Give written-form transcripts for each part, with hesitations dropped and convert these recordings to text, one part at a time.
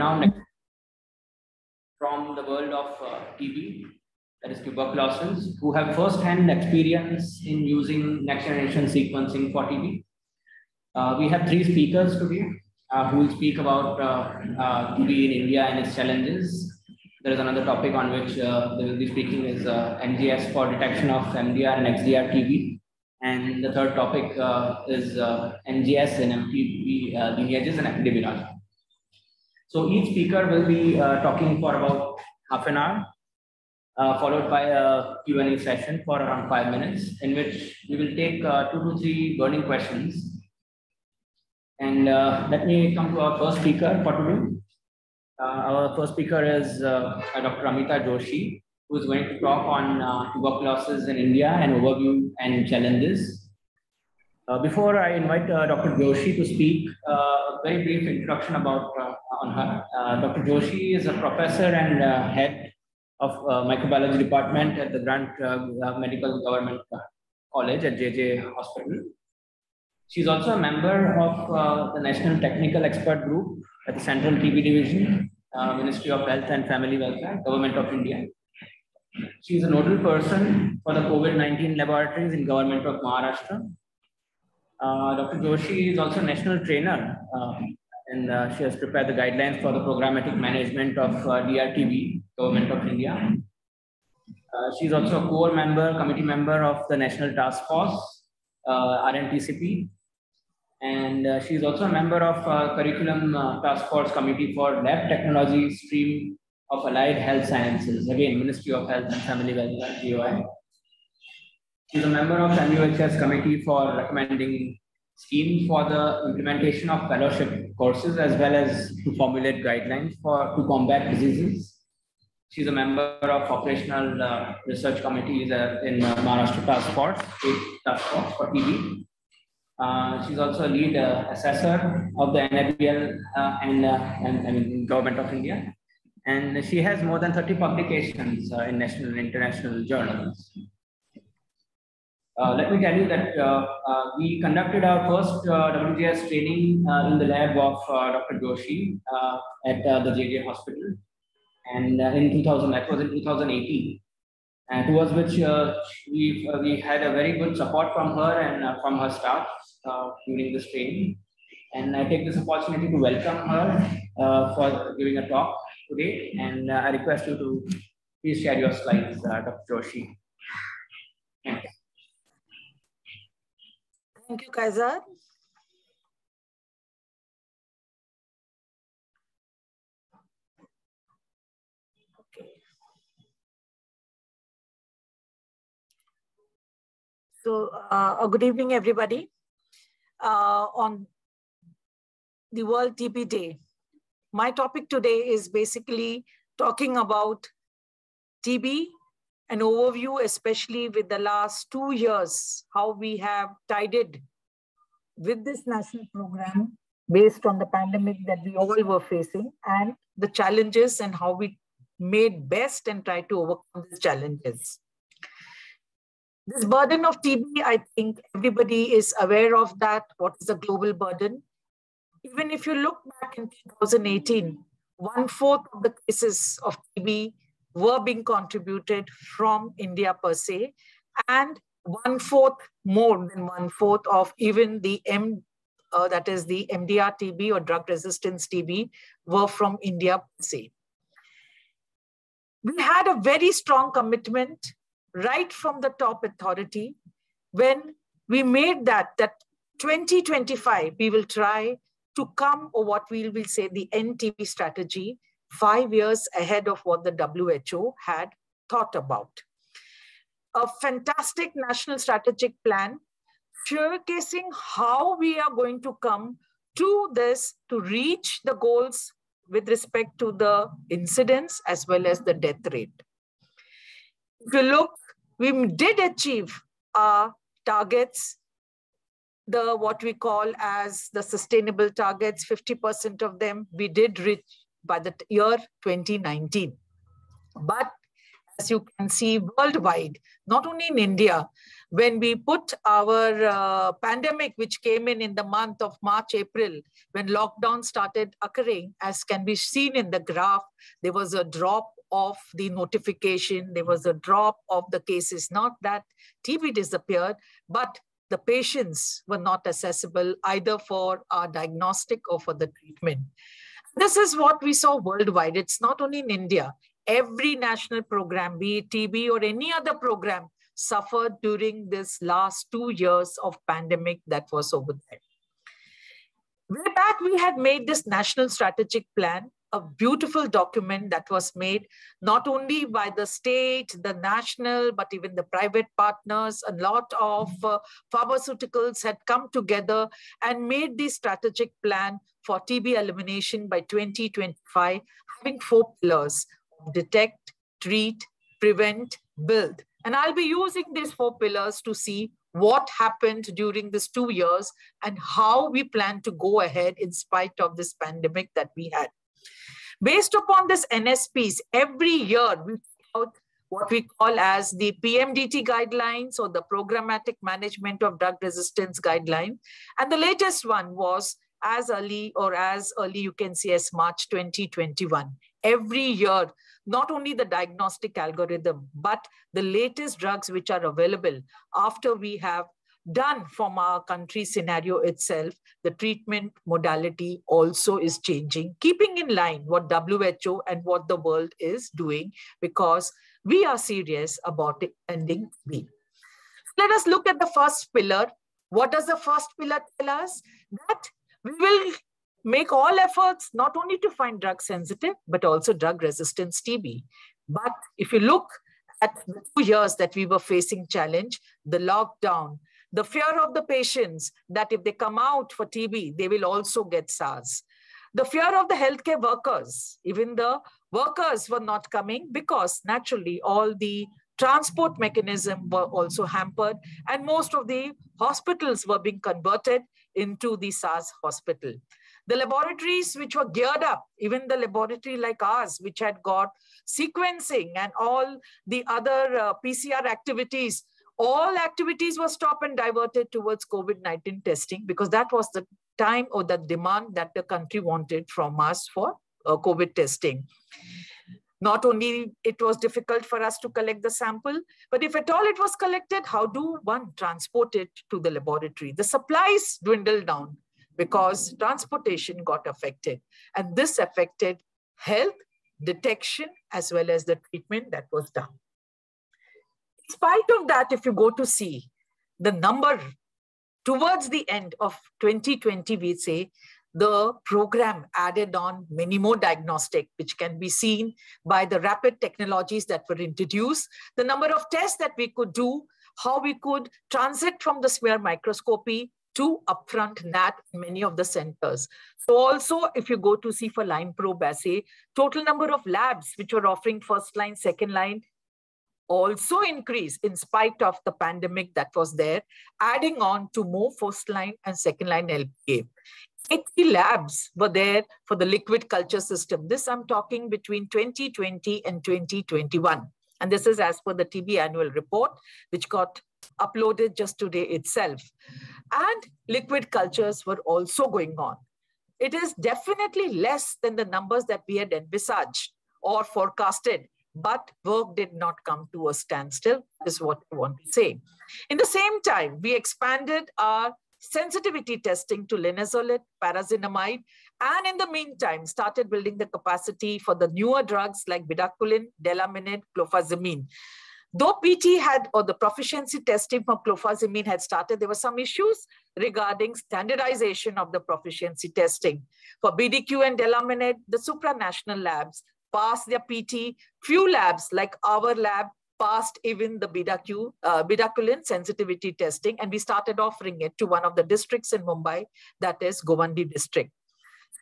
renowned from the world of TB, that is tuberculosis, who have first-hand experience in using next-generation sequencing for TB. We have 3 speakers today who will speak about TB in India and its challenges. There is another topic on which they will be speaking is NGS for detection of MDR and XDR TB. And the third topic is NGS and MTB lineages and epidemiology. So each speaker will be talking for about half an hour, followed by a Q&A session for around 5 minutes, in which we will take 2 to 3 burning questions. And let me come to our first speaker for today. Our first speaker is Dr. Ameeta Joshi, who is going to talk on tuberculosis in India and overview and challenges. Before I invite Dr. Joshi to speak, a very brief introduction about on her. Dr. Joshi is a professor and head of microbiology department at the Grant Medical Government College at JJ Hospital. She's also a member of the National Technical Expert Group at the Central TB Division, Ministry of Health and Family Welfare, Government of India. She is a nodal person for the COVID-19 laboratories in Government of Maharashtra. Dr. Joshi is also a national trainer, and she has prepared the guidelines for the programmatic management of Hdrtb, Government of India. She is also a core member, committee member of the National Task Force, RNTCP. And she is also a member of Curriculum Task Force Committee for Lab Technology Stream of Allied Health Sciences, again, Ministry of Health and Family Welfare, GOI. She is a member of MUHS Committee for recommending schemes for the implementation of fellowship courses, as well as to formulate guidelines to combat diseases. She is a member of operational research committees in Maharashtra Task Force, State Task Force for TB. She's also a lead assessor of the NABL and Government of India. And she has more than 30 publications in national and international journals. Let me tell you that we conducted our first WGS training in the lab of Dr. Joshi at the JJ Hospital. And in 2018. And towards which we had a very good support from her and from her staff during this training. And I take this opportunity to welcome her for giving a talk today. And I request you to please share your slides, Dr. Joshi. Thank you. Thank you, Kaizad. So, good evening, everybody. On the World TB Day, my topic today is basically talking about TB, an overview, especially with the last 2 years, how we have tided with this national program based on the pandemic that we all were facing and the challenges and how we made best and tried to overcome these challenges. This burden of TB, I think everybody is aware of that. What is the global burden? Even if you look back in 2018, 1/4 of the cases of TB were being contributed from India per se, and 1/4, more than 1/4 of even the that is the MDR TB or drug resistance TB were from India per se. We had a very strong commitment right from the top authority when we made that 2025, we will try to come, or what we will say, the NTB strategy, 5 years ahead of what the WHO had thought about. A fantastic national strategic plan showcasing how we are going to come to this to reach the goals with respect to the incidence as well as the death rate. If you look, we did achieve our targets, the what we call as the sustainable targets, 50% of them we did reach by the year 2019. But as you can see worldwide, not only in India, when we put our pandemic, which came in the month of March, April, when lockdown started occurring, as can be seen in the graph, there was a drop of the notification, there was a drop of the cases. Not that TB disappeared, but the patients were not accessible either for our diagnostic or for the treatment. This is what we saw worldwide. It's not only in India. Every national program, be it TB or any other program, suffered during this last 2 years of pandemic that was over there. Way back, we had made this national strategic plan, a beautiful document that was made not only by the state, the national, but even the private partners. A lot of pharmaceuticals had come together and made the strategic plan for TB elimination by 2025, having 4 pillars: detect, treat, prevent, build. And I'll be using these 4 pillars to see what happened during this 2 years and how we plan to go ahead in spite of this pandemic that we had. Based upon this NSPs, every year we put out what we call as the Pmdt Guidelines, or the Programmatic Management of Drug Resistance Guideline. And the latest one was as early you can see as March 2021. Every year, not only the diagnostic algorithm, but the latest drugs which are available after we have done from our country scenario itself, the treatment modality also is changing, keeping in line what WHO and what the world is doing, because we are serious about ending TB. Let us look at the first pillar. What does the first pillar tell us? That we will make all efforts not only to find drug sensitive, but also drug resistant TB. But if you look at the 2 years that we were facing challenge, the lockdown, the fear of the patients that if they come out for TB, they will also get SARS. The fear of the healthcare workers, even the workers were not coming because naturally all the transport mechanism were also hampered, and most of the hospitals were being converted into the SARS hospital. The laboratories which were geared up, even the laboratory like ours, which had got sequencing and all the other PCR activities, all activities were stopped and diverted towards COVID-19 testing, because that was the time or the demand that the country wanted from us for COVID testing. Not only it was difficult for us to collect the sample, but if at all it was collected, how do one transport it to the laboratory? The supplies dwindled down because transportation got affected. And this affected health, detection, as well as the treatment that was done. In spite of that, if you go to see the number towards the end of 2020, we say, the program added on many more diagnostic, which can be seen by the rapid technologies that were introduced, the number of tests that we could do, how we could transit from the smear microscopy to upfront NAT in many of the centers. So also, if you go to see for line probe assay, total number of labs which were offering first line, second line, also increased in spite of the pandemic that was there, adding on to more first line and second line LPA. 80 labs were there for the liquid culture system. This I'm talking between 2020 and 2021. And this is as per the TB annual report, which got uploaded just today itself. And liquid cultures were also going on. It is definitely less than the numbers that we had envisaged or forecasted, but work did not come to a standstill, is what I want to say. In the same time, we expanded our sensitivity testing to linezolid, parazinamide, and in the meantime, started building the capacity for the newer drugs like bedaquiline, delaminid, clofazimine. Though PT had, or the proficiency testing for clofazimine had started, there were some issues regarding standardization of the proficiency testing. For BDQ and delaminid, the supranational labs passed their PT. Few labs like our lab passed even the bedaquiline sensitivity testing, and we started offering it to one of the districts in Mumbai, that is Govandi district.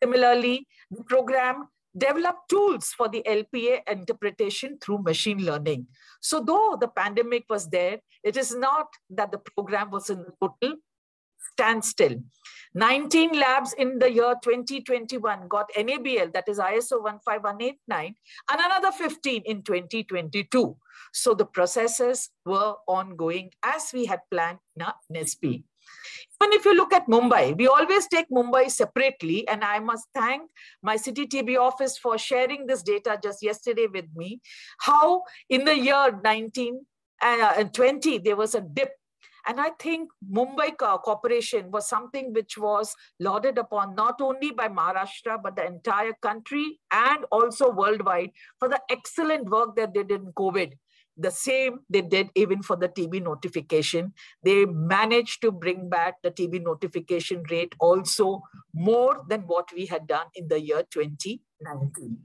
Similarly, the program developed tools for the LPA interpretation through machine learning. So though the pandemic was there, it is not that the program was in total standstill. 19 labs in the year 2021 got NABL, that is ISO 15189, and another 15 in 2022. So the processes were ongoing as we had planned in our NSP. Even if you look at Mumbai, we always take Mumbai separately, and I must thank my city TB office for sharing this data just yesterday with me, how in the year 19 and 20, there was a dip. And I think Mumbai Corporation was something which was lauded upon not only by Maharashtra, but the entire country and also worldwide for the excellent work that they did in COVID. The same they did even for the TB notification. They managed to bring back the TB notification rate also more than what we had done in the year 2019.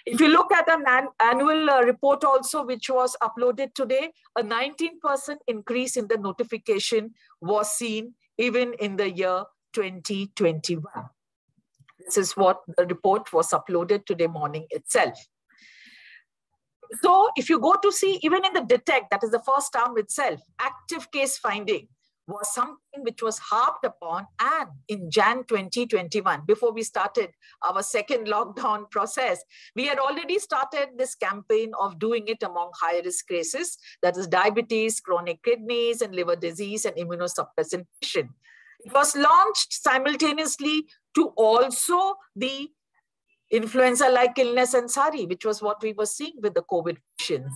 If you look at an annual report also, which was uploaded today, a 19% increase in the notification was seen even in the year 2021. This is what the report was uploaded today morning itself. So if you go to see, even in the Dept, that is the first arm itself, active case finding was something which was harped upon. And in Jan 2021, before we started our second lockdown process, we had already started this campaign of doing it among high-risk cases, that is diabetes, chronic kidneys, and liver disease, and immunosuppressant patient. It was launched simultaneously to also the influenza-like illness and SARI, which was what we were seeing with the COVID patients.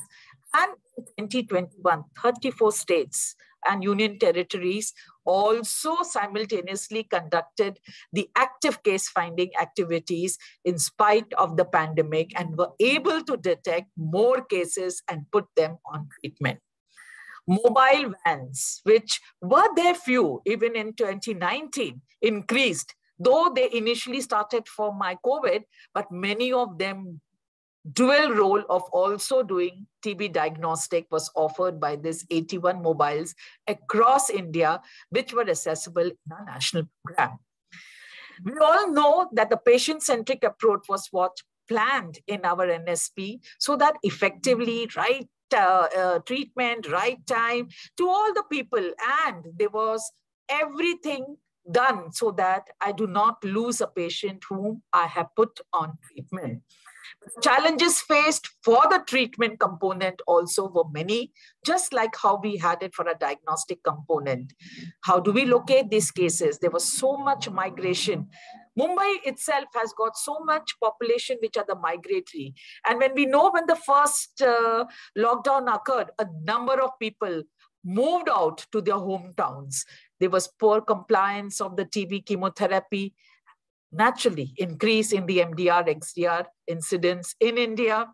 And in 2021, 34 states and union territories also simultaneously conducted the active case finding activities in spite of the pandemic and were able to detect more cases and put them on treatment. Mobile vans, which were there few even in 2019, increased, though they initially started for my COVID, but many of them dual role of also doing TB diagnostic was offered by this 81 mobiles across India, which were accessible in our national program. We all know that the patient-centric approach was what planned in our NSP so that effectively right treatment, right time to all the people, and there was everything done so that I do not lose a patient whom I have put on treatment. Challenges faced for the treatment component also were many, just like how we had it for a diagnostic component. How do we locate these cases? There was so much migration. Mumbai itself has got so much population which are the migratory. And when we know when the first lockdown occurred, a number of people moved out to their hometowns. There was poor compliance of the TB chemotherapy, naturally increase in the MDR XDR incidence in India.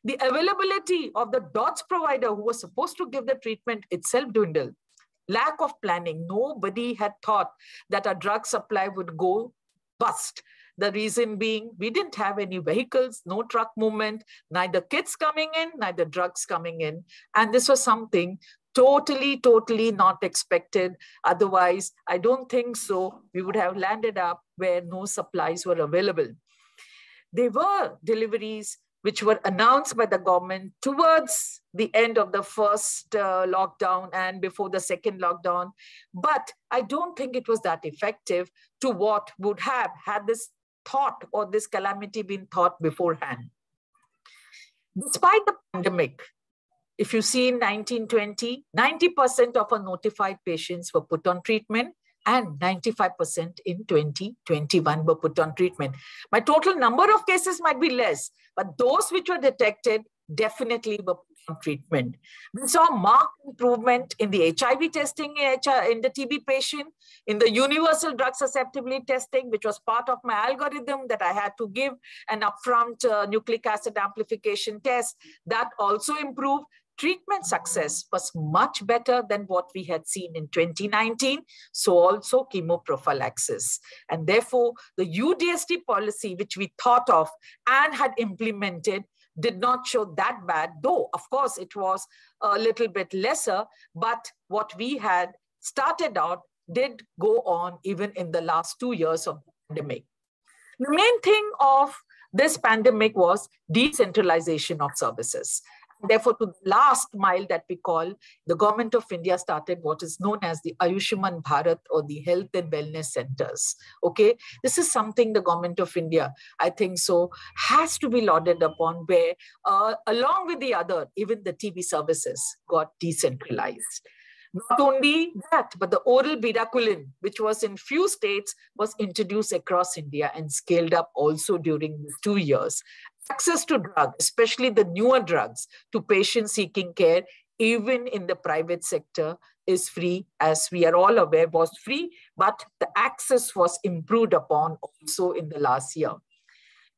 The availability of the DOTS provider who was supposed to give the treatment itself dwindled. Lack of planning. Nobody had thought that a drug supply would go bust. The reason being, we didn't have any vehicles, no truck movement, neither kits coming in, neither drugs coming in. And this was something totally not expected. Otherwise, I don't think so. We would have landed up where no supplies were available. There were deliveries which were announced by the government towards the end of the first lockdown and before the second lockdown. But I don't think it was that effective to what would have had this thought or this calamity been thought beforehand. Despite the pandemic, if you see in 1920, 90% of our notified patients were put on treatment and 95% in 2021 were put on treatment. My total number of cases might be less, but those which were detected definitely were put on treatment. We saw marked improvement in the HIV testing in the TB patient, in the universal drug susceptibility testing, which was part of my algorithm that I had to give an upfront nucleic acid amplification test. That also improved. Treatment success was much better than what we had seen in 2019, so also chemoprophylaxis. And therefore, the UDST policy, which we thought of and had implemented, did not show that bad, though, of course, it was a little bit lesser, but what we had started out did go on even in the last 2 years of the pandemic. The main thing of this pandemic was decentralization of services. Therefore, to the last mile that we call, the government of India started what is known as the Ayushman Bharat, or the health and wellness centers. Okay, this is something the government of India, I think so, has to be lauded upon, where along with the other, even the TB services got decentralized. Not only that, but the oral bedaquiline, which was in few states, was introduced across India and scaled up also during these 2 years. Access to drugs, especially the newer drugs, to patients seeking care, even in the private sector, is free, as we are all aware, was free, but the access was improved upon also in the last year.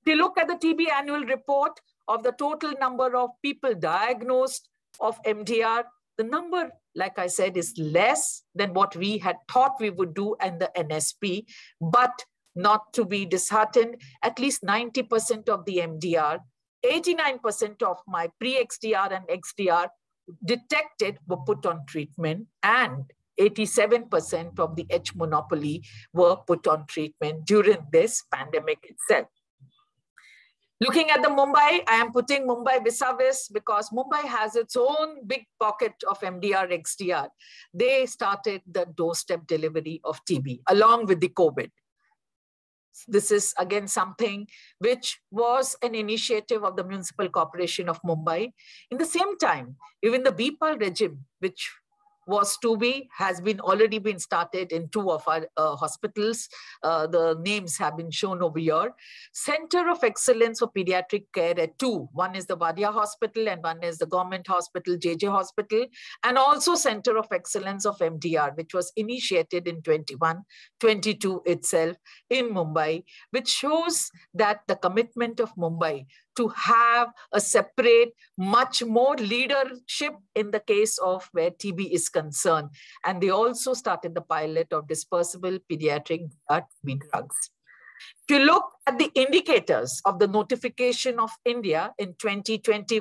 If you look at the TB annual report of the total number of people diagnosed of MDR, the number, like I said, is less than what we had thought we would do and the NSP, but not to be disheartened, at least 90% of the MDR, 89% of my pre-XDR and XDR detected were put on treatment, and 87% of the H monopoly were put on treatment during this pandemic itself. Looking at the Mumbai, I am putting Mumbai vis-a-vis because Mumbai has its own big pocket of MDR XDR. They started the doorstep delivery of TB along with the COVID. This is again something which was an initiative of the Municipal Corporation of Mumbai. In the same time, even the BPAL regime, which was to be, has been already been started in 2 of our hospitals. The names have been shown over here. Center of Excellence for Pediatric Care at 2. One is the Vadia Hospital and one is the Government Hospital, JJ Hospital, and also Center of Excellence of MDR, which was initiated in 21-22 itself in Mumbai, which shows that the commitment of Mumbai to have a separate, much more leadership in the case of where TB is concerned. And they also started the pilot of dispersible pediatric TB drugs. If you look at the indicators of the notification of India in 2020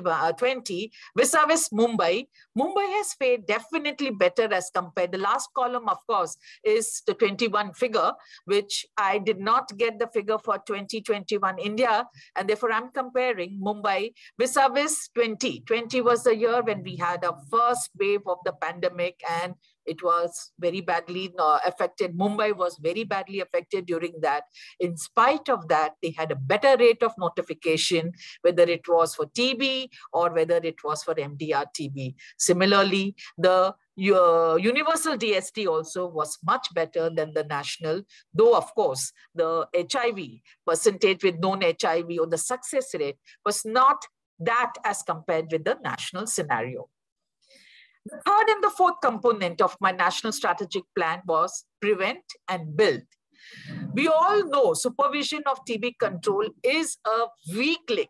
vis-a-vis Mumbai, Mumbai has fared definitely better as compared. The last column, of course, is the 21 figure, which I did not get the figure for 2021 India. And therefore, I'm comparing Mumbai vis-a-vis 20. 20 was the year when we had a first wave of the pandemic and it was very badly affected. Mumbai was very badly affected during that. In spite of that, they had a better rate of notification, whether it was for TB or whether it was for MDR TB. Similarly, the universal DST also was much better than the national, though of course, the HIV percentage with known HIV or the success rate was not that as compared with the national scenario. The third and the fourth component of my national strategic plan was prevent and build. We all know supervision of TB control is a weak link.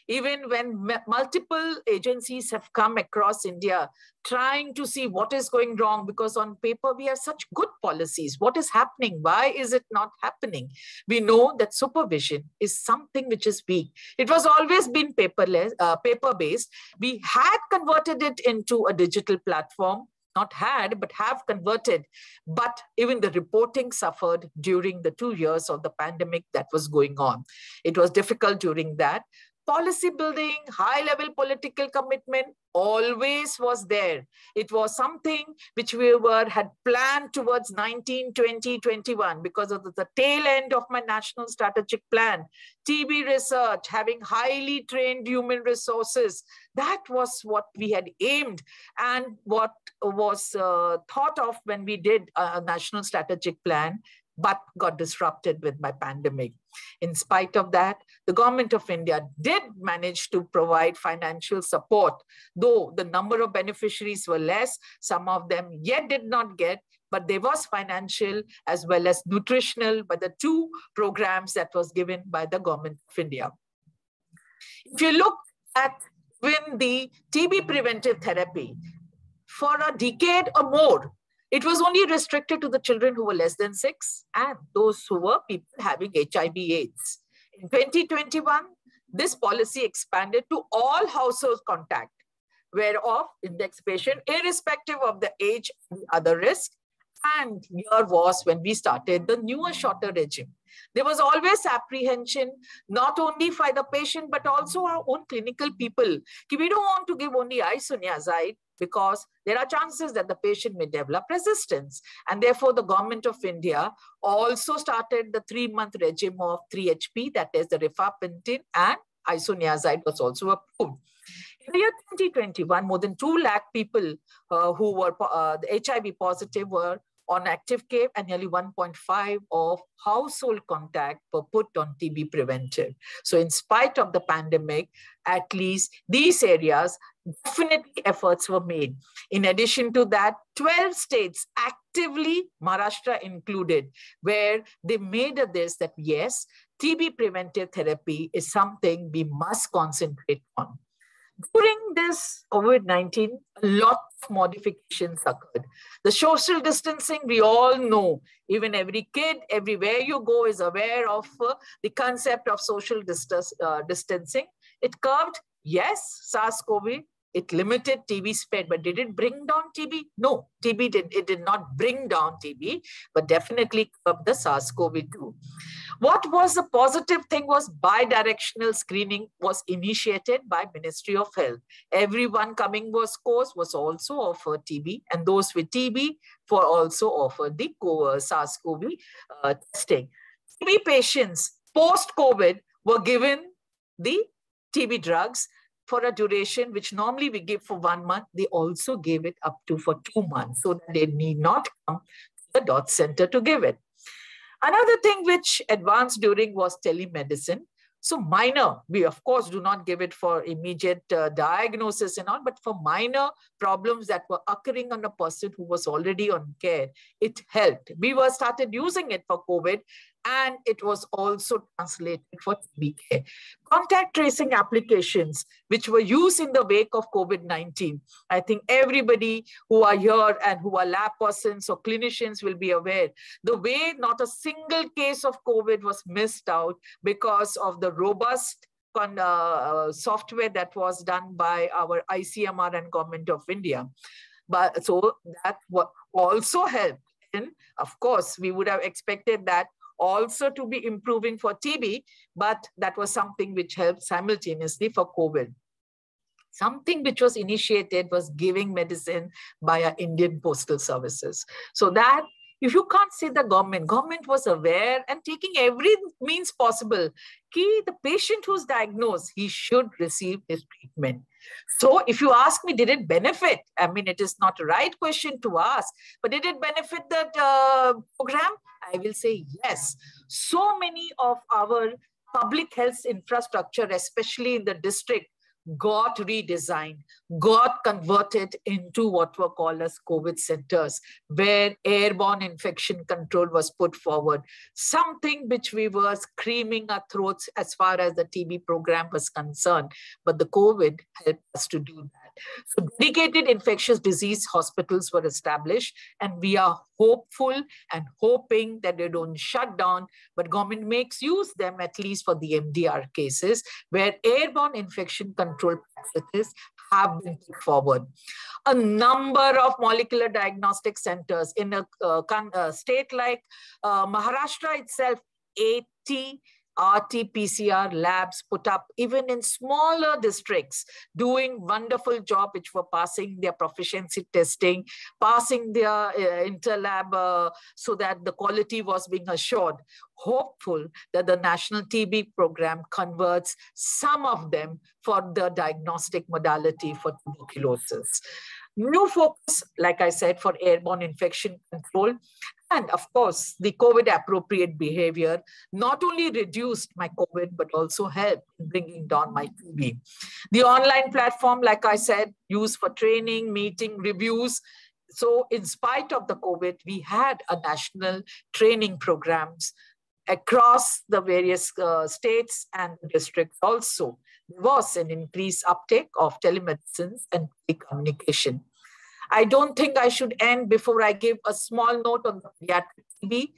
Even when multiple agencies have come across India trying to see what is going wrong, because on paper we have such good policies. What is happening? Why is it not happening? We know that supervision is something which is weak. It was always been paper-based. We had converted it into a digital platform. Not had, but have converted. But even the reporting suffered during the 2 years of the pandemic that was going on. It was difficult during that. Policy building, high-level political commitment always was there. It was something which we had planned towards 19, 20, 21 because of the tail end of my national strategic plan. TB research, having highly trained human resources, that was what we had aimed and what was thought of when we did a national strategic plan, but got disrupted with my pandemic. In spite of that, the government of India did manage to provide financial support, though the number of beneficiaries were less, some of them yet did not get, but there was financial as well as nutritional by the 2 programs that was given by the government of India. If you look at when the TB preventive therapy, for a decade or more, it was only restricted to the children who were less than 6 and those who were people having HIV/AIDS. In 2021, this policy expanded to all household contact, whereof index patient, irrespective of the age and other risk, And here was when we started the newer shorter regime. There was always apprehension, not only by the patient, but also our own clinical people. We don't want to give only isoniazid because there are chances that the patient may develop resistance. And therefore, the government of India also started the 3-month regime of 3HP, that is the rifampicin, and isoniazid was also approved. In the year 2021, more than 2 lakh people who were HIV positive were on active care, and nearly 1.5 of household contact were put on TB preventive. So in spite of the pandemic, at least these areas, definitely efforts were made. In addition to that, 12 states actively, Maharashtra included, where they made this that yes, TB preventive therapy is something we must concentrate on. During this COVID-19, a lot of modifications occurred. The social distancing, we all know, even every kid, everywhere you go is aware of the concept of social distancing. It curbed, yes, SARS-CoV, it limited TB spread, but did it bring down TB? No, it did not bring down TB, but definitely curbed the SARS-CoV-2. What was the positive thing was bidirectional screening was initiated by Ministry of Health. Everyone coming was course was also offered TB, and those with TB were also offered the SARS-CoV testing. TB patients post-COVID were given the TB drugs for a duration which normally we give for 1 month. They also gave it up to for 2 months so that they need not come to the DOT center to give it. Another thing which advanced during was telemedicine. So minor, we of course do not give it for immediate diagnosis and all, but for minor problems that were occurring on a person who was already on care, it helped. We started using it for COVID, and it was also translated for TB care. Contact tracing applications, which were used in the wake of COVID-19. I think everybody who are here and who are lab persons or clinicians will be aware, the way not a single case of COVID was missed out because of the robust software that was done by our ICMR and Government of India. But so that also helped. And of course, we would have expected that also to be improving for TB, but that was something which helped simultaneously for COVID. Something which was initiated was giving medicine by our Indian Postal Services. So that, if you can't say the government was aware and taking every means possible, the patient who's diagnosed, he should receive his treatment. So if you ask me, did it benefit? I mean, it is not a right question to ask, but did it benefit that program? I will say yes. So many of our public health infrastructure, especially in the district, got redesigned, got converted into what were called as COVID centers, where airborne infection control was put forward, something which we were screaming our throats as far as the TB program was concerned. But the COVID helped us to do that. So dedicated infectious disease hospitals were established, and we are hopeful and hoping that they don't shut down, but government makes use them at least for the MDR cases where airborne infection control practices have been put forward. A number of molecular diagnostic centers in a state like Maharashtra itself, 80 RT-PCR labs put up, even in smaller districts, doing wonderful job, which were passing their proficiency testing, passing their interlab so that the quality was being assured. Hopeful that the National TB program converts some of them for the diagnostic modality for tuberculosis. New focus, like I said, for airborne infection control. And of course, the COVID appropriate behavior not only reduced my COVID, but also helped in bringing down my TB. The online platform, like I said, used for training, meeting, reviews. So in spite of the COVID, we had a national training programs across the various states and districts also. There was an increased uptake of telemedicine and telecommunication. I don't think I should end before I give a small note on the pediatric TB.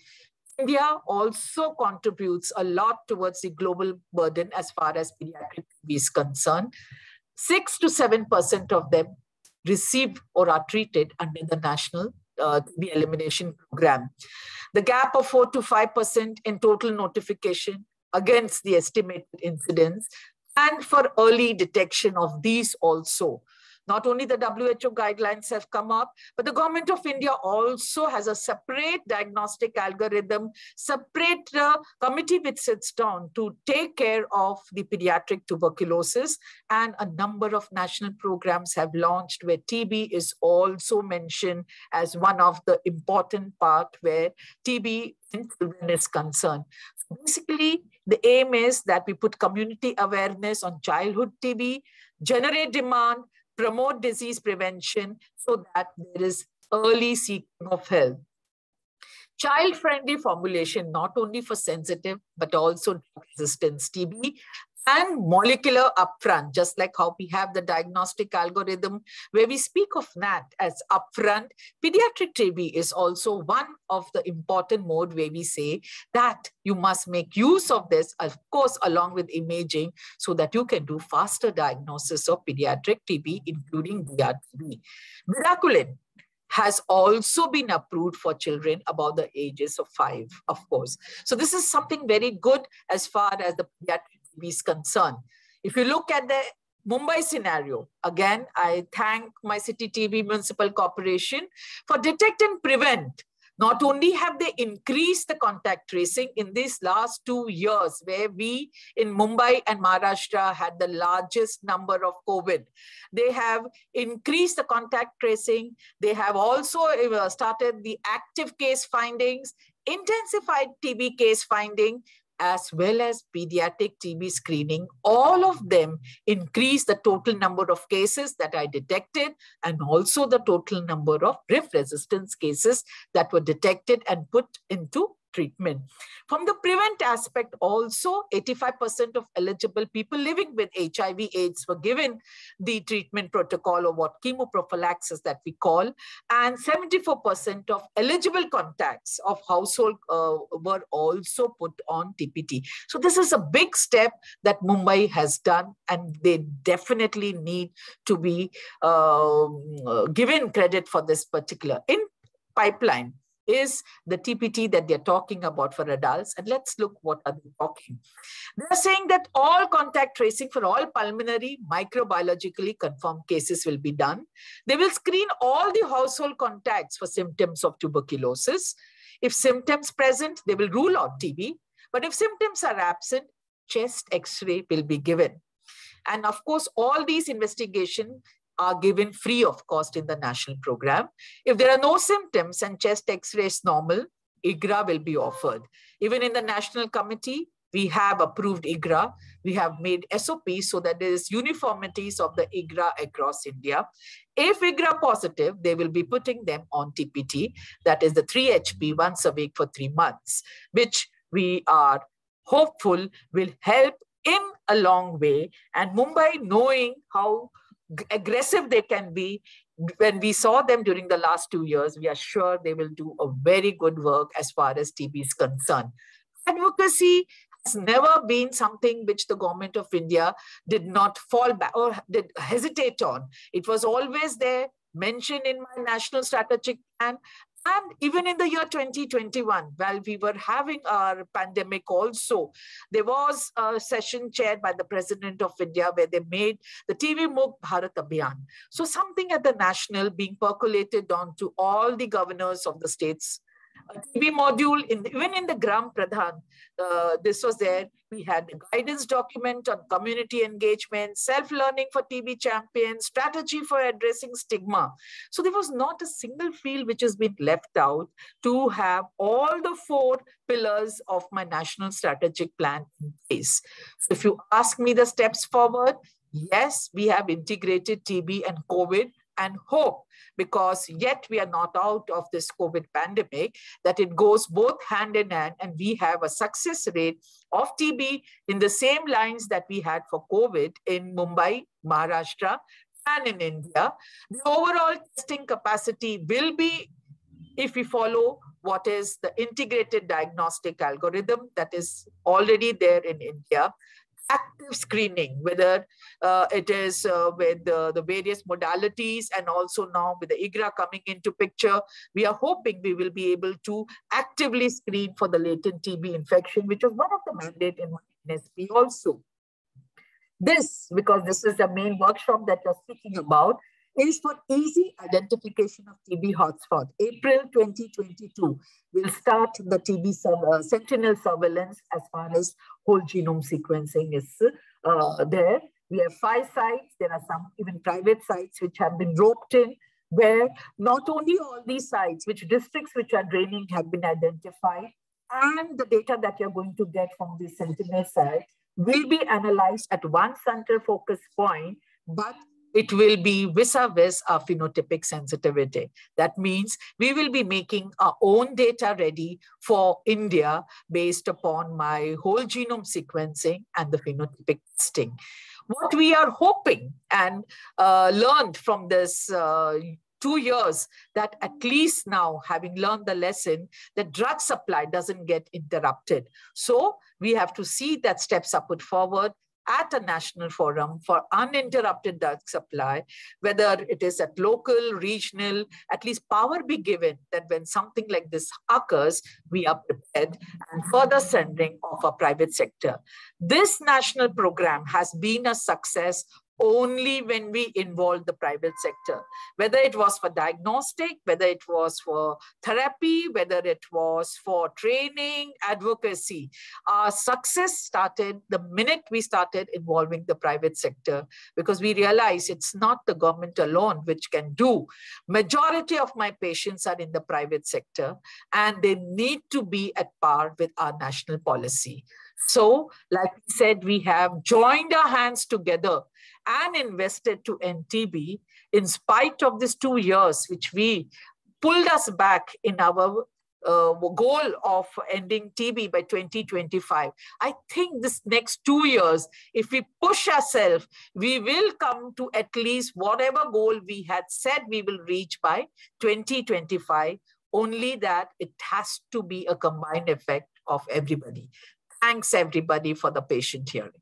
India also contributes a lot towards the global burden as far as pediatric TB is concerned. 6 to 7% of them receive or are treated under the National TB elimination program. The gap of 4 to 5% in total notification against the estimated incidence, and for early detection of these also. Not only the WHO guidelines have come up, but the government of India also has a separate diagnostic algorithm, separate committee which sits down to take care of the pediatric tuberculosis, and a number of national programs have launched where TB is also mentioned as one of the important part where TB in children is concerned. So basically, the aim is that we put community awareness on childhood TB, generate demand, promote disease prevention so that there is early seeking of help. Child-friendly formulation, not only for sensitive, but also resistance TB, and molecular upfront, just like how we have the diagnostic algorithm where we speak of NAT as upfront. Pediatric TB is also one of the important mode where we say that you must make use of this, of course, along with imaging, so that you can do faster diagnosis of pediatric TB, including Hdrtb. Miraculin has also been approved for children above the ages of 5, of course. So this is something very good as far as the pediatric TB is concerned. If you look at the Mumbai scenario, again, I thank my city TB municipal corporation for detect and prevent. Not only have they increased the contact tracing in these last 2 years, where we in Mumbai and Maharashtra had the largest number of COVID, they have increased the contact tracing. They have also started the active case findings, intensified TB case finding, as well as pediatric TB screening. All of them increase the total number of cases that I detected, and also the total number of RIF resistance cases that were detected and put into treatment. From the prevent aspect also, 85% of eligible people living with HIV/AIDS were given the treatment protocol, or what chemoprophylaxis that we call, and 74% of eligible contacts of household were also put on TPT. So this is a big step that Mumbai has done, and they definitely need to be given credit for this particular. In pipeline is the TPT that they're talking about for adults. And let's look what are they talking. They're saying that all contact tracing for all pulmonary microbiologically confirmed cases will be done. They will screen all the household contacts for symptoms of tuberculosis. If symptoms present, they will rule out TB. But if symptoms are absent, chest X-ray will be given. And of course, all these investigations are given free of cost in the national program. If there are no symptoms and chest X-ray is normal, IGRA will be offered. Even in the national committee, we have approved IGRA. We have made SOPs so that there is uniformities of the IGRA across India. If IGRA positive, they will be putting them on TPT, that is the 3HP once a week for 3 months, which we are hopeful will help in a long way. And Mumbai, knowing how aggressive they can be, when we saw them during the last 2 years, we are sure they will do a very good work as far as TB is concerned. Advocacy has never been something which the government of India did not fall back or did hesitate on. It was always there, mentioned in my national strategic plan. And even in the year 2021, while we were having our pandemic also, there was a session chaired by the President of India where they made the TB Mukt Bharat Abhiyan. So something at the national being percolated on to all the governors of the states. A TB module, even in the Gram Pradhan, this was there. We had a guidance document on community engagement, self-learning for TB champions, strategy for addressing stigma. So there was not a single field which has been left out to have all the 4 pillars of my national strategic plan in place. So if you ask me the steps forward, yes, we have integrated TB and COVID, and hope, because yet we are not out of this COVID pandemic, that it goes both hand in hand, and we have a success rate of TB in the same lines that we had for COVID in Mumbai, Maharashtra, and in India. The overall testing capacity will be, if we follow what is the integrated diagnostic algorithm that is already there in India, active screening, whether it is with the various modalities, and also now with the IGRA coming into picture, we are hoping we will be able to actively screen for the latent TB infection, which was one of the mandate in NSP also. This, because this is the main workshop that you're speaking about, is for easy identification of TB hotspot. April 2022, we'll start the TB Sentinel surveillance as far as whole genome sequencing is there. We have 5 sites. There are some even private sites which have been roped in, where not only all these sites, which districts which are draining have been identified, and the data that you're going to get from the Sentinel site will be analyzed at one center focus point, but it will be vis-a-vis our phenotypic sensitivity. That means we will be making our own data ready for India based upon my whole genome sequencing and the phenotypic testing. What we are hoping and learned from this 2 years, that at least now, having learned the lesson, the drug supply doesn't get interrupted. So we have to see that steps are put forward at a national forum for uninterrupted drug supply, whether it is at local, regional, at least power be given that when something like this occurs, we are prepared, and further centering of our private sector. This national program has been a success only when we involve the private sector, whether it was for diagnostic, whether it was for therapy, whether it was for training, advocacy. Our success started the minute we started involving the private sector, because we realize it's not the government alone which can do. Majority of my patients are in the private sector, and they need to be at par with our national policy. So, like we said, we have joined our hands together and invested to end TB in spite of these 2 years, which we pulled us back in our goal of ending TB by 2025. I think this next 2 years, if we push ourselves, we will come to at least whatever goal we had said we will reach by 2025, only that it has to be a combined effect of everybody. Thanks everybody for the patient hearing.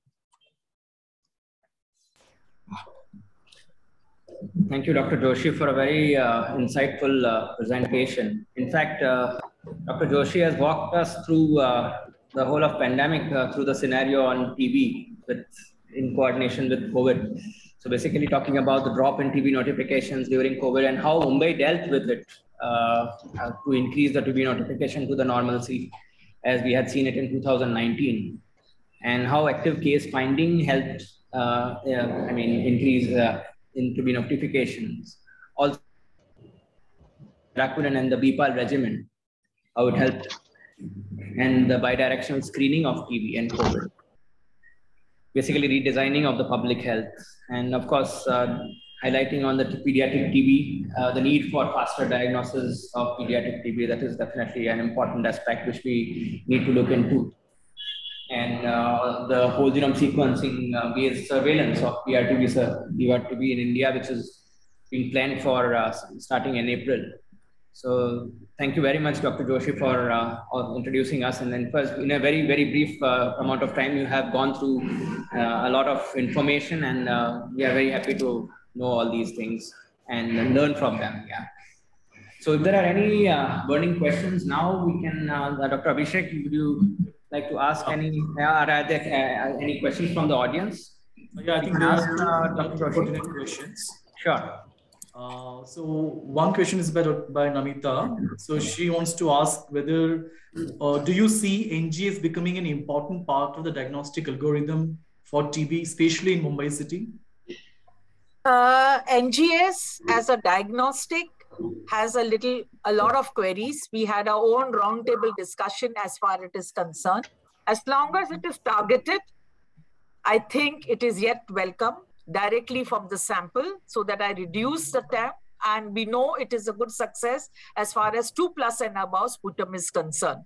Thank you, Dr. Joshi, for a very insightful presentation. In fact, Dr. Joshi has walked us through the whole of pandemic through the scenario on TB in coordination with COVID. So basically talking about the drop in TB notifications during COVID and how Mumbai dealt with it to increase the TB notification to the normalcy as we had seen it in 2019, and how active case finding helped increase in TB notifications. Also, Rakuten and the BPAL regimen, how it helped, and the bidirectional screening of TB and COVID. Basically redesigning of the public health, and of course, highlighting on the pediatric TB, the need for faster diagnosis of pediatric TB. That is definitely an important aspect which we need to look into. And the whole genome sequencing based surveillance of Hdrtb in India, which is being planned for starting in April. So thank you very much, Dr. Joshi, for introducing us. And then first, in a very, very brief amount of time, you have gone through a lot of information, and we are very happy to know all these things and learn from them. Yeah. So if there are any burning questions now, we can, Dr. Abhishek, would you like to ask any, are there any questions from the audience? Yeah, I think there are pertinent questions. Sure. So one question is by Ameeta. So she wants to ask whether, do you see NGS becoming an important part of the diagnostic algorithm for TB, especially in Mumbai city? NGS as a diagnostic has a lot of queries. We had our own roundtable discussion as far as it is concerned. As long as it is targeted, I think it is yet welcome directly from the sample, so that I reduce the time, and we know it is a good success as far as 2+ and above sputum is concerned.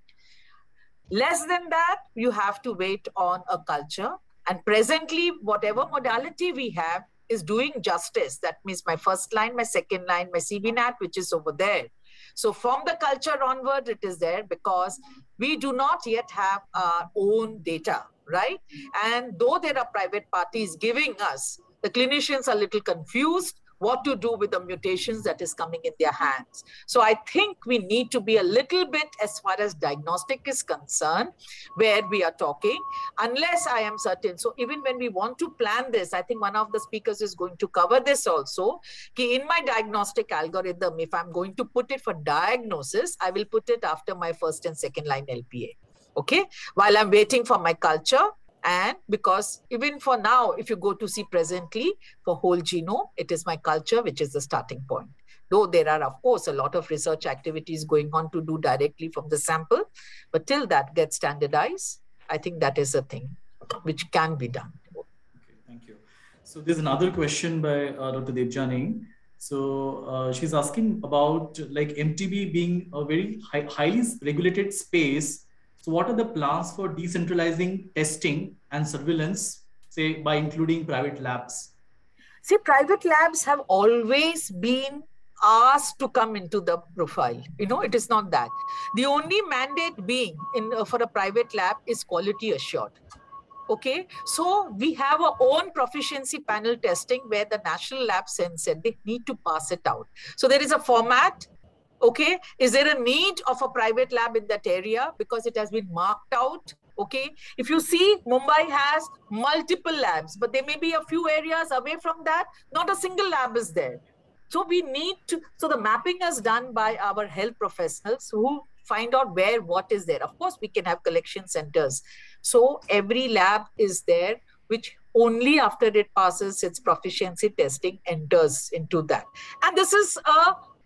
Less than that, you have to wait on a culture, and presently whatever modality we have is doing justice. That means my first line, my second line, my CBNAT, which is over there. So from the culture onward, it is there, because we do not yet have our own data. right? And though there are private parties giving us, the clinicians are a little confused what to do with the mutations that is coming in their hands. So I think we need to be a little bit, as far as diagnostic is concerned, where we are talking, unless I am certain. So even when we want to plan this, I think one of the speakers is going to cover this also. In my diagnostic algorithm, if I'm going to put it for diagnosis, I will put it after my first and second line LPA. Okay, while I'm waiting for my culture. And because even for now, if you go to see presently for whole genome, it is my culture, which is the starting point. Though there are, of course, a lot of research activities going on to do directly from the sample, but till that gets standardized, I think that is a thing which can be done. Okay, thank you. So there's another question by Dr. Debjani. So she's asking about like MTB being a very highly regulated space. So what are the plans for decentralizing testing and surveillance, say by including private labs? See, private labs have always been asked to come into the profile. You know, it is not that. The only mandate being for a private lab is quality assured. Okay, so we have our own proficiency panel testing where the national lab said they need to pass it out. So there is a format. Okay, is there a need of a private lab in that area because it has been marked out? Okay, if you see, Mumbai has multiple labs, but there may be a few areas away from that, not a single lab is there. So we need to, so the mapping is done by our health professionals who find out where what is there. Of course, we can have collection centers. So every lab is there, which only after it passes its proficiency testing enters into that. And this is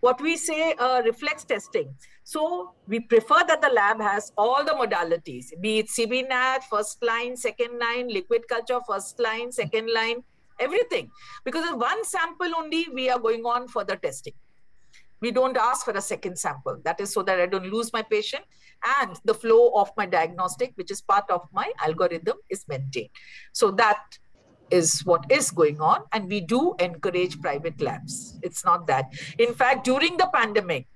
what we say reflex testing. So we prefer that the lab has all the modalities, be it CBNAT, first line, second line, liquid culture, first line, second line, everything. Because in one sample only, we are going on for the testing. We don't ask for a second sample. That is so that I don't lose my patient and the flow of my diagnostic, which is part of my algorithm, is maintained. So that is what is going on. And we do encourage private labs. It's not that. In fact, during the pandemic,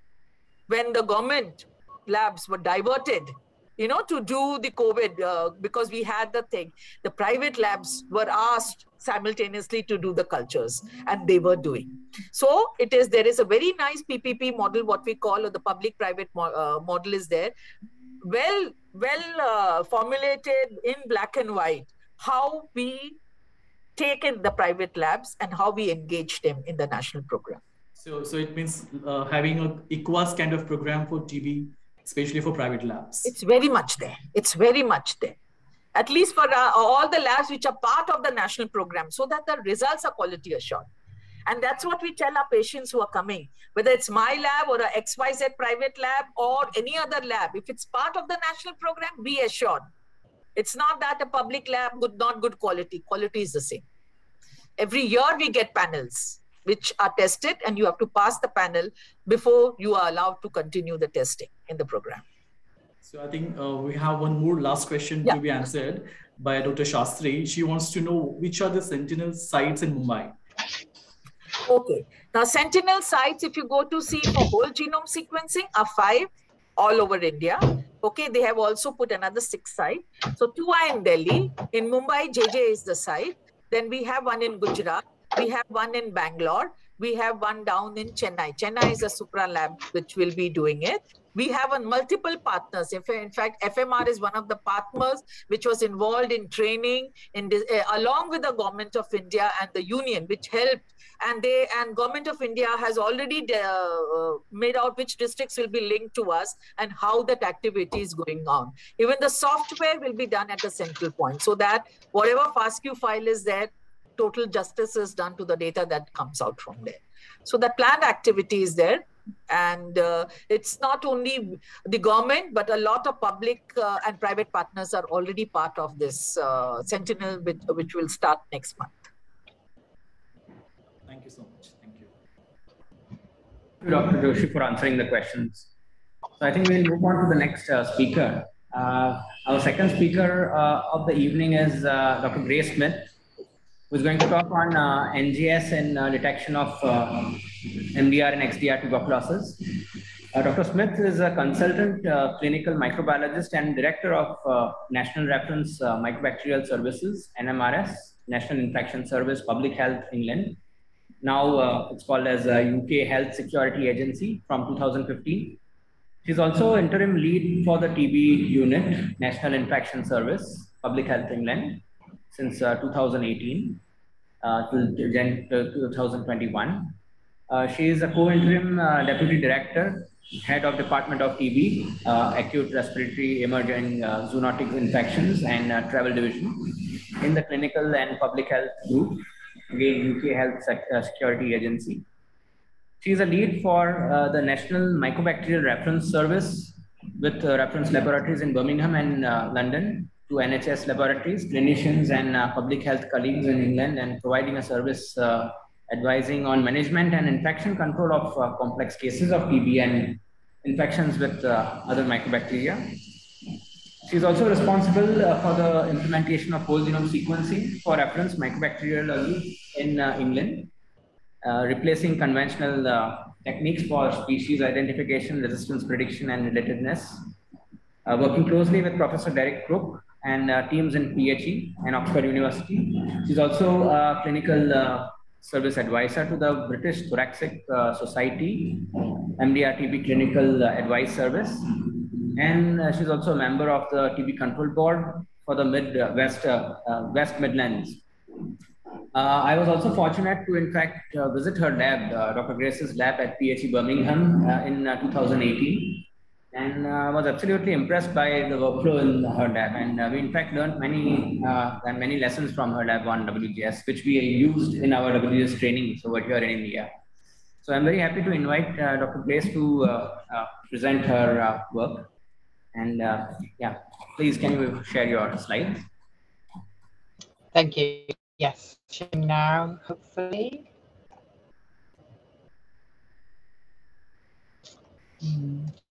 when the government labs were diverted, you know, to do the COVID, because we had the thing, the private labs were asked simultaneously to do the cultures, and they were doing. So there is a very nice PPP model, what we call, or the public-private model is there, well formulated in black and white, how we take in the private labs and how we engage them in the national program. So it means having an EQUAS kind of program for TB, especially for private labs. It's very much there. It's very much there. At least for all the labs which are part of the national program, so that the results are quality assured. And that's what we tell our patients who are coming, whether it's my lab or a XYZ private lab or any other lab. If it's part of the national program, be assured. It's not that a public lab would not good quality. Quality is the same. Every year we get panels which are tested, and you have to pass the panel before you are allowed to continue the testing in the program. So I think we have one more last question to be answered by Dr. Shastri. She wants to know which are the Sentinel sites in Mumbai. Okay. Now, Sentinel sites, if you go to see for whole genome sequencing, are 5 all over India. Okay, they have also put another 6 sites. So 2 are in Delhi. In Mumbai, JJ is the site. Then we have one in Gujarat. We have one in Bangalore. We have one down in Chennai. Chennai is a supra lab which will be doing it. We have multiple partners. In fact, FMR is one of the partners which was involved in training in this, along with the Government of India and the Union, which helped. And Government of India has already made out which districts will be linked to us and how that activity is going on. Even the software will be done at the central point, so that whatever FASTQ file is there, total justice is done to the data that comes out from there. So the planned activity is there. And it's not only the government, but a lot of public and private partners are already part of this Sentinel, which will start next month. Thank you so much. Thank you. Thank you, Dr. Joshi, for answering the questions. So I think we'll move on to the next speaker. Our second speaker of the evening is Dr. Grace Smith, who's going to talk on NGS and detection of MDR and XDR tuberculosis. Dr. Smith is a consultant clinical microbiologist and director of National Reference Mycobacterial Services, NMRS, National Infection Service, Public Health, England. Now it's called as UK Health Security Agency from 2015. She's also interim lead for the TB unit, National Infection Service, Public Health, England, since 2018 till 2021. She is a co-interim deputy director, head of Department of TB, acute respiratory emerging zoonotic infections and travel division in the clinical and public health group, again UK Health Security Agency. She is a lead for the National Mycobacterial Reference Service with reference laboratories in Birmingham and London to NHS laboratories, clinicians and public health colleagues in England, and providing a service advising on management and infection control of complex cases of TB and infections with other mycobacteria. She is also responsible for the implementation of whole genome sequencing for reference mycobacteriology in England, replacing conventional techniques for species identification, resistance prediction, and relatedness. Working closely with Professor Derek Crook and teams in PHE and Oxford University. She's also a clinical service advisor to the British Thoracic Society, MDR Tb Clinical Advice Service. And she's also a member of the TB Control Board for the West Midlands. I was also fortunate to, in fact, visit her lab, Dr. Grace's lab at PHE Birmingham in 2018. And I was absolutely impressed by the workflow in her lab. And we, in fact, learned many lessons from her lab on WGS, which we used in our WGS training over here in India. So I'm very happy to invite Dr. Grace to present her work. And yeah, please, can you share your slides? Thank you. Yes, sharing now, hopefully.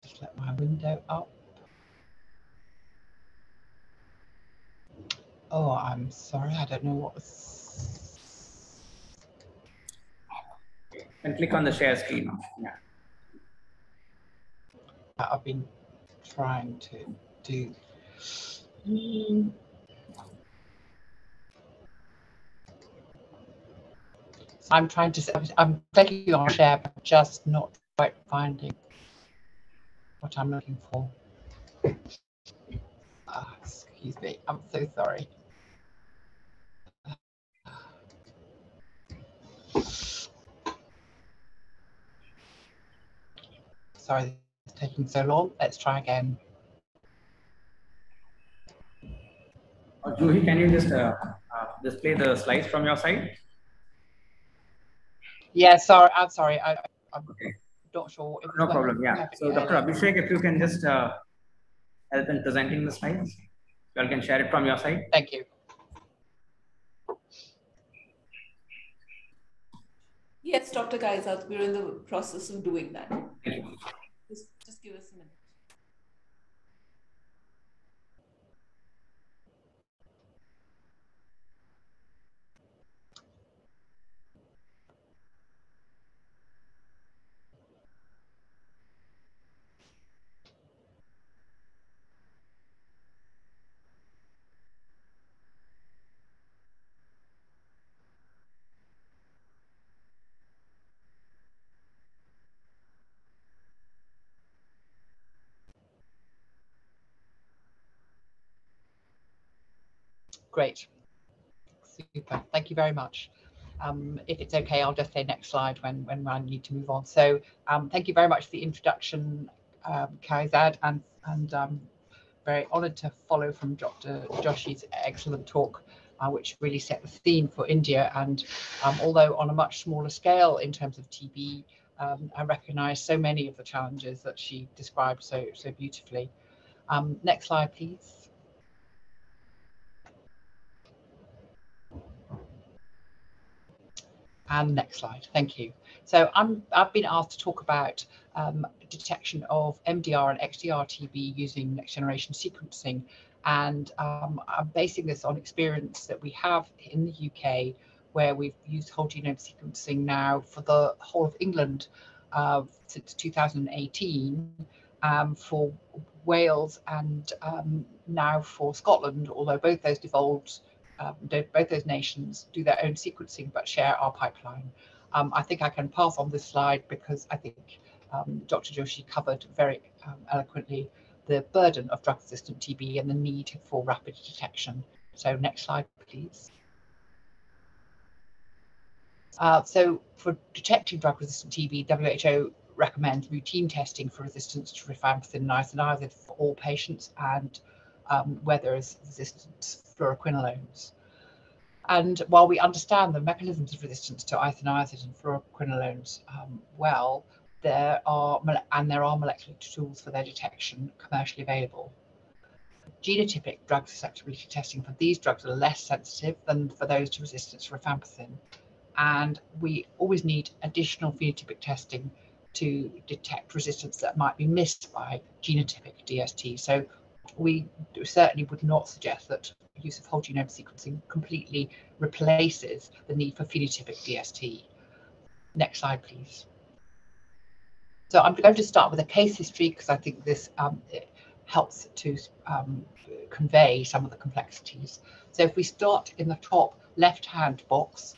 Just let my window up. Oh, I'm sorry, I don't know what was. And click on the share screen. Yeah. I've been trying to do. I'm trying to. I'm clicking on share, but just not quite finding what I'm looking for. Excuse me, I'm so sorry. Sorry, it's taking so long. Let's try again. Juhi, can you just display the slides from your side? Yeah, sorry. I'm sorry. I'm okay. Not sure. No problem. Yeah. So, Dr. Abhishek, if you can just help in presenting the slides, you all can share it from your side. Thank you. Yes, Dr. Gaizat, we're in the process of doing that. Thank you. Just give us a minute. Great. Super. Thank you very much. If it's okay, I'll just say next slide when I need to move on. So thank you very much for the introduction, Kaizad, and very honoured to follow from Dr. Joshi's excellent talk, which really set the theme for India. And although on a much smaller scale in terms of TB, I recognise so many of the challenges that she described so beautifully. Next slide, please. And next slide, thank you. So I've been asked to talk about detection of MDR and XDR TB using next generation sequencing. And I'm basing this on experience that we have in the UK, where we've used whole genome sequencing now for the whole of England since 2018 for Wales and now for Scotland, although both those devolved, both those nations do their own sequencing but share our pipeline. I think I can pass on this slide because I think Dr. Joshi covered very eloquently the burden of drug-resistant TB and the need for rapid detection. So next slide, please. So for detecting drug-resistant TB, WHO recommends routine testing for resistance to rifampicin and isoniazid for all patients and where there is resistance fluoroquinolones. And while we understand the mechanisms of resistance to isoniazid and fluoroquinolones well, there are molecular tools for their detection commercially available. Genotypic drug susceptibility testing for these drugs are less sensitive than for those to resistance to rifampicin, and we always need additional phenotypic testing to detect resistance that might be missed by genotypic DST. So we certainly would not suggest that use of whole genome sequencing completely replaces the need for phenotypic DST. Next slide, please. So I'm going to start with a case history because I think this helps to convey some of the complexities. So if we start in the top left-hand box,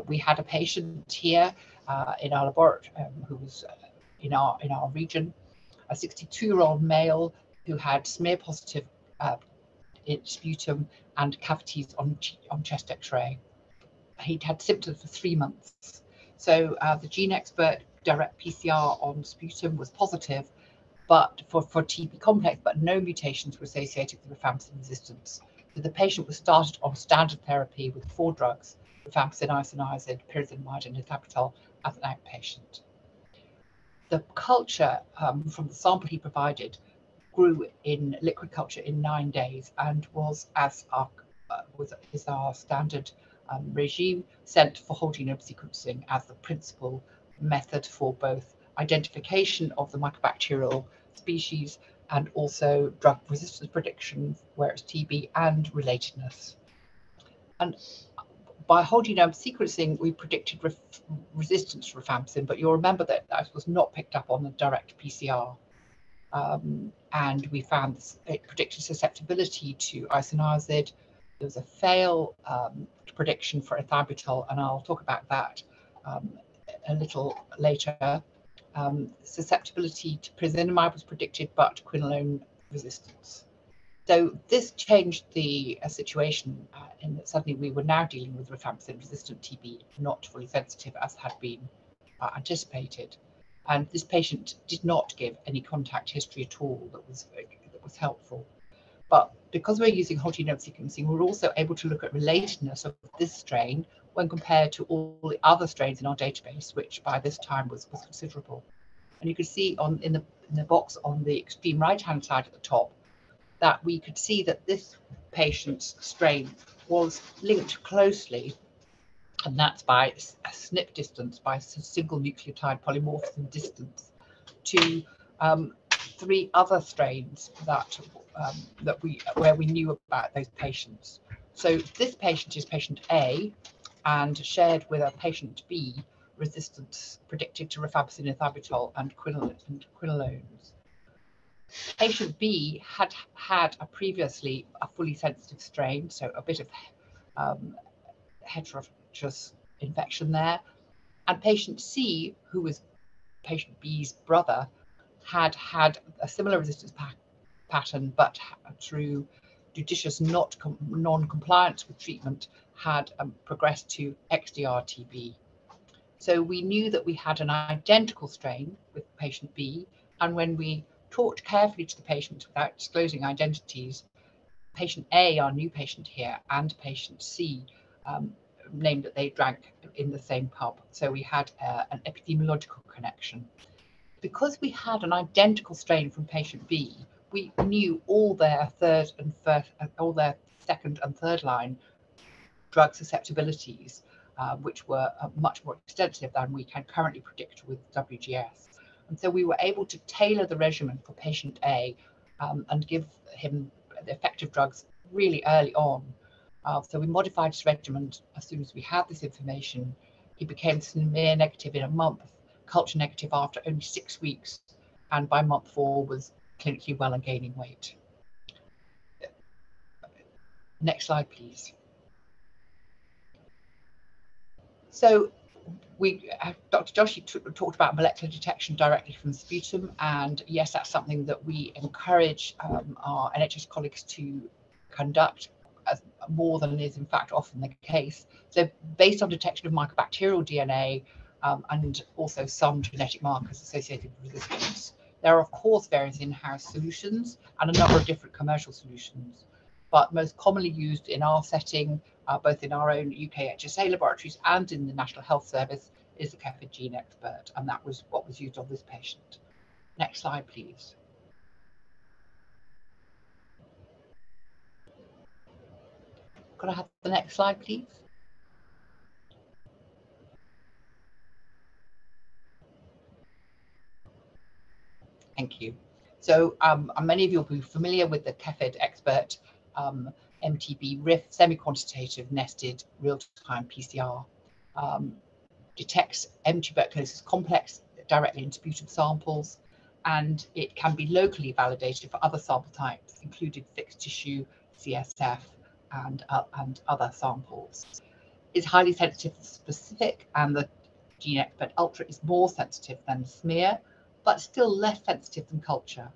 we had a patient here in our laboratory who was in our region, a 62-year-old male who had smear-positive sputum and cavities on chest X-ray. He'd had symptoms for 3 months. So the gene expert direct PCR on sputum was positive, but for TB complex, but no mutations were associated with rifampicin resistance. So the patient was started on standard therapy with 4 drugs, rifampicin, isoniazid, pyrazinamide, and ethambutol as an outpatient. The culture from the sample he provided grew in liquid culture in 9 days and was, as our standard regime, sent for whole genome sequencing as the principal method for both identification of the mycobacterial species and also drug resistance prediction, where it's TB, and relatedness. And by whole genome sequencing, we predicted resistance to rifampicin, but you'll remember that that was not picked up on the direct PCR. And we found it predicted susceptibility to isoniazid. There was a fail prediction for ethambutol, and I'll talk about that a little later. Susceptibility to pyrazinamide was predicted, but quinolone resistance. So this changed the situation in that suddenly we were now dealing with rifampicin-resistant TB, not fully sensitive as had been anticipated. And this patient did not give any contact history at all that was helpful. But because we're using whole genome sequencing, we're also able to look at relatedness of this strain when compared to all the other strains in our database, which by this time was considerable. And you can see in the box on the extreme right-hand side at the top that we could see that this patient's strain was linked closely, and that's by a SNP distance, by single nucleotide polymorphism distance, to 3 other strains where we knew about those patients. So this patient is patient A, and shared with a patient B resistance predicted to rifampicin, ethambutol, and quinolones. Patient B had previously a fully sensitive strain, so a bit of heterogeneous infection there. And patient C, who was patient B's brother, had a similar resistance pattern, but through judicious non-compliance with treatment, had progressed to XDR TB. So we knew that we had an identical strain with patient B, and when we talked carefully to the patient without disclosing identities, patient A, our new patient here, and patient C named that they drank in the same pub. So we had an epidemiological connection. Because we had an identical strain from patient B, we knew all their second and third line drug susceptibilities, which were much more extensive than we can currently predict with WGS. And so we were able to tailor the regimen for patient A and give him the effective drugs really early on. So we modified his regimen as soon as we had this information. He became smear negative in a month, culture negative after only 6 weeks, and by month 4 was clinically well and gaining weight. Next slide, please. So Dr. Joshi talked about molecular detection directly from sputum, and yes, that's something that we encourage our NHS colleagues to conduct as more than is in fact often the case. So based on detection of mycobacterial DNA and also some genetic markers associated with resistance, there are of course various in-house solutions and a number of different commercial solutions, but most commonly used in our setting, both in our own UK HSA laboratories and in the National Health Service, is the CEPHID Gene Expert, and that was what was used on this patient. Next slide, please. Could I have the next slide, please? Thank you. So many of you will be familiar with the CEPHID Expert MTB RIF semi-quantitative nested real-time PCR. Detects tuberculosis complex directly in sputum samples, and it can be locally validated for other sample types, including fixed tissue, CSF, and other samples. It's highly sensitive and specific, and the Gene Expert Ultra is more sensitive than smear, but still less sensitive than culture.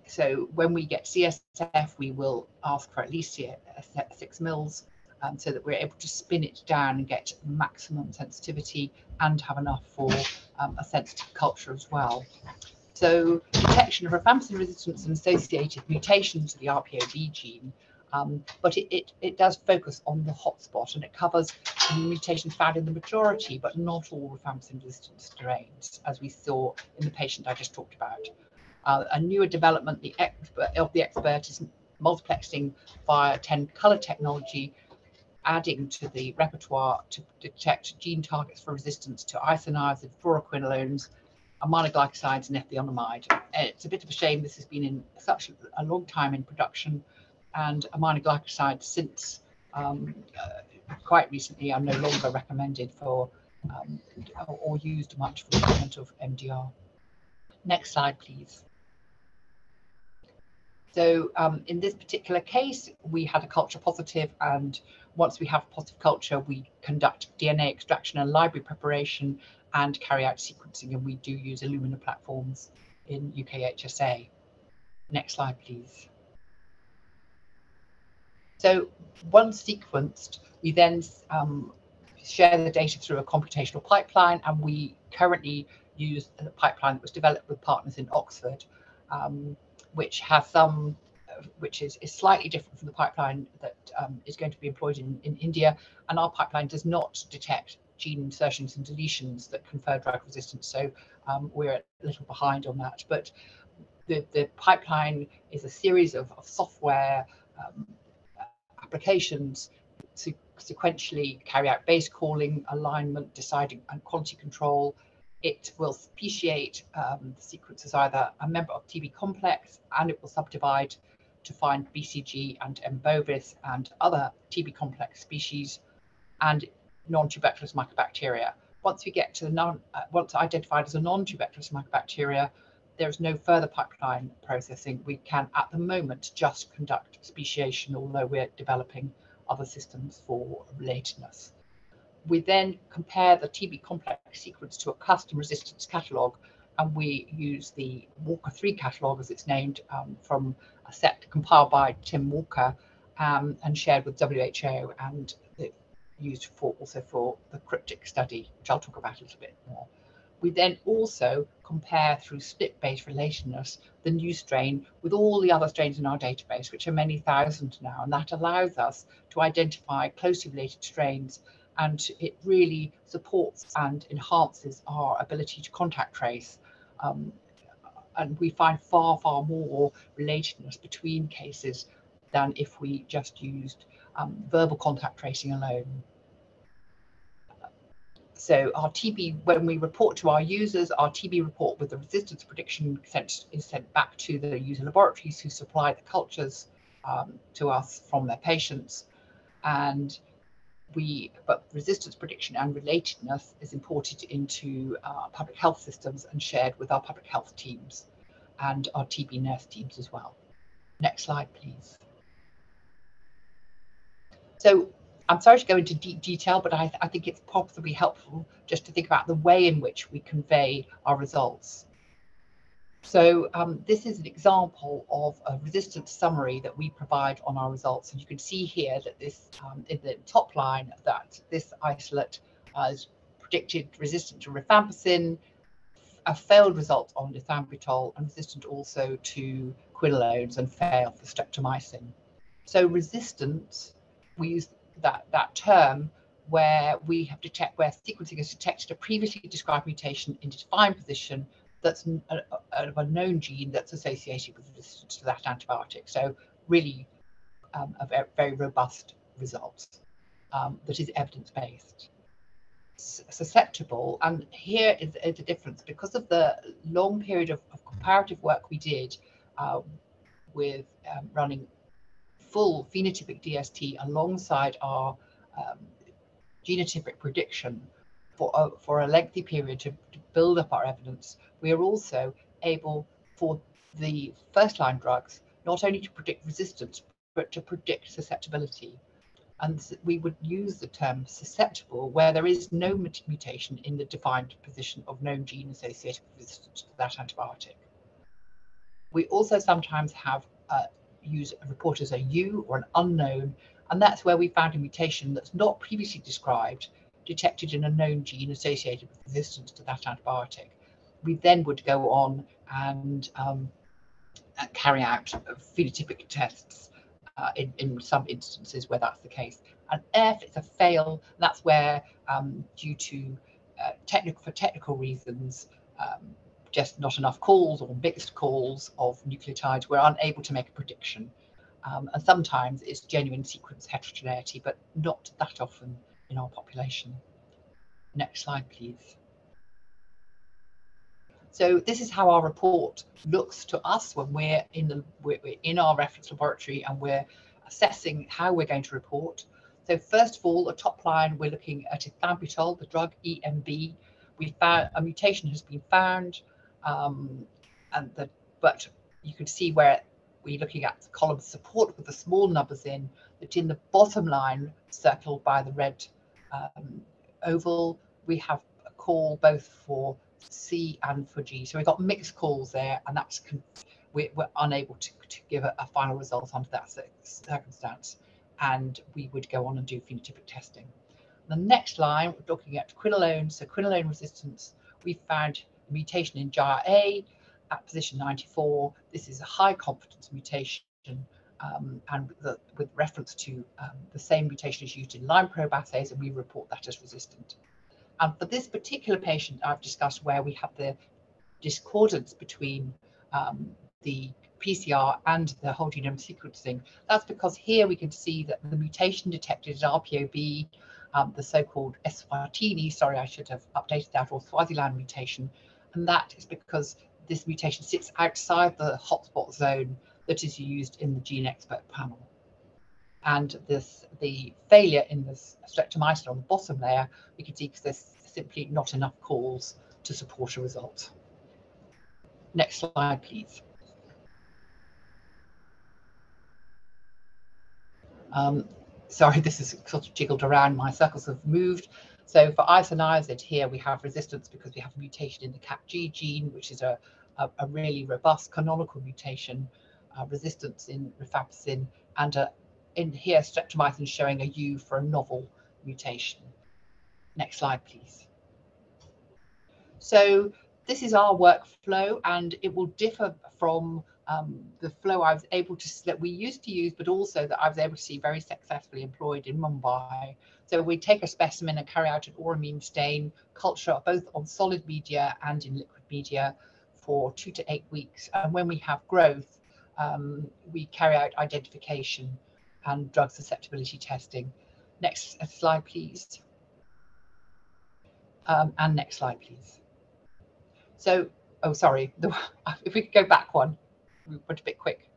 So when we get CSF, we will ask for at least 6 mils, so that we're able to spin it down and get maximum sensitivity and have enough for a sensitive culture as well. So detection of rifampicin resistance and associated mutations to the RPOB gene, but it does focus on the hotspot, and it covers mutations found in the majority, but not all rifampicin resistant strains, as we saw in the patient I just talked about. A newer development the expert is multiplexing via 10 color technology, adding to the repertoire to detect gene targets for resistance to isoniazid, fluoroquinolones, aminoglycosides, and ethionamide. It's a bit of a shame this has been in such a long time in production, and aminoglycosides since quite recently are no longer recommended for or used much for the treatment of MDR. Next slide, please. So in this particular case, we had a culture positive, and once we have positive culture, we conduct DNA extraction and library preparation and carry out sequencing, and we do use Illumina platforms in UK HSA. Next slide, please. So once sequenced, we then share the data through a computational pipeline, and we currently use a pipeline that was developed with partners in Oxford, which has some, which is slightly different from the pipeline that is going to be employed in India. And our pipeline does not detect gene insertions and deletions that confer drug resistance. So we're a little behind on that. But the pipeline is a series of software applications to sequentially carry out base calling, alignment, deciding, and quality control. It will speciate the sequence as either a member of TB complex, and it will subdivide to find BCG and M. bovis and other TB complex species and non-tuberculous mycobacteria. Once we get to once identified as a non-tuberculous mycobacteria, there is no further pipeline processing. We can at the moment just conduct speciation, although we're developing other systems for relatedness. We then compare the TB complex sequence to a custom resistance catalogue, and we use the Walker 3 catalogue, as it's named, from a set compiled by Tim Walker and shared with WHO, and used also for the cryptic study, which I'll talk about a little bit more. We then also compare through SNP-based relatedness the new strain with all the other strains in our database, which are many thousand now, and that allows us to identify closely related strains, and it really supports and enhances our ability to contact trace. And we find far, far more relatedness between cases than if we just used verbal contact tracing alone. So our TB, when we report to our users, our TB report with the resistance prediction is sent back to the user laboratories who supply the cultures to us from their patients. And but resistance prediction and relatedness is imported into public health systems and shared with our public health teams and our TB nurse teams as well. Next slide, please. So I'm sorry to go into deep detail, but I think it's possibly helpful just to think about the way in which we convey our results. So this is an example of a resistance summary that we provide on our results. And you can see here that this, in the top line, that this isolate is predicted resistant to rifampicin, a failed result on ethambutol, and resistant also to quinolones and failed for streptomycin. So resistance, we use that term where we have where sequencing has detected a previously described mutation in a defined position that's of a known gene that's associated with resistance to that antibiotic. So really a very robust result that is evidence-based. Susceptible, and here is the difference because of the long period of comparative work we did with running full phenotypic DST alongside our genotypic prediction for a lengthy period to build up our evidence. We are also able, for the first-line drugs, not only to predict resistance, but to predict susceptibility. And we would use the term susceptible where there is no mutation in the defined position of known gene associated with resistance to that antibiotic. We also sometimes have report as a U or an unknown, and that's where we found a mutation that's not previously described, detected in a known gene associated with resistance to that antibiotic. We then would go on and carry out phenotypic tests in some instances where that's the case. And F, it's a fail. That's where, due to technical reasons, just not enough calls or mixed calls of nucleotides, we're unable to make a prediction. And sometimes it's genuine sequence heterogeneity, but not that often in our population. Next slide, please. So this is how our report looks to us when we're in our reference laboratory and we're assessing how we're going to report. So first of all, the top line, we're looking at ethambutol, the drug EMB. We found a mutation has been found, but you can see where we're looking at the column support with the small numbers in, that in the bottom line circled by the red oval, we have a call both for C and for G. So we've got mixed calls there, and that's we're unable to give a final result under that circumstance. And we would go on and do phenotypic testing. The next line, we're looking at quinolones. So quinolone resistance, we found a mutation in GIA at position 94. This is a high confidence mutation, and with reference to the same mutation is used in Lyme probe assays, and we report that as resistant. And for this particular patient I've discussed, where we have the discordance between the PCR and the whole genome sequencing, that's because here we can see that the mutation detected at RPOB, the so-called Eswatini, sorry, I should have updated that, or Swaziland mutation, and that is because this mutation sits outside the hotspot zone that is used in the gene expert panel. And the failure in this streptomycin on the bottom layer, we can see because there's simply not enough calls to support a result. Next slide, please. Sorry, this is sort of jiggled around, my circles have moved. So for isoniazid here, we have resistance because we have a mutation in the CAPG gene, which is a really robust canonical mutation, resistance in rifampicin, and in here, streptomycin showing a U for a novel mutation. Next slide, please. So this is our workflow, and it will differ from the flow I was able to, that we used to use, but also that I was able to see very successfully employed in Mumbai. So we take a specimen and carry out an auramine stain culture, both on solid media and in liquid media, for 2 to 8 weeks. And when we have growth, we carry out identification and drug susceptibility testing. Next slide, please. And next slide, please. So, oh, sorry, if we could go back one, we went a bit quick.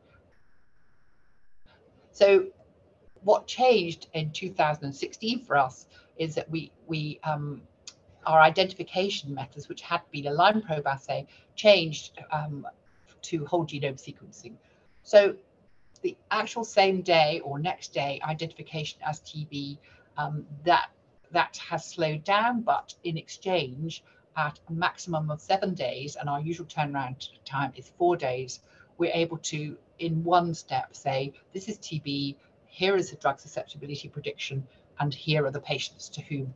So What changed in 2016 for us is that our identification methods, which had been a line probe assay, changed to whole genome sequencing. So the actual same day or next day identification as TB, that has slowed down, but in exchange, at a maximum of 7 days, and our usual turnaround time is 4 days, we're able to, in one step, say, this is TB, here is the drug susceptibility prediction, and here are the patients to whom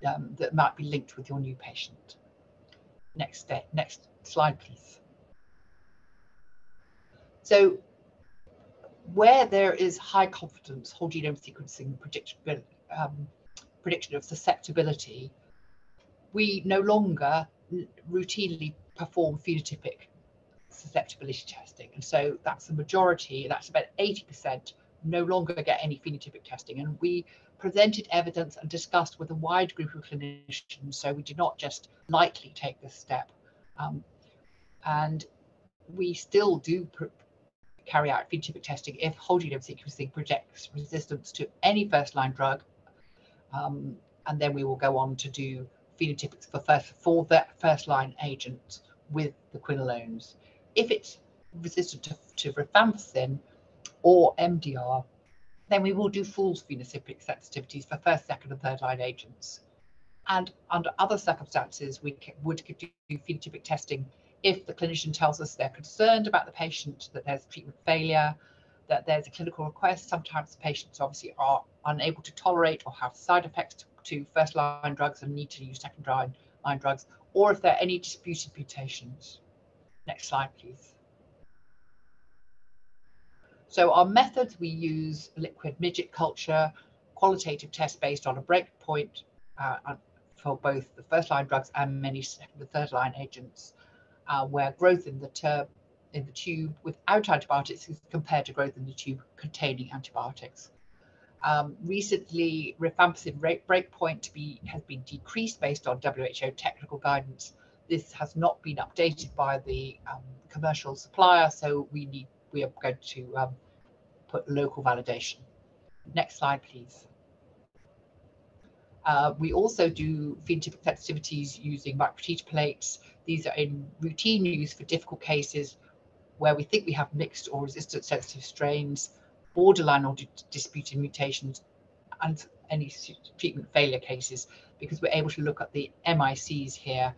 that might be linked with your new patient. Next slide, please. So where there is high confidence whole genome sequencing prediction of susceptibility, we no longer routinely perform phenotypic susceptibility testing. And so that's the majority, that's about 80%, no longer get any phenotypic testing. And we presented evidence and discussed with a wide group of clinicians, so we did not just lightly take this step. And we still do carry out phenotypic testing if whole genome sequencing projects resistance to any first-line drug. And then we will go on to do phenotypics for that first-line agent with the quinolones. If it's resistant to rifampicin or MDR, then we will do full phenotypic sensitivities for first, second, and third-line agents. And under other circumstances, we would do phenotypic testing if the clinician tells us they're concerned about the patient, that there's treatment failure, that there's a clinical request. Sometimes the patients obviously are unable to tolerate or have side effects to first-line drugs and need to use second-line drugs, or if there are any disputed mutations. Next slide, please. So our methods, we use liquid midget culture, qualitative tests based on a breakpoint for both the first-line drugs and many second and third-line agents, where growth in the tube without antibiotics is compared to growth in the tube containing antibiotics. Recently, rifampicin breakpoint has been decreased based on WHO technical guidance. This has not been updated by the commercial supplier, so we are going to put local validation. Next slide, please. We also do phenotypic sensitivities using microtubulates. These are in routine use for difficult cases where we think we have mixed or resistant sensitive strains, borderline or disputed mutations, and any treatment failure cases, because we're able to look at the MICs here.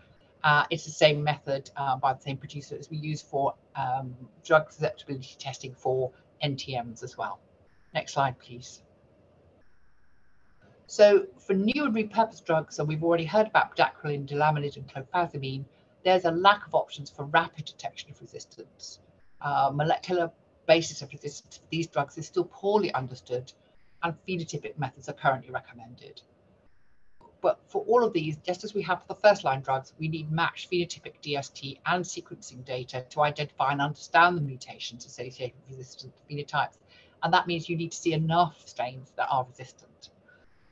It's the same method by the same producer as we use for drug susceptibility testing for NTMs as well. Next slide, please. So for new and repurposed drugs, and we've already heard about bedaquiline, delamanid, and clofazimine, there's a lack of options for rapid detection of resistance. Molecular basis of resistance for these drugs is still poorly understood, and phenotypic methods are currently recommended. But for all of these, just as we have for the first-line drugs, we need matched phenotypic DST and sequencing data to identify and understand the mutations associated with resistant phenotypes. And that means you need to see enough strains that are resistant.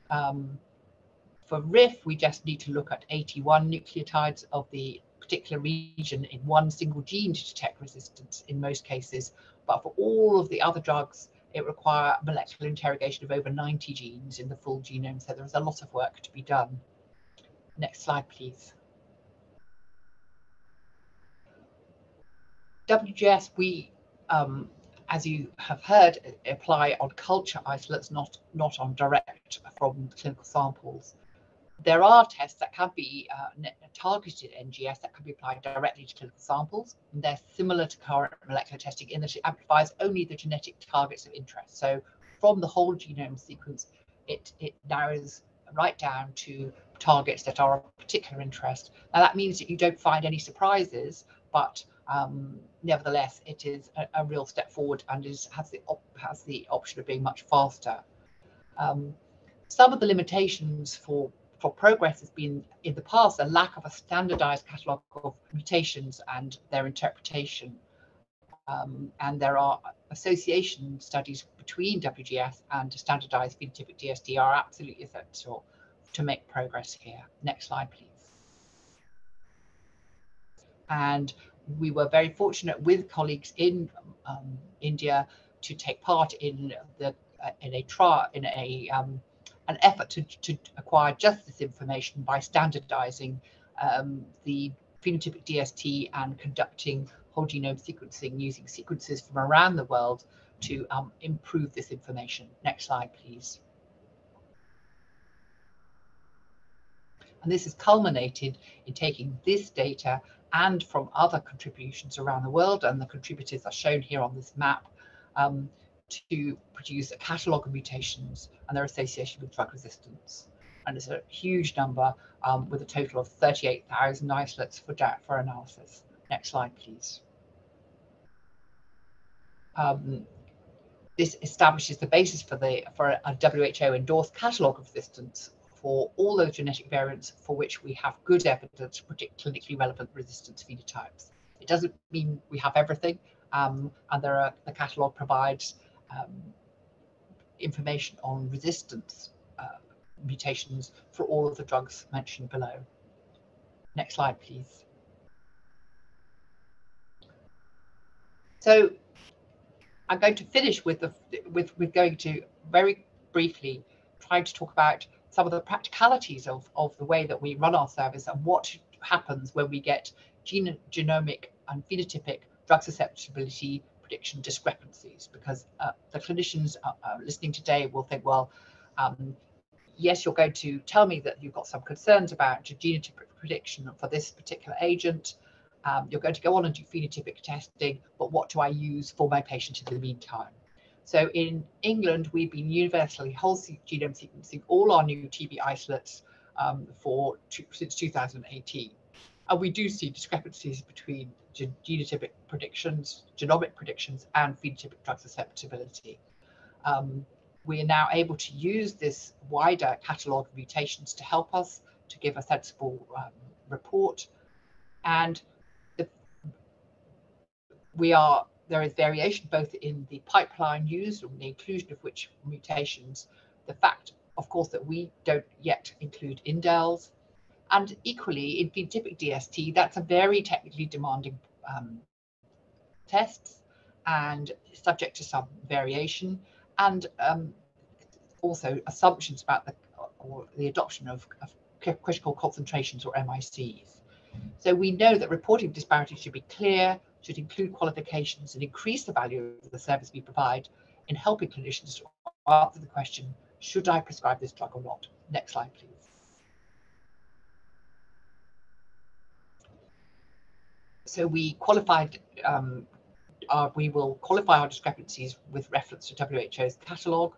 For RIF, we just need to look at 81 nucleotides of the particular region in one single gene to detect resistance in most cases. But for all of the other drugs, it requires molecular interrogation of over 90 genes in the full genome. So there's a lot of work to be done. Next slide, please. WGS, we, as you have heard, apply on culture isolates, not on direct from clinical samples. There are tests that can be targeted NGS that can be applied directly to clinical samples. And they're similar to current molecular testing in that it amplifies only the genetic targets of interest. So from the whole genome sequence, it narrows right down to targets that are of particular interest. Now that means that you don't find any surprises, but nevertheless, it is a real step forward and has the option of being much faster. Some of the limitations for progress has been in the past a lack of a standardized catalogue of mutations and their interpretation. And there are association studies between WGS and standardized phenotypic DST are absolutely essential to make progress here. Next slide, please. And we were very fortunate with colleagues in India to take part in the an effort to acquire just this information by standardizing the phenotypic DST and conducting whole genome sequencing using sequences from around the world to improve this information. Next slide, please. And this has culminated in taking this data and from other contributions around the world, and the contributors are shown here on this map, to produce a catalogue of mutations and their association with drug resistance. And it's a huge number with a total of 38,000 isolates for analysis. Next slide, please. This establishes the basis for a WHO endorsed catalogue of resistance for all those genetic variants for which we have good evidence to predict clinically relevant resistance phenotypes. It doesn't mean we have everything, and the catalogue provides information on resistance mutations for all of the drugs mentioned below. Next slide, please. So I'm going to finish with going to very briefly try to talk about some of the practicalities of the way that we run our service and what happens when we get genomic and phenotypic drug susceptibility prediction discrepancies, because the clinicians listening today will think, well, yes, you're going to tell me that you've got some concerns about genotypic prediction for this particular agent. You're going to go on and do phenotypic testing, but what do I use for my patient in the meantime? So in England, we've been universally whole genome sequencing all our new TB isolates since 2018. And we do see discrepancies between genotypic predictions, genomic predictions, and phenotypic drug susceptibility. We are now able to use this wider catalogue of mutations to help us to give a sensible report. And there is variation both in the pipeline used and the inclusion of which mutations, the fact, of course, that we don't yet include indels, and equally in phenotypic DST, that's a very technically demanding tests and subject to some variation, and also assumptions about the adoption of critical concentrations or MICs. So we know that reporting disparities should be clear, should include qualifications, and increase the value of the service we provide in helping clinicians to answer the question, should I prescribe this drug or not? Next slide, please. So we qualified, we will qualify our discrepancies with reference to WHO's catalogue.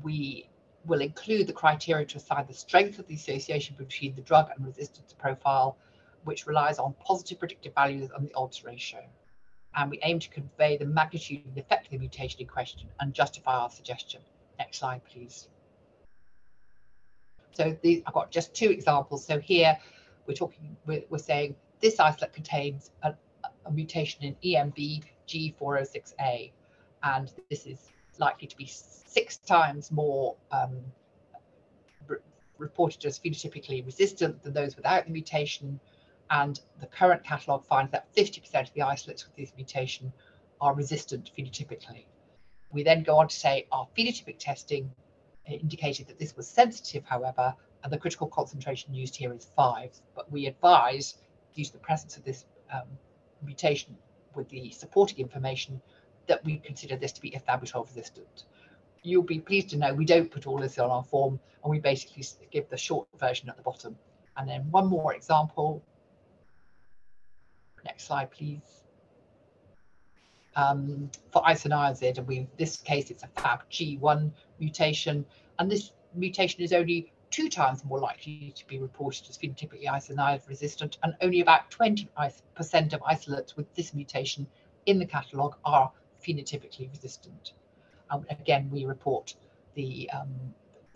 We will include the criteria to assign the strength of the association between the drug and resistance profile, which relies on positive predictive values and the odds ratio. And we aim to convey the magnitude and effect of the mutation in question and justify our suggestion. Next slide, please. So I've got just two examples. So here we're saying this isolate contains a mutation in EMB G406A, and this is likely to be 6 times more reported as phenotypically resistant than those without the mutation, and the current catalogue finds that 50% of the isolates with this mutation are resistant phenotypically. We then go on to say our phenotypic testing indicated that this was sensitive, however, and the critical concentration used here is 5, but we advise, due to the presence of this mutation with the supporting information, that we consider this to be ethambutol resistant. You'll be pleased to know we don't put all this on our form, and we basically give the short version at the bottom. And then one more example. Next slide, please. For isoniazid, and in this case it's a FAB-G1 mutation, and this mutation is only 2 times more likely to be reported as phenotypically isoniazid resistant, and only about 20% of isolates with this mutation in the catalogue are phenotypically resistant. Again, we report the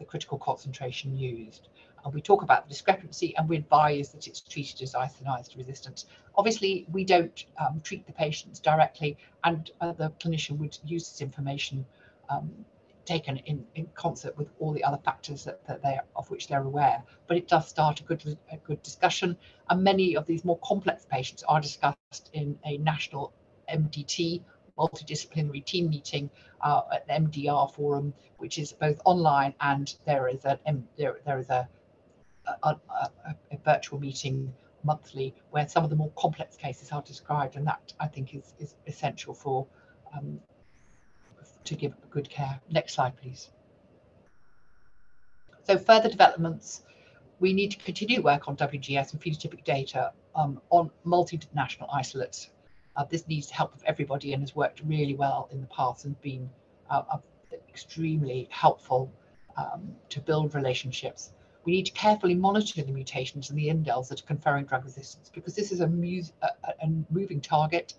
critical concentration used. And we talk about the discrepancy, and we advise that it's treated as isoniazid resistance. Obviously, we don't treat the patients directly, and the clinician would use this information taken in concert with all the other factors of which they're aware. But it does start a good discussion, and many of these more complex patients are discussed in a national MDT multidisciplinary team meeting at the MDR forum, which is both online, and there is a virtual meeting monthly where some of the more complex cases are described, and that I think is essential for to give good care. Next slide, please. So further developments, we need to continue work on WGS and phenotypic data on multinational isolates. This needs help of everybody and has worked really well in the past and been extremely helpful to build relationships. We need to carefully monitor the mutations and the indels that are conferring drug resistance, because this is a moving target,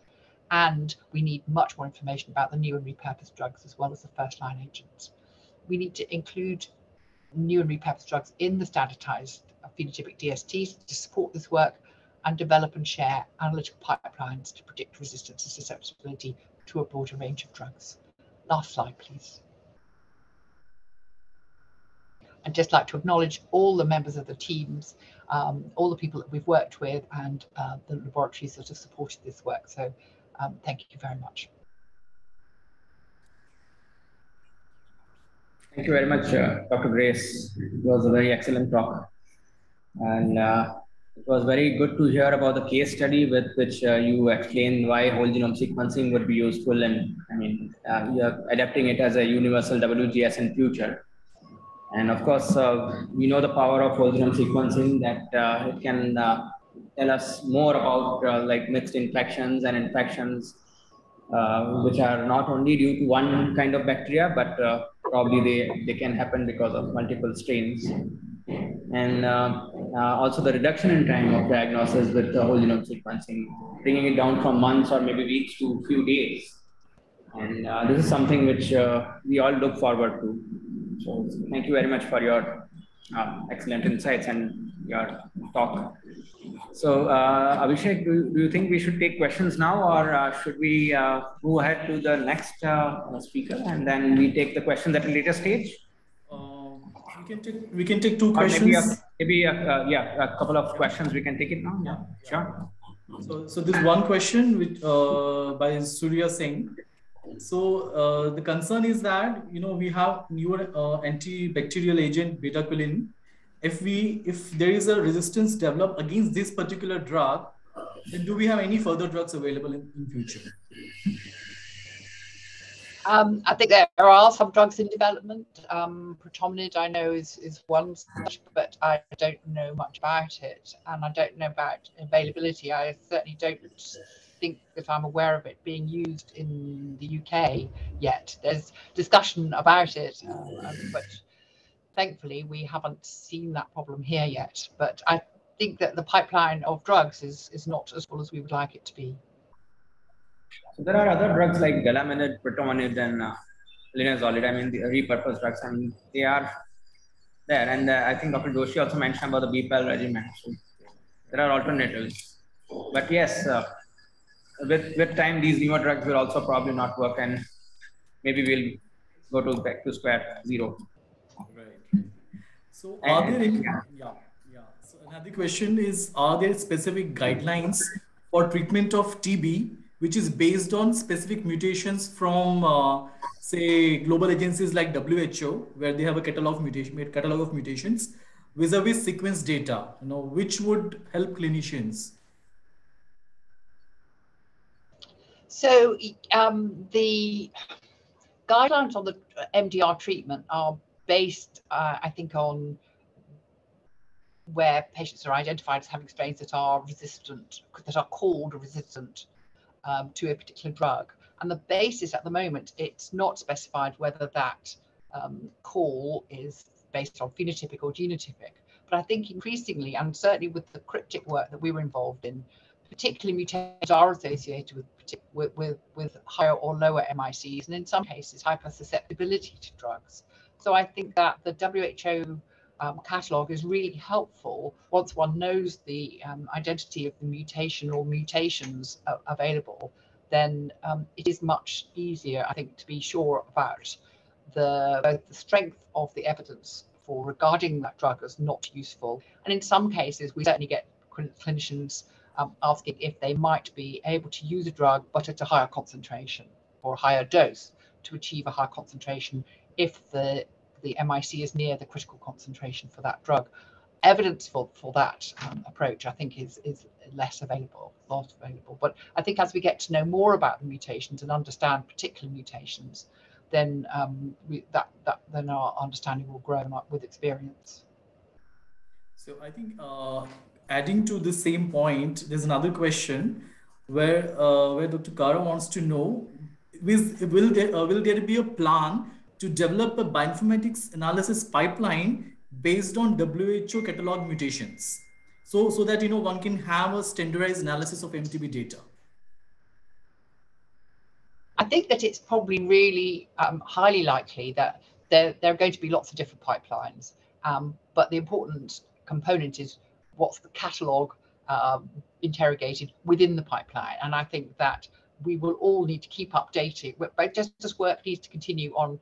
and we need much more information about the new and repurposed drugs as well as the first-line agents. We need to include new and repurposed drugs in the standardized phenotypic DSTs to support this work, and develop and share analytical pipelines to predict resistance and susceptibility to a broader range of drugs. Last slide, please. I'd just like to acknowledge all the members of the teams, all the people that we've worked with, and the laboratories that have supported this work. So thank you very much. Thank you very much, Dr. Grace. It was a very excellent talk. And it was very good to hear about the case study with which you explained why whole genome sequencing would be useful. And I mean, you are adapting it as a universal WGS in future. And of course, we know the power of whole genome sequencing, that it can tell us more about like mixed infections and infections, which are not only due to one kind of bacteria, but probably they can happen because of multiple strains. And also the reduction in time of diagnosis with the whole genome sequencing, bringing it down from months or maybe weeks to few days. And this is something which we all look forward to. So thank you very much for your excellent insights and your talk. So Abhishek, do you think we should take questions now, or should we go ahead to the next speaker and then we take the questions at a later stage? We can take two questions. Maybe a couple of questions. We can take it now. Yeah, sure. So this one question which by Surya Singh. So the concern is that we have newer antibacterial agent beta-quilin. If there is a resistance developed against this particular drug, then do we have any further drugs available in future? I think there are some drugs in development. Protomnid, I know, is one such, but I don't know much about it, and I don't know about availability. I certainly don't think that I'm aware of it being used in the UK yet. There's discussion about it, but thankfully we haven't seen that problem here yet. But I think that the pipeline of drugs is not as full as we would like it to be. So there are other drugs like delamanid, protomnid, and linezolid. I mean, the repurposed drugs. I mean, they are there. And I think Dr. Joshi also mentioned about the BPAL regimen. So there are alternatives. But yes, with time, these newer drugs will also probably not work, and maybe we'll go back to square zero. Right. So are there any? So another question is: are there specific guidelines for treatment of TB, which is based on specific mutations from, say, global agencies like WHO, where they have a catalog of mutations, vis-a-vis sequence data, which would help clinicians? So the guidelines on the MDR treatment are based, I think, on where patients are identified as having strains that are resistant, that are called resistant to a particular drug. And the basis at the moment, it's not specified whether that call is based on phenotypic or genotypic. But I think increasingly, and certainly with the cryptic work that we were involved in, particularly mutations are associated with higher or lower MICs, and in some cases hypersusceptibility to drugs. So I think that the WHO catalogue is really helpful once one knows the identity of the mutation or mutations available. Then it is much easier, I think, to be sure about both the strength of the evidence for regarding that drug as not useful, and in some cases we certainly get clinicians asking if they might be able to use a drug but at a higher concentration. or a higher dose to achieve a high concentration if the MIC is near the critical concentration for that drug. Evidence for that approach, I think, is less available, But I think as we get to know more about the mutations and understand particular mutations, then then our understanding will grow with experience. So I think adding to the same point, there's another question where Dr. Kara wants to know: will there be a plan to develop a bioinformatics analysis pipeline based on WHO catalog mutations, so that one can have a standardized analysis of MTB data? I think that it's probably really highly likely that there are going to be lots of different pipelines, but the important component is what's the catalogue interrogated within the pipeline. And I think that we will all need to keep updating, but just as work needs to continue on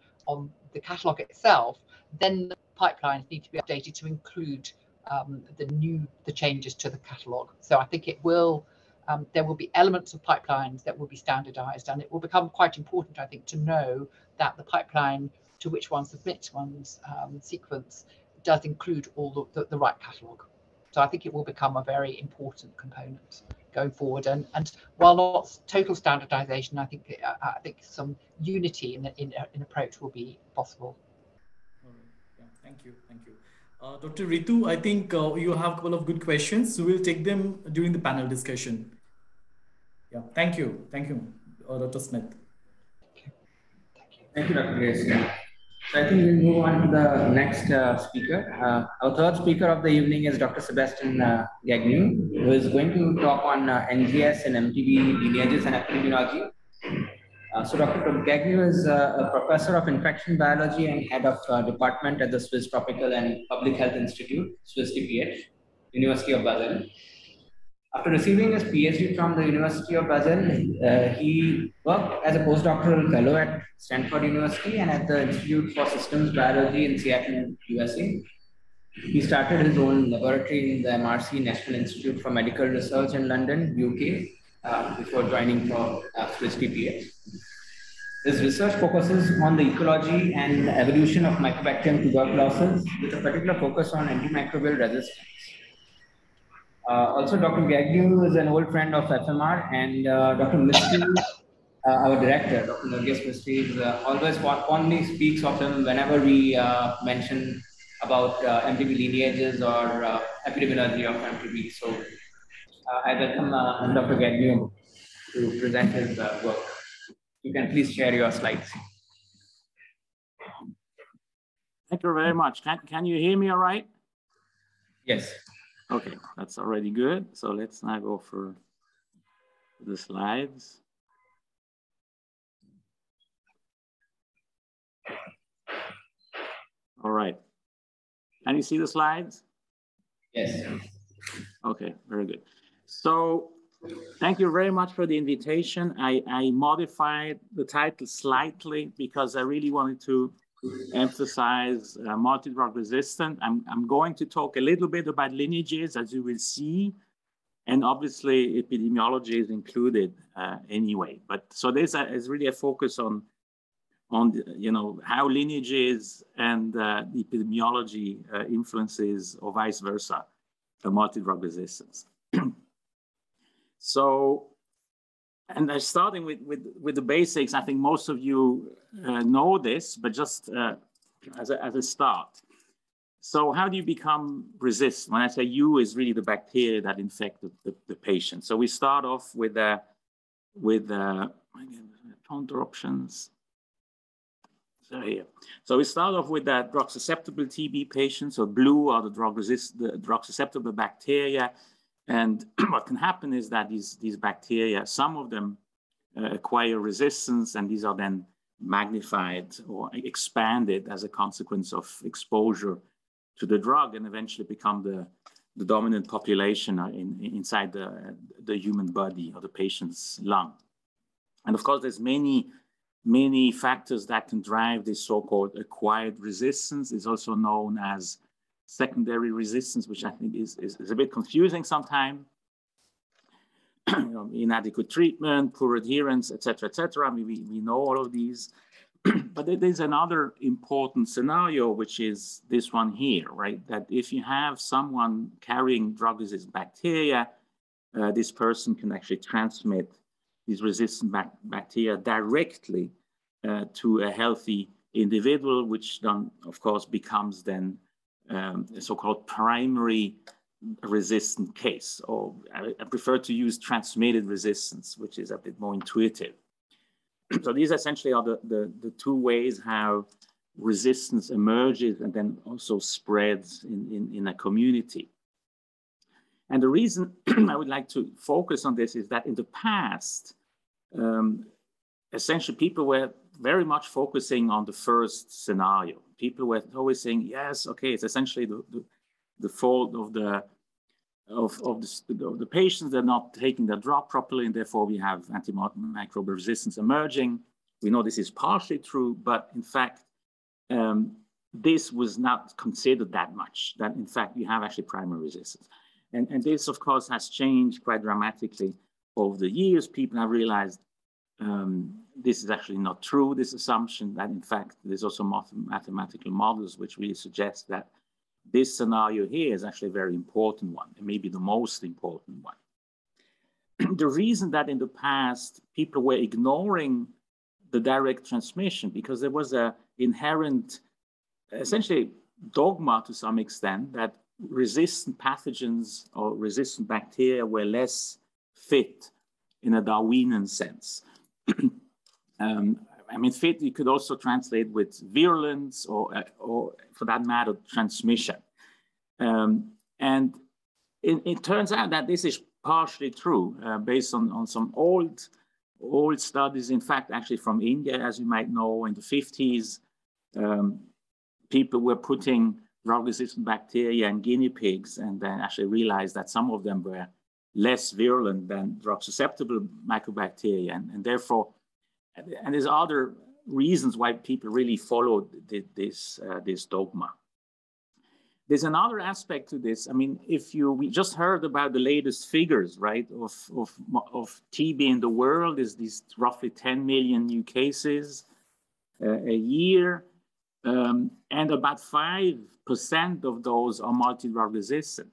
the catalogue itself, then the pipelines need to be updated to include the changes to the catalogue. So I think it will. There will be elements of pipelines that will be standardized, and it will become quite important, I think, to know that the pipeline to which one submits one's sequence does include all the right catalogue. So I think it will become a very important component going forward. And while not total standardization, I think some unity in approach will be possible. All right. Yeah. Thank you. Dr. Ritu, I think you have a couple of good questions, so we'll take them during the panel discussion. Yeah, thank you, Dr. Smith. Thank you, Dr. Grace. So I think we'll move on to the next speaker. Our third speaker of the evening is Dr. Sebastien Gagneux, who is going to talk on NGS and MTB lineages and epidemiology. So Dr. Gagneux is a professor of infection biology and head of department at the Swiss Tropical and Public Health Institute, Swiss TPH, University of Basel. After receiving his PhD from the University of Basel, he worked as a postdoctoral fellow at Stanford University and at the Institute for Systems Biology in Seattle, USA. He started his own laboratory in the MRC, National Institute for Medical Research in London, UK, before joining for Swiss TPH. His research focuses on the ecology and evolution of Mycobacterium tuberculosis, with a particular focus on antimicrobial resistance. Also, Dr. Gagneux is an old friend of FMR, and Dr. Mystery, our director, Dr. Nurgis Mystery, always fondly speaks of him whenever we mention about MTB lineages or epidemiology of MTB. So I welcome Dr. Gagneux to present his work. You can please share your slides. Thank you very much. Can you hear me all right? Yes. Okay, that's already good. So let's now go for the slides. All right. Can you see the slides? Yes. Okay, very good. So thank you very much for the invitation. I modified the title slightly because I really wanted to emphasize multi-drug resistant. I'm going to talk a little bit about lineages, as you will see, and obviously epidemiology is included anyway. But so this is really a focus on how lineages and epidemiology influences, or vice versa, multi-drug resistance. So, and starting with the basics, I think most of you know this, but just as a start. So how do you become resistant? When I say you, is really the bacteria that infect the patient. So we start off with counter options. So here. So we start off with that drug susceptible TB patients, so blue are the drug susceptible bacteria. And what can happen is that these bacteria, some of them acquire resistance, and these are then magnified or expanded as a consequence of exposure to the drug, and eventually become the dominant population inside the human body or the patient's lung. And of course, there's many factors that can drive this so-called acquired resistance. It's also known as secondary resistance, which I think is a bit confusing sometimes. inadequate treatment, poor adherence, et cetera. I mean, we know all of these. But there's another important scenario, which is this one here, right? That if you have someone carrying drug-resistant bacteria, this person can actually transmit these resistant bacteria directly to a healthy individual, which then, of course, becomes then a so-called primary resistant case, or I prefer to use transmitted resistance, which is a bit more intuitive. So these essentially are the two ways how resistance emerges and then also spreads in a community. And the reason I would like to focus on this is that in the past, essentially people were very much focusing on the first scenario. People were always saying, yes, okay, it's essentially the fault of the patients. They're not taking the drug properly, and therefore we have antimicrobial resistance emerging. We know this is partially true, but in fact, this was not considered that much, that in fact you have actually primary resistance. And this, of course, has changed quite dramatically over the years. People have realized this is actually not true, this assumption, that in fact there's also mathematical models which really suggest that this scenario here is actually a very important one, and maybe the most important one. The reason that in the past people were ignoring the direct transmission, because there was an inherent, essentially dogma to some extent, that resistant pathogens or resistant bacteria were less fit in a Darwinian sense. I mean, fit you could also translate with virulence or for that matter, transmission. And it turns out that this is partially true based on some old studies, in fact, actually from India, as you might know, in the 50s, people were putting drug-resistant bacteria in guinea pigs and then actually realized that some of them were less virulent than drug-susceptible mycobacteria, and therefore, and there's other reasons why people really followed this dogma. There's another aspect to this. I mean, we just heard about the latest figures, right, of TB in the world is these roughly 10 million new cases a year, and about 5% of those are multi-drug resistant.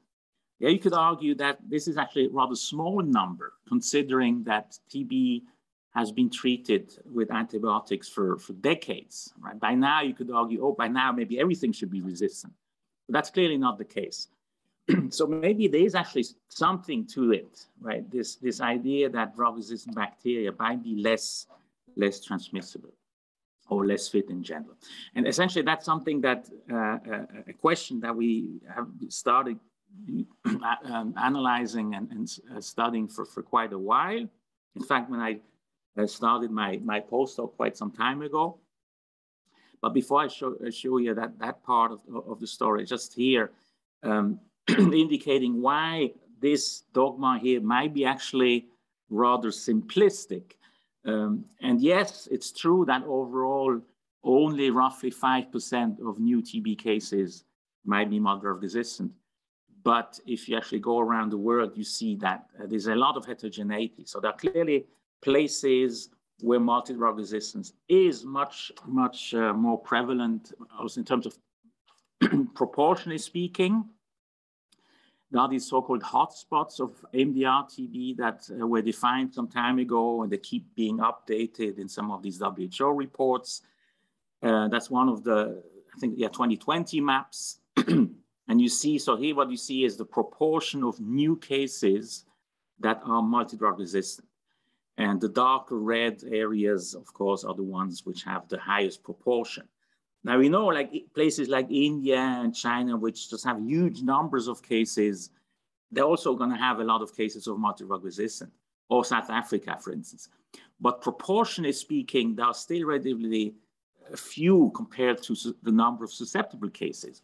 Yeah, you could argue that this is actually a rather small number, considering that TB has been treated with antibiotics for decades, right? By now, you could argue, oh, by now, maybe everything should be resistant. But that's clearly not the case. So maybe there is actually something to it, right? This idea that drug-resistant bacteria might be less transmissible or less fit in general. And essentially, that's something that, a question that we have started analyzing and studying for quite a while. In fact, when I started my postdoc quite some time ago. But before I show you that part of the story, just here, indicating why this dogma here might be actually rather simplistic. And yes, it's true that overall, only roughly 5% of new TB cases might be multi-drug resistant. But if you actually go around the world, you see that there's a lot of heterogeneity. So there are clearly places where multi-drug resistance is much more prevalent, also in terms of proportionally speaking. There are these so-called hotspots of MDR Tb that were defined some time ago, and they keep being updated in some of these WHO reports. That's one of the, I think, 2020 maps. And you see, so here what you see is the proportion of new cases that are multi-drug resistant. And the darker red areas, of course, are the ones which have the highest proportion. Now, we know like places like India and China, which just have huge numbers of cases, they're also going to have a lot of cases of multi-drug resistant, or South Africa, for instance. But proportionally speaking, there are still relatively few compared to the number of susceptible cases.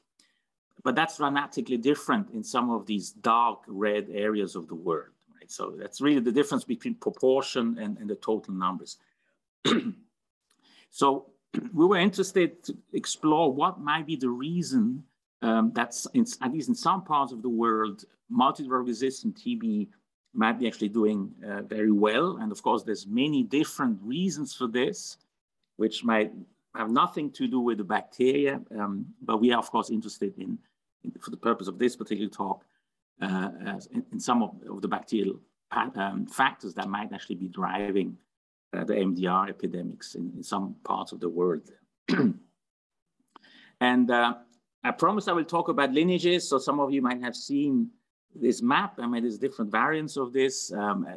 But that's dramatically different in some of these dark red areas of the world. Right? So that's really the difference between proportion and the total numbers. So we were interested to explore what might be the reason that's, at least in some parts of the world, multi-drug resistant TB might be actually doing very well. And of course, there's many different reasons for this, which might have nothing to do with the bacteria, but we are, of course, interested in for the purpose of this particular talk, in some of the bacterial factors that might actually be driving the MDR epidemics in some parts of the world. And I promise I will talk about lineages. So some of you might have seen this map. I mean, there's different variants of this.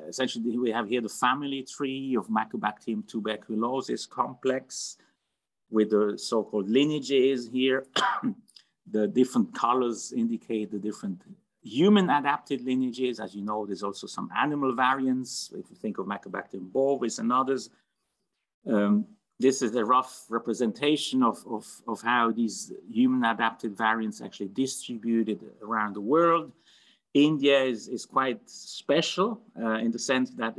Essentially, we have here the family tree of Mycobacterium tuberculosis complex with the so-called lineages here. The different colors indicate the different human adapted lineages. As you know, there's also some animal variants. If you think of Mycobacterium bovis and others, this is a rough representation of how these human adapted variants actually distributed around the world. India is quite special in the sense that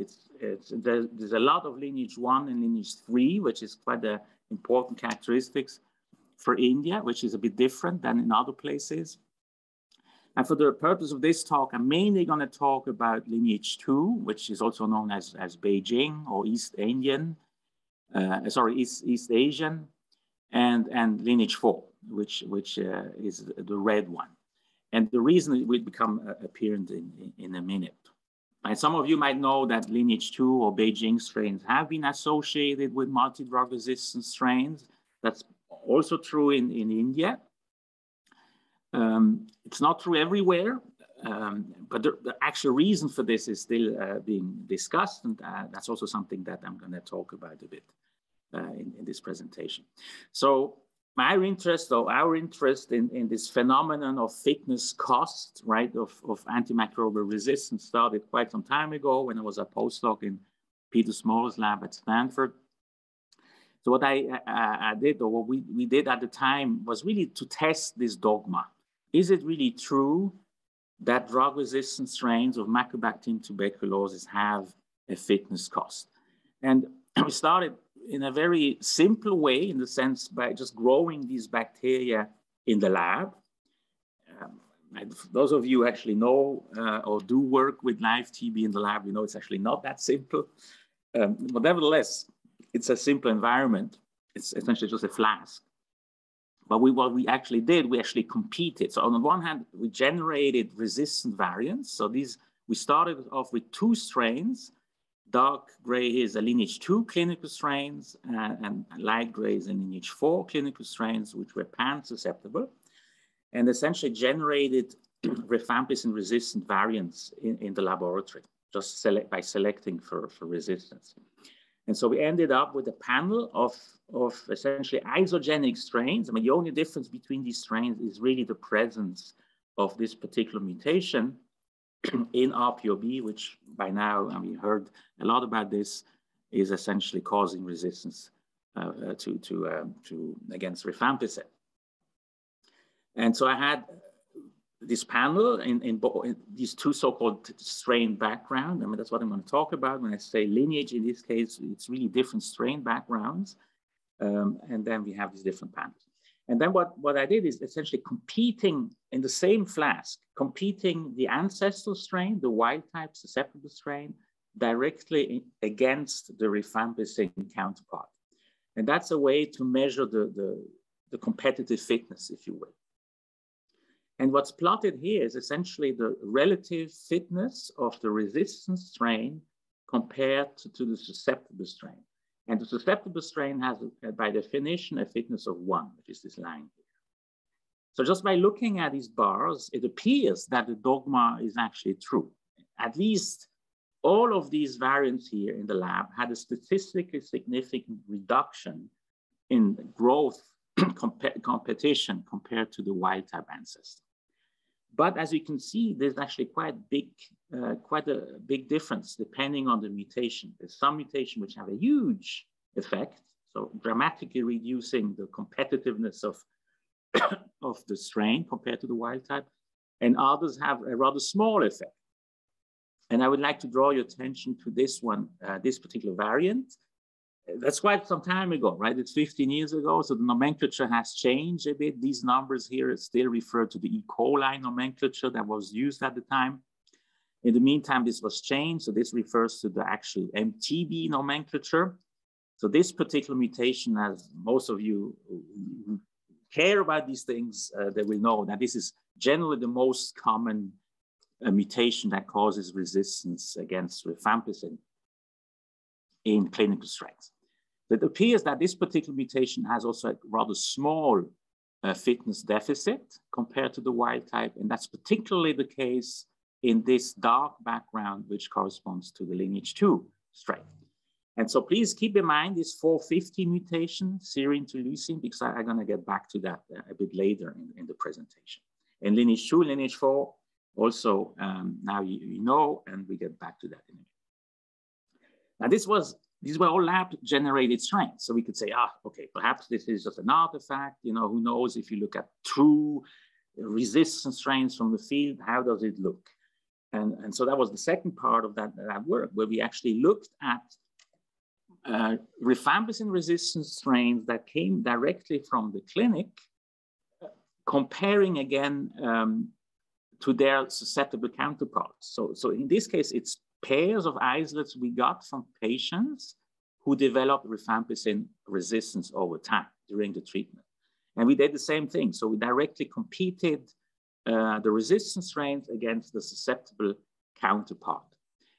there's a lot of lineage 1 and lineage 3, which is quite an important characteristics for India, which is a bit different than in other places. And for the purpose of this talk, I'm mainly going to talk about lineage 2, which is also known as Beijing or East Asian, and lineage 4, which is the red one. And the reason it will become apparent in a minute. And some of you might know that lineage 2 or Beijing strains have been associated with multi-drug resistant strains. That's also true in India. It's not true everywhere, but the actual reason for this is still being discussed, and that's also something that I'm going to talk about a bit in this presentation. So our interest in this phenomenon of fitness cost, right, of antimicrobial resistance started quite some time ago when I was a postdoc in Peter Small's lab at Stanford. So what I did, or what we did at the time, was really to test this dogma. Is it really true that drug-resistant strains of Mycobacterium tuberculosis have a fitness cost? And we started in a very simple way, in the sense by just growing these bacteria in the lab. Those of you who actually know or do work with live TB in the lab, you know it's actually not that simple. But nevertheless, it's a simple environment. It's essentially just a flask. But what we actually did, we actually competed. So on the one hand, we generated resistant variants. So we started off with 2 strains. Dark gray is a lineage 2 clinical strains, and light gray is a lineage 4 clinical strains, which were pan-susceptible, and essentially generated rifampicin resistant variants in the laboratory, just by selecting for resistance. And so we ended up with a panel of essentially isogenic strains. I mean, the only difference between these strains is really the presence of this particular mutation in RPOB, which by now, we heard a lot about this, is essentially causing resistance against rifampicin. And so I had this panel in these 2 so-called strain background. I mean, that's what I'm going to talk about. When I say lineage, in this case, it's really different strain backgrounds. And then we have these different panels. And then what I did is essentially competing in the same flask, competing the ancestral strain, the wild type susceptible strain, directly against the rifampicin counterpart. And that's a way to measure the competitive fitness, if you will. And what's plotted here is essentially the relative fitness of the resistant strain compared to the susceptible strain. And the susceptible strain has, by definition, a fitness of 1, which is this line here. So just by looking at these bars, it appears that the dogma is actually true. At least all of these variants here in the lab had a statistically significant reduction in growth competition compared to the wild type ancestor. But as you can see, there's actually quite a big difference depending on the mutation. There's some mutation which have a huge effect, so dramatically reducing the competitiveness of the strain compared to the wild type, and others have a rather small effect. And I would like to draw your attention to this one, this particular variant. That's quite some time ago, right? It's 15 years ago, so the nomenclature has changed a bit. These numbers here still refer to the E. coli nomenclature that was used at the time. In the meantime, this was changed. So this refers to the actual MTB nomenclature. So this particular mutation, as most of you who care about these things, they will know that this is generally the most common mutation that causes resistance against rifampicin in clinical strains. It appears that this particular mutation has also a rather small fitness deficit compared to the wild type, and that's particularly the case in this dark background, which corresponds to the lineage 2 strain. And so please keep in mind this 450 mutation, serine to leucine, because I'm going to get back to that a bit later in the presentation. And lineage 2, lineage 4, also now you know, and we get back to that in a minute. Now these were all lab-generated strains. So we could say, okay, perhaps this is just an artifact. You know, who knows if you look at true resistant strains from the field, how does it look? And so that was the second part of that work, where we actually looked at rifampicin-resistant strains that came directly from the clinic, comparing again to their susceptible counterparts. So in this case, it's pairs of isolates we got from patients who developed rifampicin resistance over time during the treatment. And we did the same thing. So we directly competed the resistant strains against the susceptible counterpart.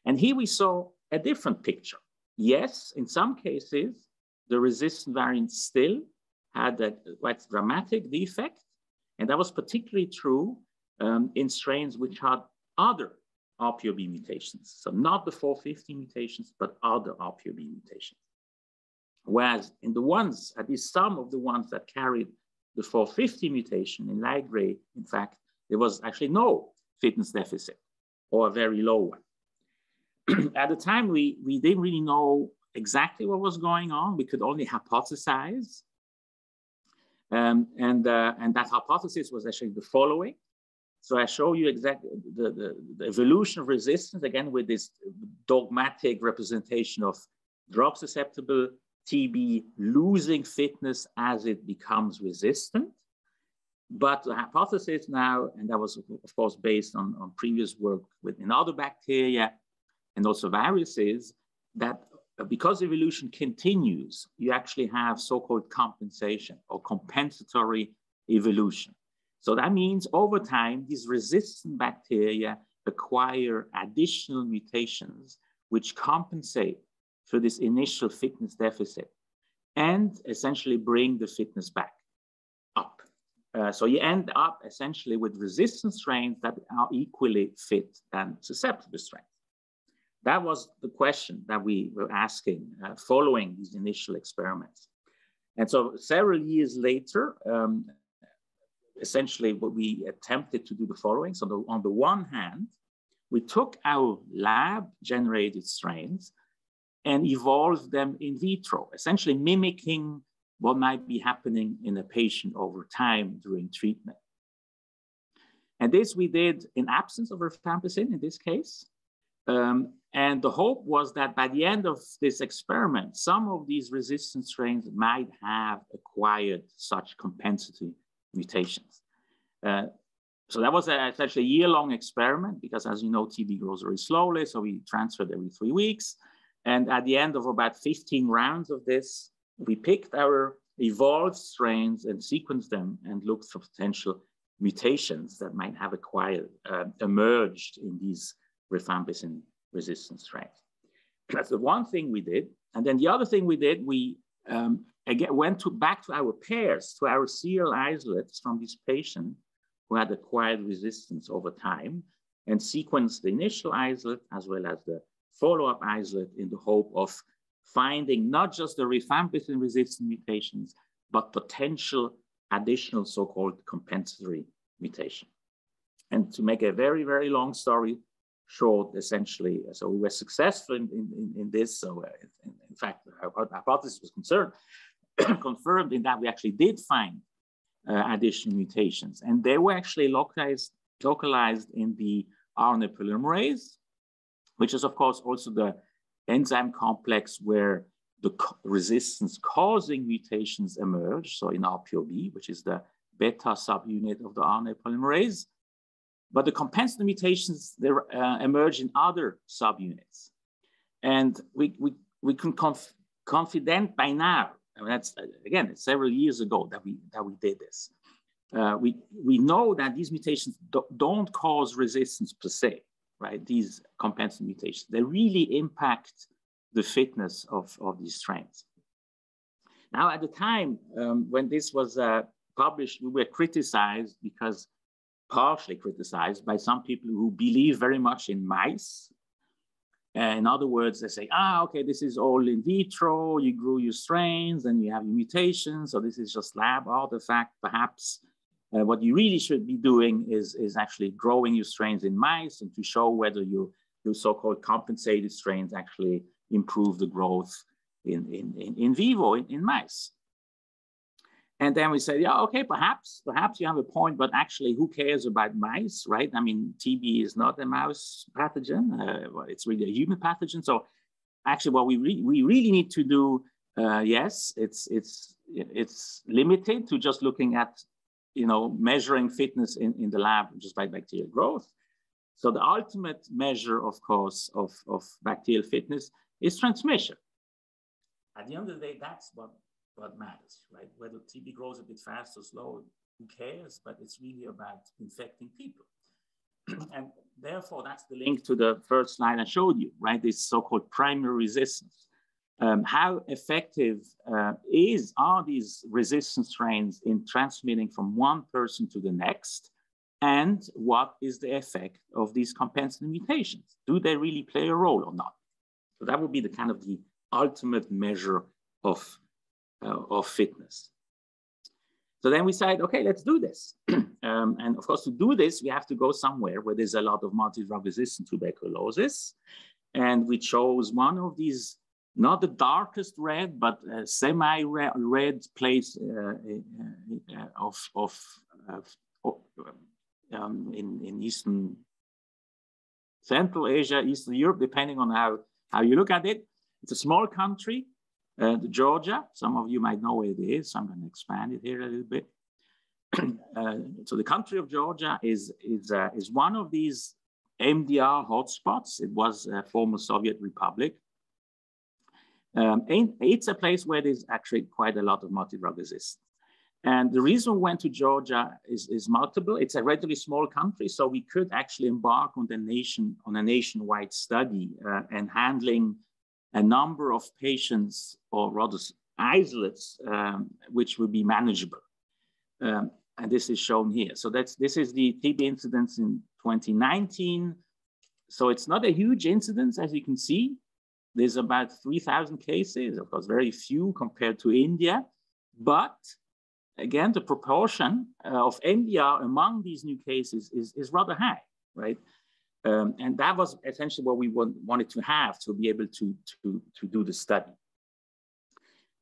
And here we saw a different picture. Yes, in some cases, the resistant variant still had a quite dramatic defect. And that was particularly true in strains which had other RPOB mutations. So not the 450 mutations, but other RPOB mutations. Whereas in the ones, at least some of the ones that carried the 450 mutation in light gray, in fact, there was actually no fitness deficit or a very low one. At the time, we didn't really know exactly what was going on. We could only hypothesize. And that hypothesis was actually the following. So I show you exactly the evolution of resistance, again, with this dogmatic representation of drug-susceptible TB losing fitness as it becomes resistant. But the hypothesis now, and that was, of course, based on previous work within other bacteria and also viruses, that because evolution continues, you actually have so-called compensation or compensatory evolution. So that means over time, these resistant bacteria acquire additional mutations which compensate for this initial fitness deficit and essentially bring the fitness back up. So you end up essentially with resistant strains that are equally fit than susceptible strains. That was the question that we were asking following these initial experiments. And so several years later, essentially what we attempted to do the following. So on the one hand, we took our lab-generated strains and evolved them in vitro, essentially mimicking what might be happening in a patient over time during treatment. And this we did in absence of rifampicin in this case. And the hope was that by the end of this experiment, some of these resistant strains might have acquired such compensatory mutations. So that was essentially a year-long experiment because, as you know, TB grows very slowly. So we transferred every 3 weeks. And at the end of about 15 rounds of this, we picked our evolved strains and sequenced them and looked for potential mutations that might have acquired, emerged in these rifampicin resistant strains. That's the one thing we did. And then the other thing we did, we again went back to our pairs, to our serial isolates from this patient who had acquired resistance over time and sequenced the initial isolate as well as the follow-up isolate in the hope of finding not just the rifampicin resistant mutations, but potential additional so-called compensatory mutation. And to make a very, very long story short, essentially, so we were successful in this. So in fact, our hypothesis was confirmed in that we actually did find additional mutations. And they were actually localized in the RNA polymerase, which is, of course, also the enzyme complex where the resistance-causing mutations emerge. So in RPOB, which is the beta subunit of the RNA polymerase. But the compensatory mutations, they emerge in other subunits. And we can confident by now, I mean, that's, again, it's several years ago that we did this. We know that these mutations don't cause resistance per se, right? These compensatory mutations, they really impact the fitness of these strains. Now, at the time when this was published, we were criticized because, partially criticized by some people who believe very much in mice. In other words, they say, okay, this is all in vitro, you grew your strains and you have your mutations, so this is just lab artifact, perhaps. What you really should be doing is actually growing your strains in mice and to show whether your so-called compensated strains actually improve the growth in vivo in mice. And then we say, yeah, okay, perhaps you have a point, but actually who cares about mice, right? I mean, TB is not a mouse pathogen, it's really a human pathogen. So actually what we really need to do, yes, it's limited to just looking at, measuring fitness in the lab just by bacterial growth. So the ultimate measure, of course, of bacterial fitness is transmission. At the end of the day, that's what matters, right? Whether TB grows a bit fast or slow, who cares? But it's really about infecting people. And therefore, that's the link to the first slide I showed you, right? This so-called primary resistance. How effective are these resistance strains in transmitting from one person to the next? And what is the effect of these compensatory mutations? Do they really play a role or not? So that would be the kind of the ultimate measure of fitness. So then we said, okay, let's do this. And of course, to do this, we have to go somewhere where there's a lot of multi-drug resistant tuberculosis. And we chose one of these, not the darkest red, but a semi-red place in Eastern Central Asia, Eastern Europe, depending on how you look at it. It's a small country. Georgia, some of you might know where it is, so I'm going to expand it here a little bit. So the country of Georgia is one of these MDR hotspots. It was a former Soviet republic. It's a place where there's actually quite a lot of multi-drug resistance. And the reason we went to Georgia is multiple. It's a relatively small country, so we could actually embark on a nationwide study and handling a number of patients, or rather isolates, which would be manageable. And this is shown here. So this is the TB incidence in 2019. So it's not a huge incidence, as you can see. There's about 3,000 cases, of course, very few compared to India. But again, the proportion of MDR among these new cases is rather high, right? And that was essentially what we wanted to have to be able to do the study.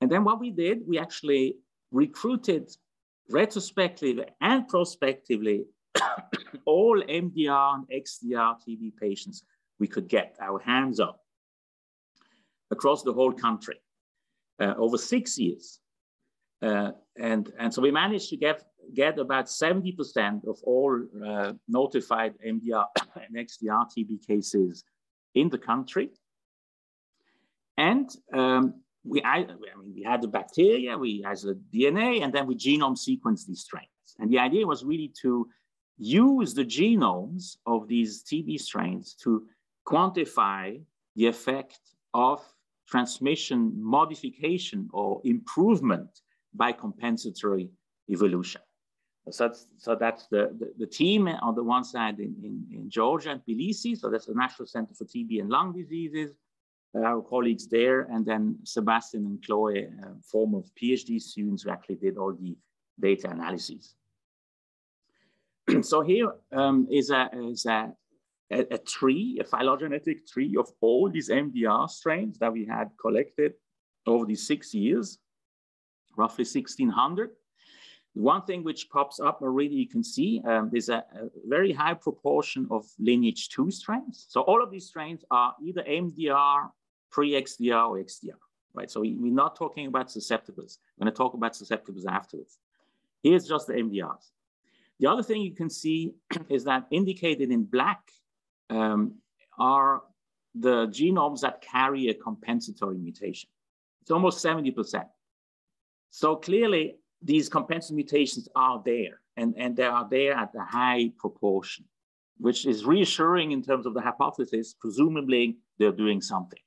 And then what we did, we actually recruited retrospectively and prospectively all MDR and XDR TB patients we could get our hands on across the whole country over 6 years. And so we managed to get about 70% of all notified MDR and XDR TB cases in the country. And we had the bacteria, we had the DNA, and then we genome sequenced these strains. And the idea was really to use the genomes of these TB strains to quantify the effect of transmission modification or improvement by compensatory evolution. So that's the team on the one side in Georgia and Tbilisi. So that's the National Center for TB and Lung Diseases, our colleagues there, and then Sebastien and Chloe, former PhD students who actually did all the data analyses. So here is a tree, a phylogenetic tree of all these MDR strains that we had collected over these 6 years, roughly 1,600. One thing which pops up already, you can see, there's a very high proportion of lineage 2 strains. So all of these strains are either MDR, pre-XDR, or XDR, right? So we're not talking about susceptibles. I'm going to talk about susceptibles afterwards. Here's just the MDRs. The other thing you can see is that indicated in black are the genomes that carry a compensatory mutation. It's almost 70%. So clearly, these compensatory mutations are there, and they are there at a high proportion, which is reassuring in terms of the hypothesis. Presumably, they're doing something,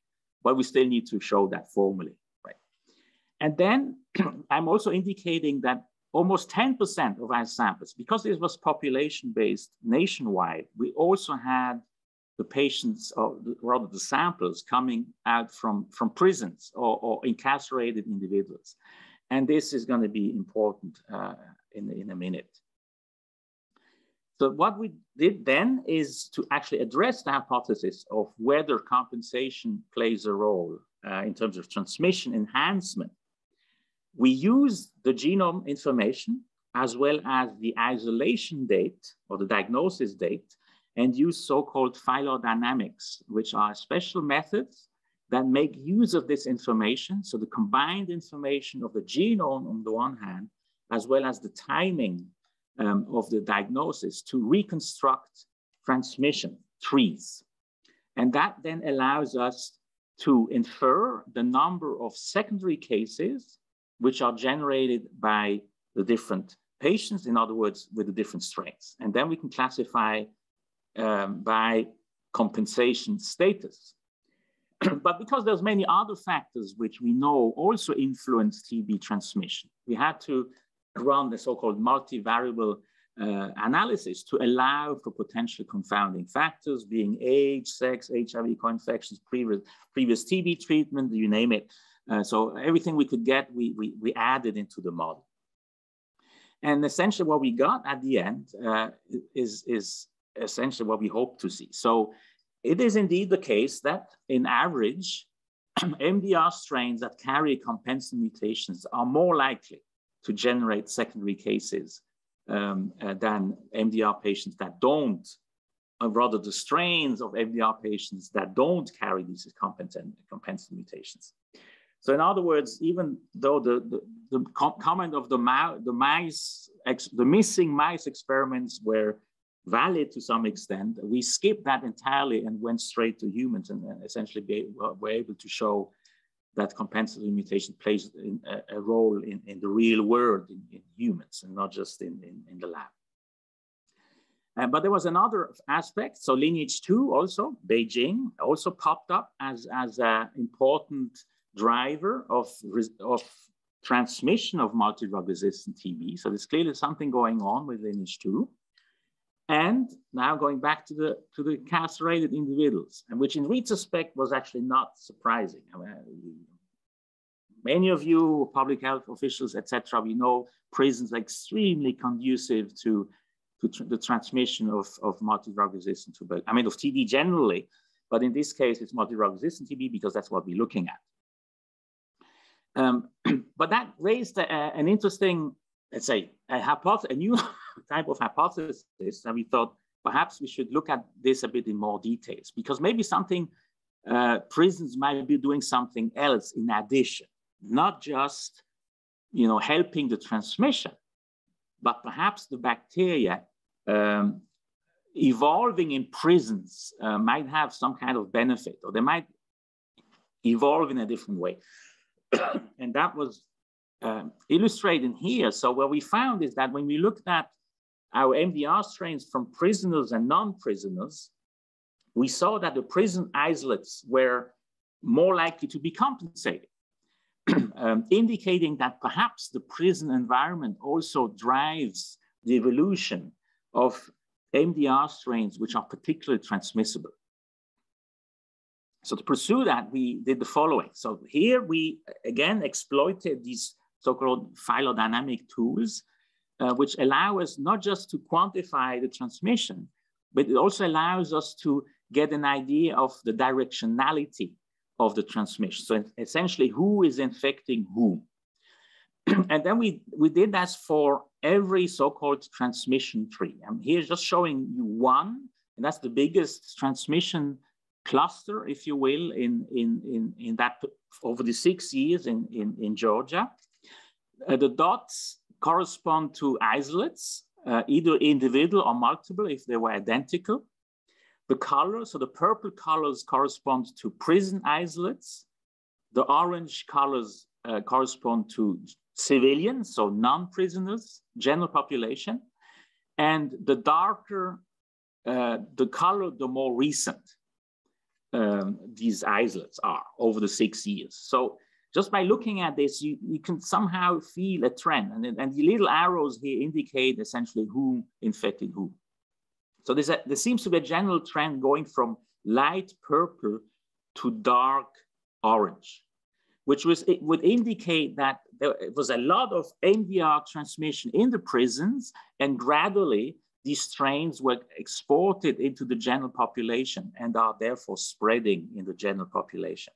but we still need to show that formally, right? And then I'm also indicating that almost 10% of our samples, because this was population-based nationwide, we also had the patients, or rather the samples, coming out from prisons or incarcerated individuals. And this is going to be important in a minute. So what we did then is to actually address the hypothesis of whether compensation plays a role in terms of transmission enhancement. We used the genome information as well as the isolation date or the diagnosis date, and use so-called phylogenomics, which are special methods that make use of this information. So the combined information of the genome on the one hand, as well as the timing of the diagnosis to reconstruct transmission trees. And that then allows us to infer the number of secondary cases which are generated by the different patients, in other words, with the different strains. And then we can classify by compensation status. But because there's many other factors which we know also influence TB transmission, we had to run the so-called multivariable analysis to allow for potential confounding factors, being age, sex, HIV co-infections, previous TB treatment, you name it. So everything we could get, we added into the model. And essentially what we got at the end is essentially what we hope to see. So it is indeed the case that in average, MDR strains that carry compensatory mutations are more likely to generate secondary cases than MDR patients that don't, or rather the strains of MDR patients that don't carry these compensatory mutations. So in other words, even though the comment of the missing mice experiments were valid to some extent, we skipped that entirely and went straight to humans, and essentially were able to show that compensatory mutation plays a role in the real world in humans and not just in the lab. But there was another aspect. So lineage 2 also, Beijing, also popped up as an important driver of transmission of multi-drug resistant TB. So there's clearly something going on with lineage 2. And now going back to the incarcerated individuals, and which in retrospect was actually not surprising. I mean, many of you, public health officials, etc., we know prisons are extremely conducive to the transmission of multi-drug resistant tuberculosis. I mean, of TB generally, but in this case, it's multi-drug resistant TB because that's what we're looking at. But that raised an interesting, let's say, a new type of hypothesis, and we thought perhaps we should look at this a bit in more details, because maybe something, prisons might be doing something else in addition, not just, helping the transmission, but perhaps the bacteria evolving in prisons might have some kind of benefit, or they might evolve in a different way. And that was illustrated here. So what we found is that when we looked at our MDR strains from prisoners and non-prisoners, we saw that the prison isolates were more likely to be compensated, indicating that perhaps the prison environment also drives the evolution of MDR strains which are particularly transmissible. So to pursue that, we did the following. So here we again exploited these so-called phylogenomic tools, which allow us not just to quantify the transmission, but it also allows us to get an idea of the directionality of the transmission. So essentially, who is infecting whom? And then we did that for every so-called transmission tree. I'm here just showing you one, and that's the biggest transmission cluster, if you will, in that over the 6 years in Georgia. The dots correspond to isolates either individual or multiple if they were identical. The color, so the purple colors correspond to prison isolates. The orange colors correspond to civilians, so non-prisoners, general population. And the darker the color, the more recent these isolates are over the 6 years. So just by looking at this, you can somehow feel a trend. And the little arrows here indicate essentially who infected who. So there seems to be a general trend going from light purple to dark orange, which would indicate that there was a lot of MDR transmission in the prisons, and gradually these strains were exported into the general population and are therefore spreading in the general population.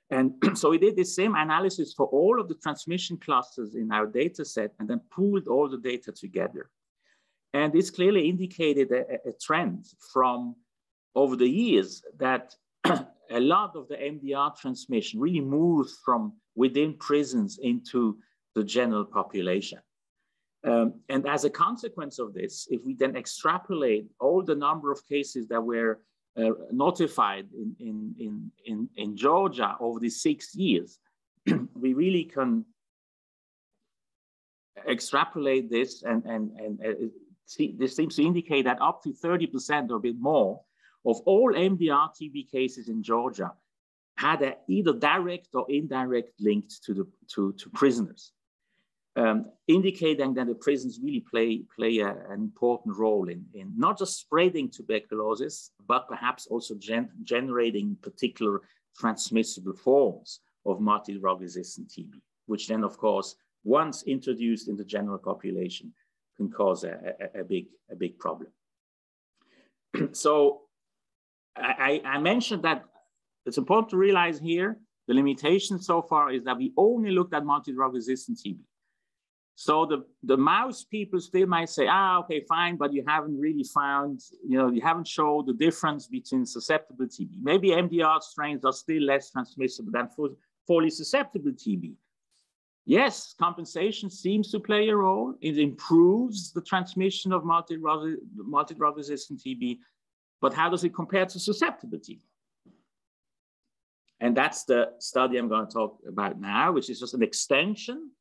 And so we did the same analysis for all of the transmission clusters in our data set and then pooled all the data together. And this clearly indicated a trend from over the years that a lot of the MDR transmission really moved from within prisons into the general population. And as a consequence of this, if we then extrapolate all the number of cases that were notified in Georgia over these 6 years, we really can extrapolate this and this seems to indicate that up to 30% or a bit more of all MDR TB cases in Georgia had either direct or indirect links to prisoners, indicating that the prisons really play an important role in not just spreading tuberculosis, but perhaps also generating particular transmissible forms of multi-drug-resistant TB, which then, of course, once introduced in the general population, can cause a big problem. So I mentioned that it's important to realize here, the limitation so far is that we only looked at multi-drug-resistant TB. So the mouse people still might say, okay, fine, but you haven't really found, you haven't showed the difference between susceptible TB. Maybe MDR strains are still less transmissible than fully susceptible TB. Yes, compensation seems to play a role. It improves the transmission of multi-drug-resistant TB, but how does it compare to susceptible TB? And that's the study I'm going to talk about now, which is just an extension.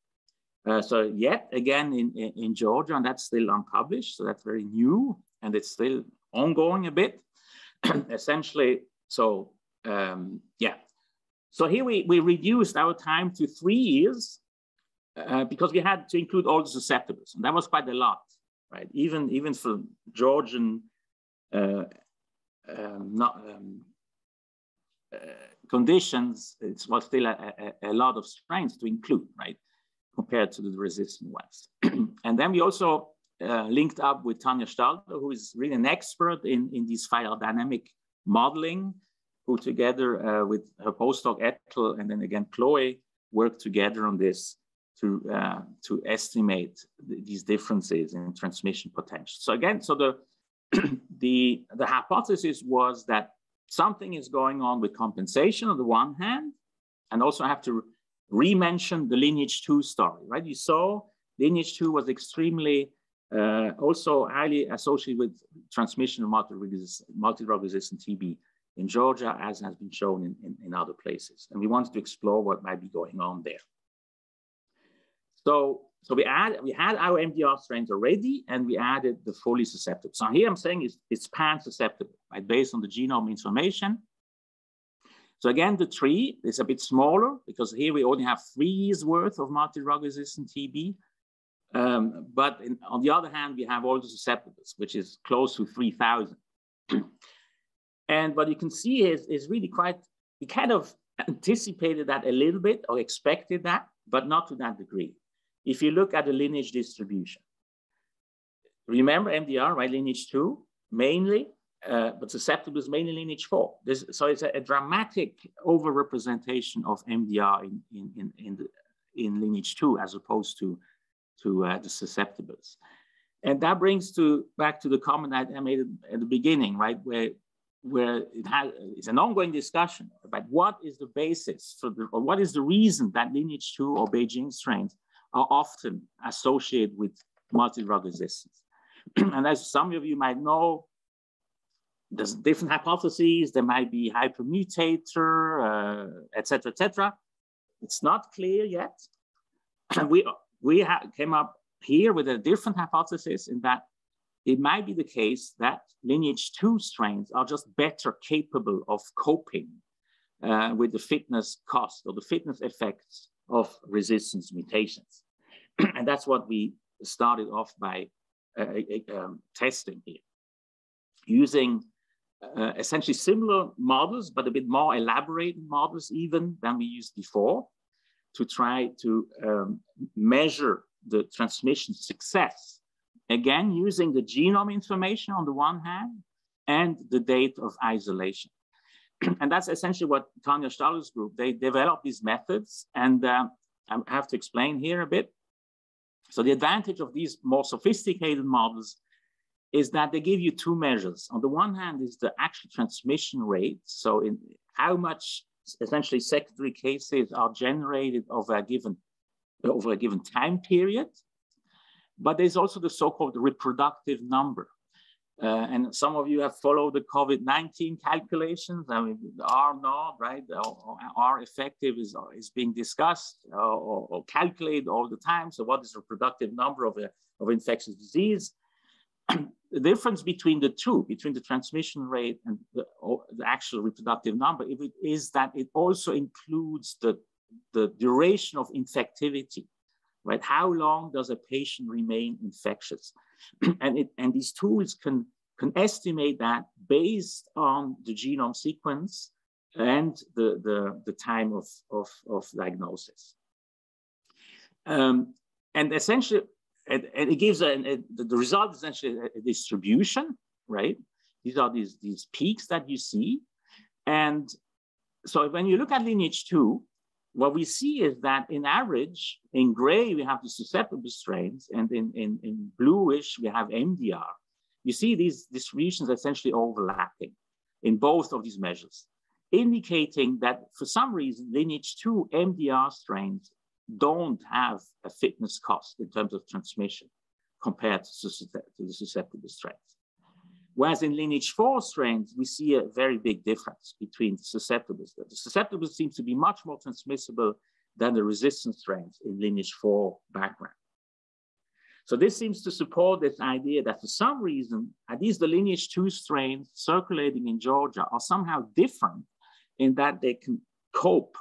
So yet again in Georgia, and that's still unpublished, so that's very new, and it's still ongoing a bit. Essentially, so yeah. So here we reduced our time to 3 years, because we had to include all the susceptibles, and that was quite a lot, right? Even for Georgian conditions, it was still a lot of strains to include, right, compared to the resistant ones. And then we also linked up with Tanya Stalter, who is really an expert in these phylogenetic modeling, who together with her postdoc Ethel and then again Chloe worked together on this to estimate these differences in transmission potential. So again, so the hypothesis was that something is going on with compensation on the one hand, and also I have to re-mention the Lineage 2 story, right? You saw Lineage 2 was extremely, also highly associated with transmission of multi-drug-resistant TB in Georgia, as has been shown in other places. And we wanted to explore what might be going on there. So we had our MDR strains already, and we added the fully susceptible. So here I'm saying it's pan-susceptible, right, based on the genome information. So again, the tree is a bit smaller because here we only have 3 years worth of multi-drug-resistant TB. But on the other hand, we have all the susceptibles, which is close to 3,000. And what you can see is really quite, we kind of anticipated that a little bit or expected that, but not to that degree. If you look at the lineage distribution, remember MDR, right? Lineage 2 mainly, but susceptible is mainly lineage 4. So it's a dramatic overrepresentation of MDR in lineage 2 as opposed to the susceptibles. And that brings back to the comment I made at the beginning, right? Where it's an ongoing discussion about what is the basis or what is the reason that lineage 2 or Beijing strains are often associated with multi-drug resistance. And as some of you might know, there's different hypotheses. There might be hypermutator, et cetera. It's not clear yet. And we came up here with a different hypothesis in that it might be the case that lineage 2 strains are just better capable of coping with the fitness cost or the fitness effects of resistance mutations. And that's what we started off by testing here, using essentially similar models, but a bit more elaborate models even than we used before, to try to measure the transmission success. Again, using the genome information on the one hand and the date of isolation. And that's essentially what Tanja Staller's group, they developed these methods, and I have to explain here a bit. So the advantage of these more sophisticated models is that they give you two measures. On the one hand is the actual transmission rate. So in how much essentially secondary cases are generated over a given time period. But there's also the so-called reproductive number. And some of you have followed the COVID-19 calculations. I mean, R naught, right? Or R effective is being discussed or calculated all the time. So what is the reproductive number of infectious disease? The difference between the two, between the transmission rate and the actual reproductive number, is that it also includes the duration of infectivity, right? How long does a patient remain infectious? And these tools can estimate that based on the genome sequence and the time of diagnosis. And essentially, and it gives the result is essentially a distribution, right? These are these peaks that you see. And so when you look at lineage 2, what we see is that in average, in gray, we have the susceptible strains, and in bluish, we have MDR. You see these distributions essentially overlapping in both of these measures, indicating that for some reason, lineage 2 MDR strains don't have a fitness cost in terms of transmission compared to the susceptible strains. Whereas in lineage 4 strains, we see a very big difference between susceptibles. The susceptibles seem to be much more transmissible than the resistant strains in lineage 4 background. So this seems to support this idea that for some reason, at least the lineage 2 strains circulating in Georgia are somehow different in that they can cope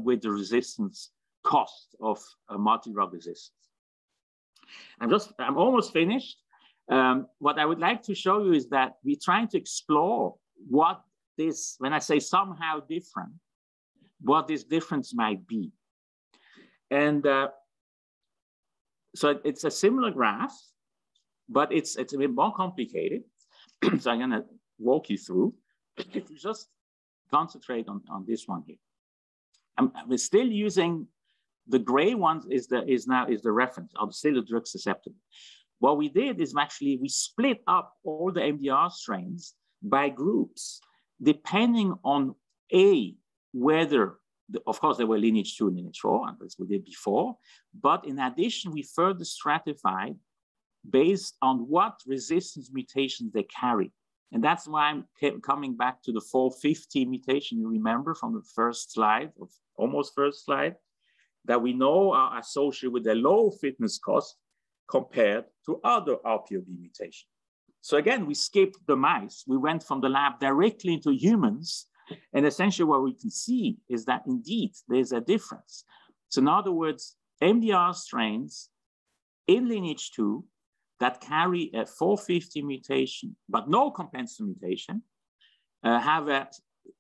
with the resistance cost of multi-drug resistance. I'm almost finished. What I would like to show you is that we're trying to explore what this, when I say somehow different, what this difference might be. And so it's a similar graph, but it's a bit more complicated. So I'm gonna walk you through. If you just concentrate on this one here. We're still using the gray one is the reference. I'm still a drug susceptible. What we did is we split up all the MDR strains by groups, depending on whether, of course, there were lineage 2 and lineage 4, as we did before, but in addition, we further stratified based on what resistance mutations they carry. And that's why I'm coming back to the 450 mutation you remember from the first slide, almost first slide, that we know are associated with a low fitness cost compared to other RPOB mutations. So again, we skipped the mice. We went from the lab directly into humans. And essentially what we can see is that indeed there's a difference. So in other words, MDR strains in lineage 2 that carry a 450 mutation, but no compensatory mutation, have a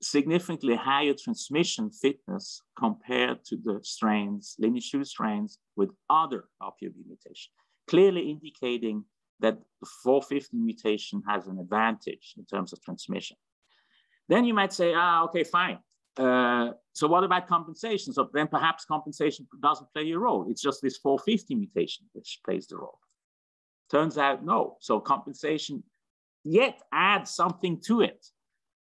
significantly higher transmission fitness compared to the strains, lineage 2 strains with other RPOB mutation, clearly indicating that the 450 mutation has an advantage in terms of transmission. Then you might say, okay, fine. So what about compensation? So then perhaps compensation doesn't play a role. It's just this 450 mutation which plays the role. Turns out, no. So compensation yet adds something to it.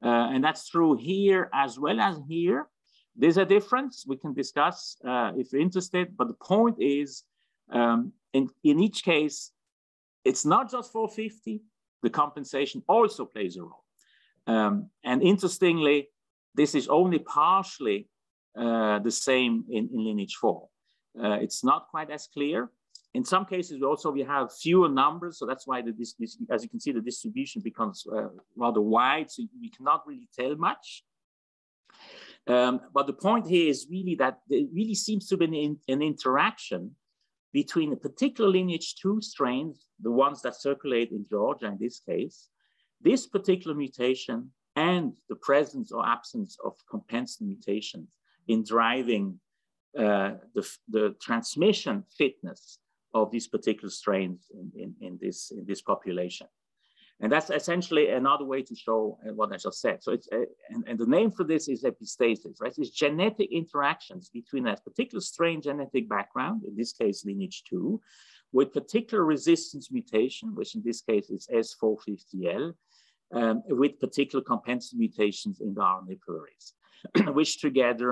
And that's true here as well as here. There's a difference we can discuss if you're interested, but the point is, in each case, it's not just 450, the compensation also plays a role. And interestingly, this is only partially the same in lineage 4. It's not quite as clear. In some cases, we have fewer numbers, so that's why as you can see, the distribution becomes rather wide, so we cannot really tell much. But the point here is really that there really seems to be an interaction between a particular lineage 2 strains, the ones that circulate in Georgia in this case, this particular mutation, and the presence or absence of compensatory mutations in driving the transmission fitness of these particular strains in this population. And that's essentially another way to show what I just said. So it's, and the name for this is epistasis, right? It's genetic interactions between a particular strain genetic background, in this case, lineage 2, with particular resistance mutation, which in this case is S450L, with particular compensatory mutations in the RNA polymerase, which together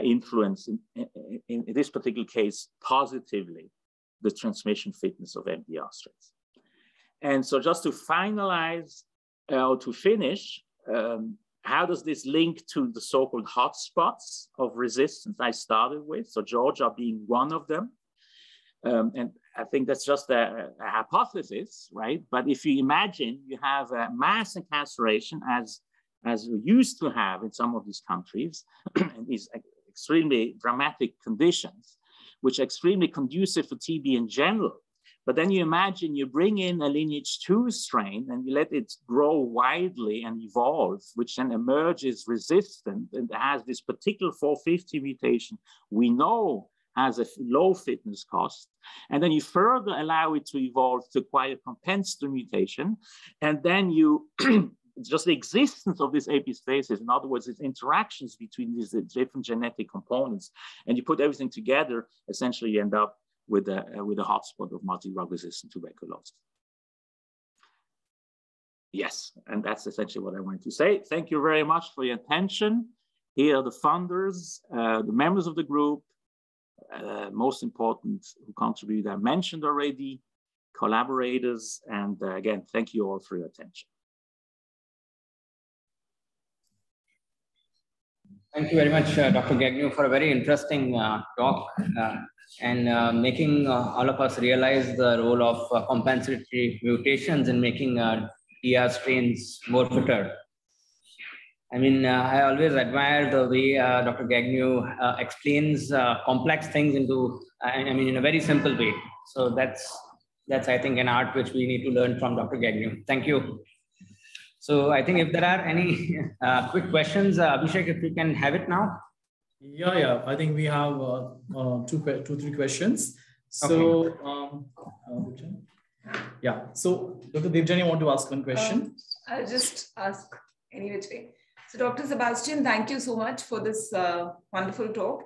influence, in this particular case, positively the transmission fitness of MDR strains. And so just to finalize or to finish, how does this link to the so-called hotspots of resistance I started with? So Georgia being one of them. And I think that's just a hypothesis, right? But if you imagine you have a mass incarceration as we used to have in some of these countries, and these extremely dramatic conditions, which are extremely conducive for TB in general. But then you imagine you bring in a lineage 2 strain and you let it grow widely and evolve, which then emerges resistant and has this particular 450 mutation we know has a low fitness cost. And then you further allow it to evolve to acquire compensatory mutation. And then you, just the existence of this epistasis, in other words, its interactions between these different genetic components, and you put everything together, essentially you end up with a hotspot of multi-drug resistant tuberculosis. Yes, and that's essentially what I wanted to say. Thank you very much for your attention. Here are the funders, the members of the group, most important who contributed, I mentioned already, collaborators, and again, thank you all for your attention. Thank you very much, Dr. Gagneux, for a very interesting talk and making all of us realize the role of compensatory mutations in making DR strains more fitter. I mean, I always admire the way Dr. Gagneux explains complex things into, in a very simple way. So that's I think, an art which we need to learn from Dr. Gagneux. Thank you. So I think if there are any quick questions, Abhishek, if we can have it now. Yeah. I think we have three questions. So, okay. Yeah. So, Dr. Devjani, you want to ask one question? I'll just ask any which way. So, Dr. Sebastien, thank you so much for this wonderful talk.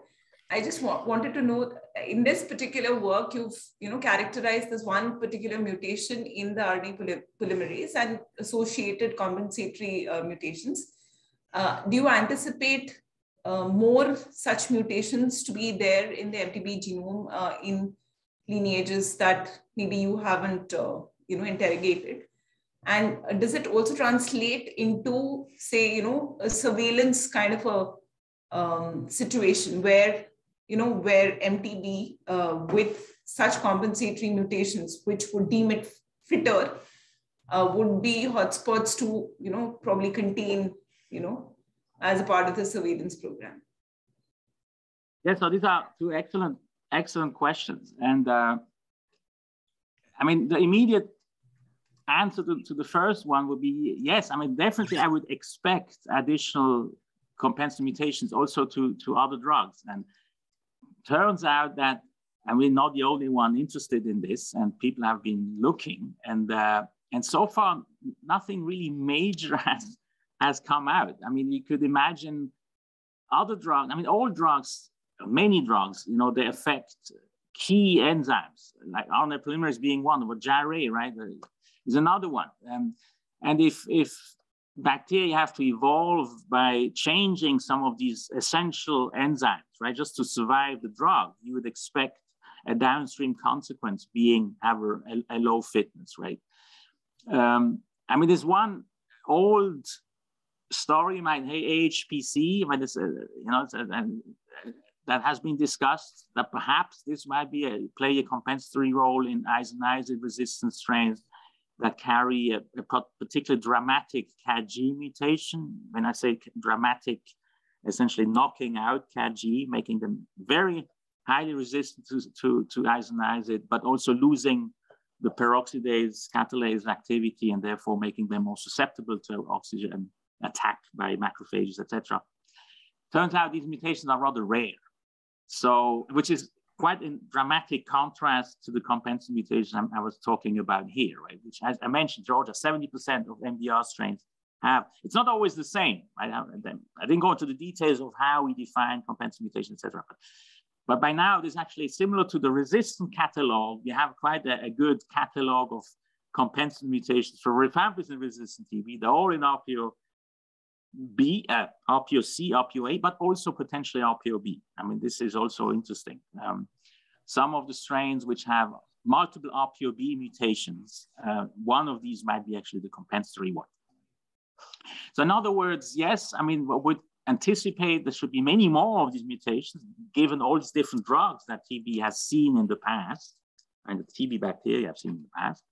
I just wanted to know, in this particular work, you've characterized this one particular mutation in the RNA polymerase and associated compensatory mutations. Do you anticipate more such mutations to be there in the MTB genome in lineages that maybe you haven't interrogated? And does it also translate into, say, a surveillance kind of a situation where where MTB with such compensatory mutations, which would deem it fitter, would be hotspots to, probably contain, as a part of the surveillance program? Yes, so these are two excellent questions. And the immediate answer to the first one would be yes. Definitely I would expect additional compensatory mutations also to other drugs. And turns out that, and we're not the only one interested in this, and people have been looking, and so far nothing really major has come out. You could imagine other drugs. All drugs, many drugs, they affect key enzymes, like RNA polymerase being one, or GRA, right, is another one. And if bacteria have to evolve by changing some of these essential enzymes, right, just to survive the drug, you would expect a downstream consequence being a low fitness rate. I mean, there's one old story in my AHPC, when it's, that has been discussed, that perhaps this might be play a compensatory role in isoniazid resistant strains that carry a particularly dramatic CAG mutation. When I say dramatic, essentially knocking out CAG, making them very highly resistant to isoniazid, but also losing the peroxidase catalase activity and therefore making them more susceptible to oxygen attack by macrophages, etc. Turns out these mutations are rather rare. So, which is quite in dramatic contrast to the compensatory mutation I was talking about here, right? Which, as I mentioned, Georgia, 70% of MDR strains have. It's not always the same. Right? I didn't go into the details of how we define compensatory mutation, etc. But by now, this is actually similar to the resistant catalog. You have quite a good catalog of compensatory mutations for rifampicin-resistant TB. They're all in RPO-B, RPO-C, RPO-A, but also potentially RPO-B. I mean, this is also interesting. Some of the strains which have multiple RPO-B mutations, one of these might be actually the compensatory one. So in other words, yes, I mean, what would anticipate there should be many more of these mutations, given all these different drugs that TB has seen in the past, and the TB bacteria have seen in the past.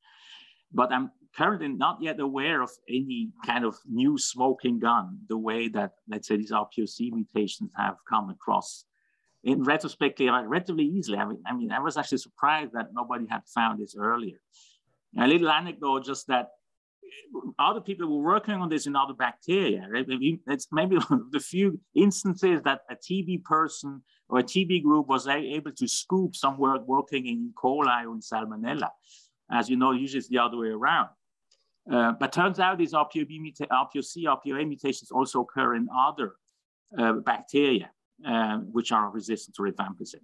But I'm currently not yet aware of any kind of new smoking gun, the way that, let's say, these RPO-C mutations have come across. In retrospectively, relatively easily. I mean, I was actually surprised that nobody had found this earlier. A little anecdote, just that other people were working on this in other bacteria, right? It's maybe one of the few instances that a TB person or a TB group was able to scoop some work working in E. coli or in Salmonella. As you know, usually it's the other way around. But turns out these RPO-C, RPO-A mutations also occur in other bacteria, which are resistant to rifampicin.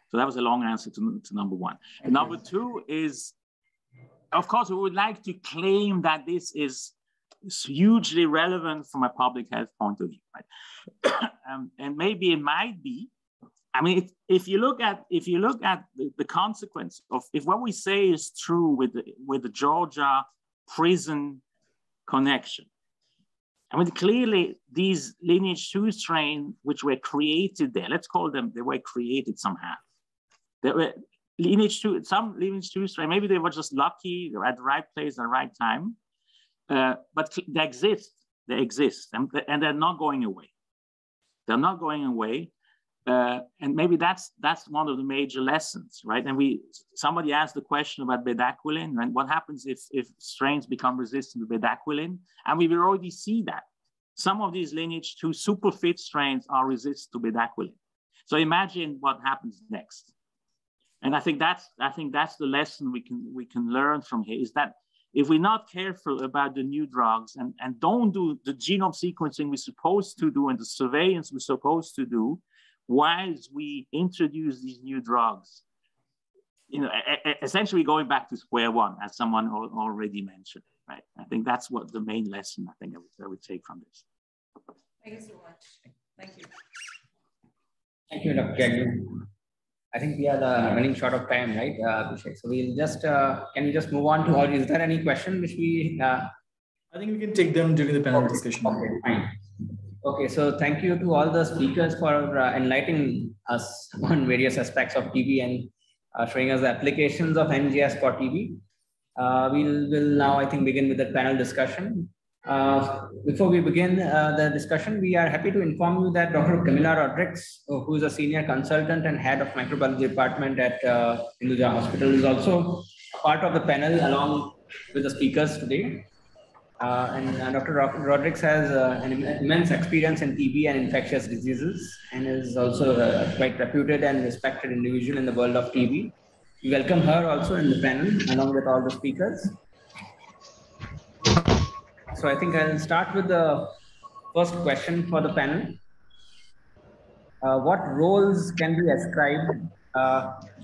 So that was a long answer to number one. And number two is, of course, we would like to claim that this is hugely relevant from a public health point of view, right? And maybe it might be. I mean, if you look at the consequence of if what we say is true with the Georgia prison connection, I mean, clearly these lineage 2 strains which were created there, let's call them, they were created somehow. They were some lineage 2 strain, maybe they were just lucky, they were at the right place at the right time, but they exist, and they're not going away. They're not going away. And maybe that's one of the major lessons, right? And somebody asked the question about bedaquiline, and what happens if strains become resistant to bedaquiline? And we will already see that. Some of these lineage 2 superfit strains are resistant to bedaquiline. So imagine what happens next. And I think that's the lesson we can learn from here, is that if we're not careful about the new drugs and don't do the genome sequencing we're supposed to do and the surveillance we're supposed to do, whilst we introduce these new drugs, essentially going back to square one, as someone already mentioned, right? I think that's what the main lesson I think I would take from this. Thank you so much. Thank you. Thank you, Dr. Gagneux. I think we are running short of time, right, Abhishek? So we'll just, can we just move on to, or is there any question which we? I think we can take them during the panel discussion. Okay, fine. Okay, so thank you to all the speakers for enlightening us on various aspects of TB and showing us the applications of NGS for TB. We'll now, I think, begin with the panel discussion. Before we begin the discussion, we are happy to inform you that Dr. Camilla Rodrigues, who is a senior consultant and head of microbiology department at Hinduja Hospital, is also part of the panel along with the speakers today. And Dr. Rodrigues has an immense experience in TB and infectious diseases, and is also a quite reputed and respected individual in the world of TB. We welcome her also in the panel along with all the speakers. So I think I'll start with the first question for the panel. What roles can be ascribed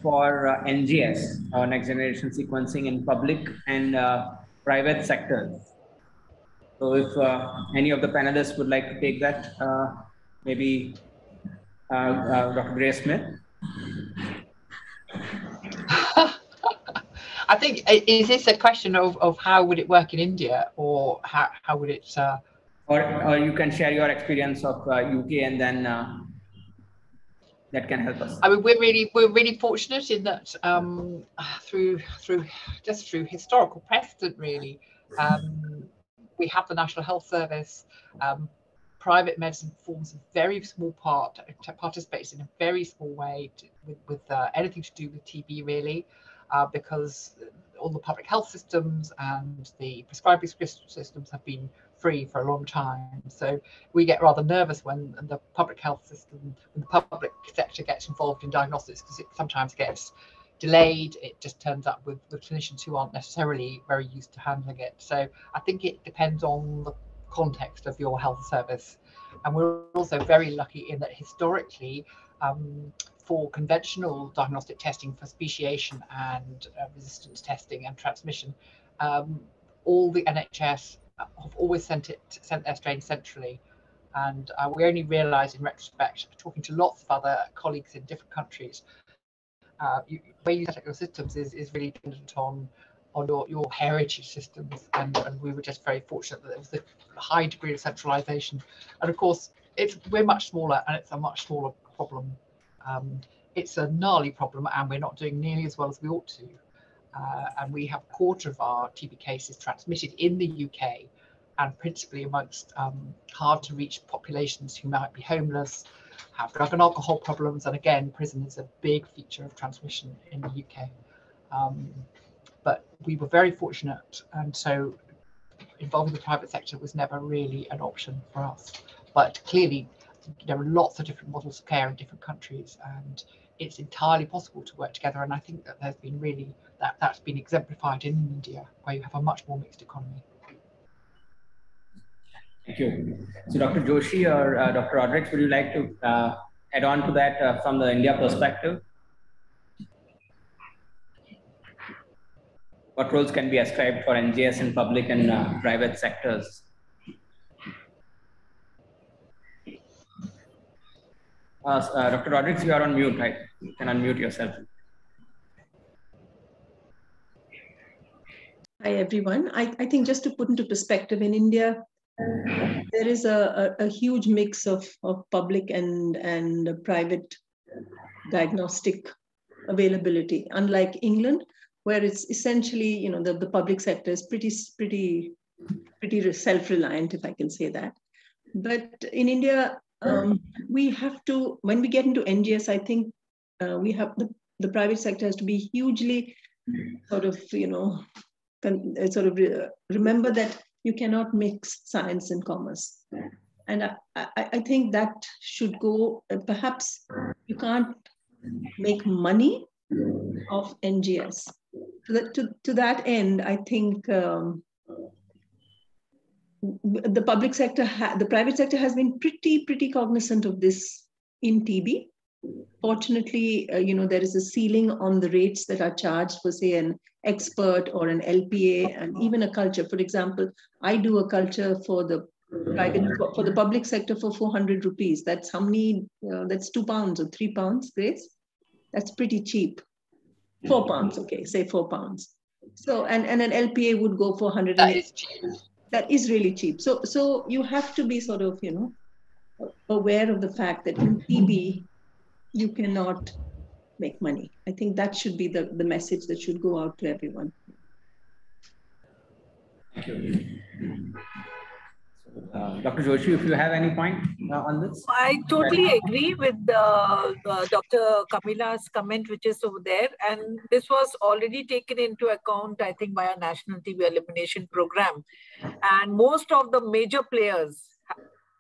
for NGS, or next generation sequencing, in public and private sectors? So if any of the panelists would like to take that, maybe Dr. Gray Smith. I think, is this a question of how would it work in India, or how would it? Or you can share your experience of UK, and then that can help us. I mean, we're really fortunate in that through historical precedent, really, we have the National Health Service. Private medicine forms a very small part, participates in a very small way with anything to do with TB, really, because all the public health systems and the prescribing systems have been free for a long time. So we get rather nervous when the public health system, when the public sector gets involved in diagnostics, because it sometimes gets delayed. It just turns up with clinicians who aren't necessarily very used to handling it. So I think it depends on the context of your health service. And we're also very lucky in that historically, for conventional diagnostic testing for speciation and resistance testing and transmission, all the NHS have always sent their strains centrally. And we only realised in retrospect, talking to lots of other colleagues in different countries, the way you set up your systems is really dependent on your heritage systems, and we were just very fortunate that there was a high degree of centralisation. And of course, we're much smaller, and it's a much smaller problem. It's a gnarly problem, and we're not doing nearly as well as we ought to. And we have a quarter of our TB cases transmitted in the UK, and principally amongst hard to reach populations who might be homeless, have drug and alcohol problems, and again, prison is a big feature of transmission in the UK. But we were very fortunate, and so involving the private sector was never really an option for us. But clearly, there are lots of different models of care in different countries, and it's entirely possible to work together. And I think that there's been really, that's been exemplified in India, where you have a much more mixed economy. Thank you. So Dr. Joshi or Dr. Rodrigues, would you like to add on to that from the India perspective? What roles can be ascribed for NGS in public and private sectors? Dr. Rodrigues, you are on mute, right? You can unmute yourself. Hi, everyone. I think just to put into perspective, in India, there is a huge mix of public and private diagnostic availability, unlike England, where it's essentially, the public sector is pretty self-reliant, if I can say that. But in India, we have to, when we get into NGS, I think we have the private sector has to be hugely remember that you cannot mix science and commerce. And I think that should go, perhaps you can't make money of NGS. To that end, I think the private sector has been pretty cognizant of this in TB. Fortunately, there is a ceiling on the rates that are charged for, say, an expert or an LPA, and even a culture. For example, I do a culture for the public sector for 400 rupees. That's how many? That's £2 or £3, Grace. That's pretty cheap. £4, okay, say £4. So and an LPA would go for 100. That is cheap. That is really cheap. So you have to be sort of aware of the fact that in TB you cannot make money. I think that should be the message that should go out to everyone. Thank you. Dr. Joshi, if you have any point on this? I totally agree with Dr. Camilla's comment, which is over there. And this was already taken into account, I think, by our National TB Elimination Program. And most of the major players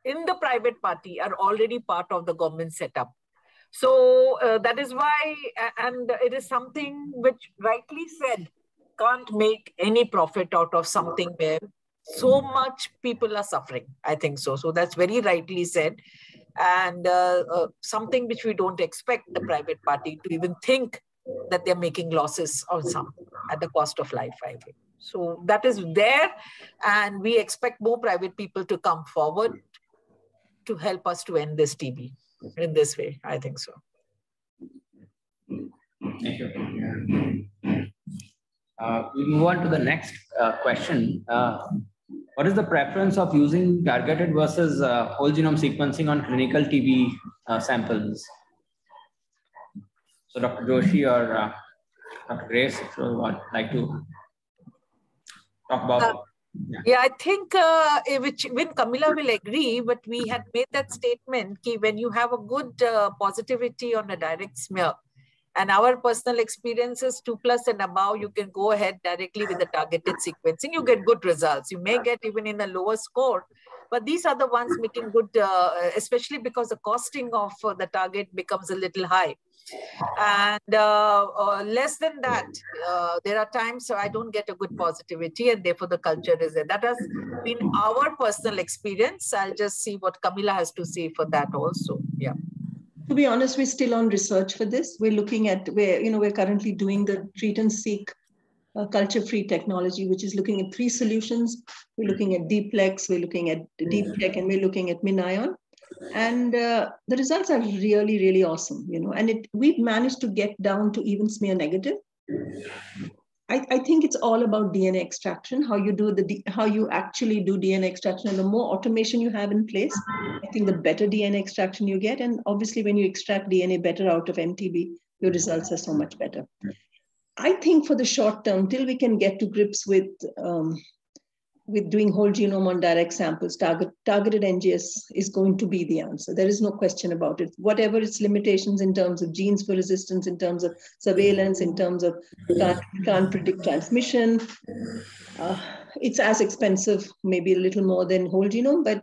in the private party are already part of the government setup. So that is why, and it is something which rightly said, can't make any profit out of something where so much people are suffering, I think so. So that's very rightly said. And something which we don't expect the private party to even think that they're making losses on some at the cost of life, I think. So that is there. And we expect more private people to come forward to help us to end this TB in this way, I think so. Thank you. We move on to the next question. What is the preference of using targeted versus whole genome sequencing on clinical TB samples? So Dr. Joshi or Dr. Grace, if you would like to talk about. Yeah, I think which Camilla will agree, but we had made that statement that when you have a good positivity on a direct smear, and our personal experience is 2+ and above, you can go ahead directly with the targeted sequencing. You get good results. You may get even in a lower score, but these are the ones making good, especially because the costing of the target becomes a little high. And less than that, there are times I don't get a good positivity, and therefore the culture is there. That has been our personal experience. I'll just see what Camilla has to say for that also. Yeah. To be honest, we're still on research for this. We're looking at we're currently doing the treat and seek culture-free technology, which is looking at 3 solutions. We're looking at Dplex, we're looking at Dept, and we're looking at MinION. And the results are really, really awesome, and we've managed to get down to even smear negative. I think it's all about DNA extraction, how you actually do DNA extraction. And the more automation you have in place, I think the better DNA extraction you get. And obviously, when you extract DNA better out of MTB, your results are so much better. I think for the short term, till we can get to grips with doing whole genome on direct samples, targeted NGS is going to be the answer. There is no question about it. Whatever its limitations in terms of genes for resistance, in terms of surveillance, in terms of can't predict transmission, it's as expensive, maybe a little more than whole genome, but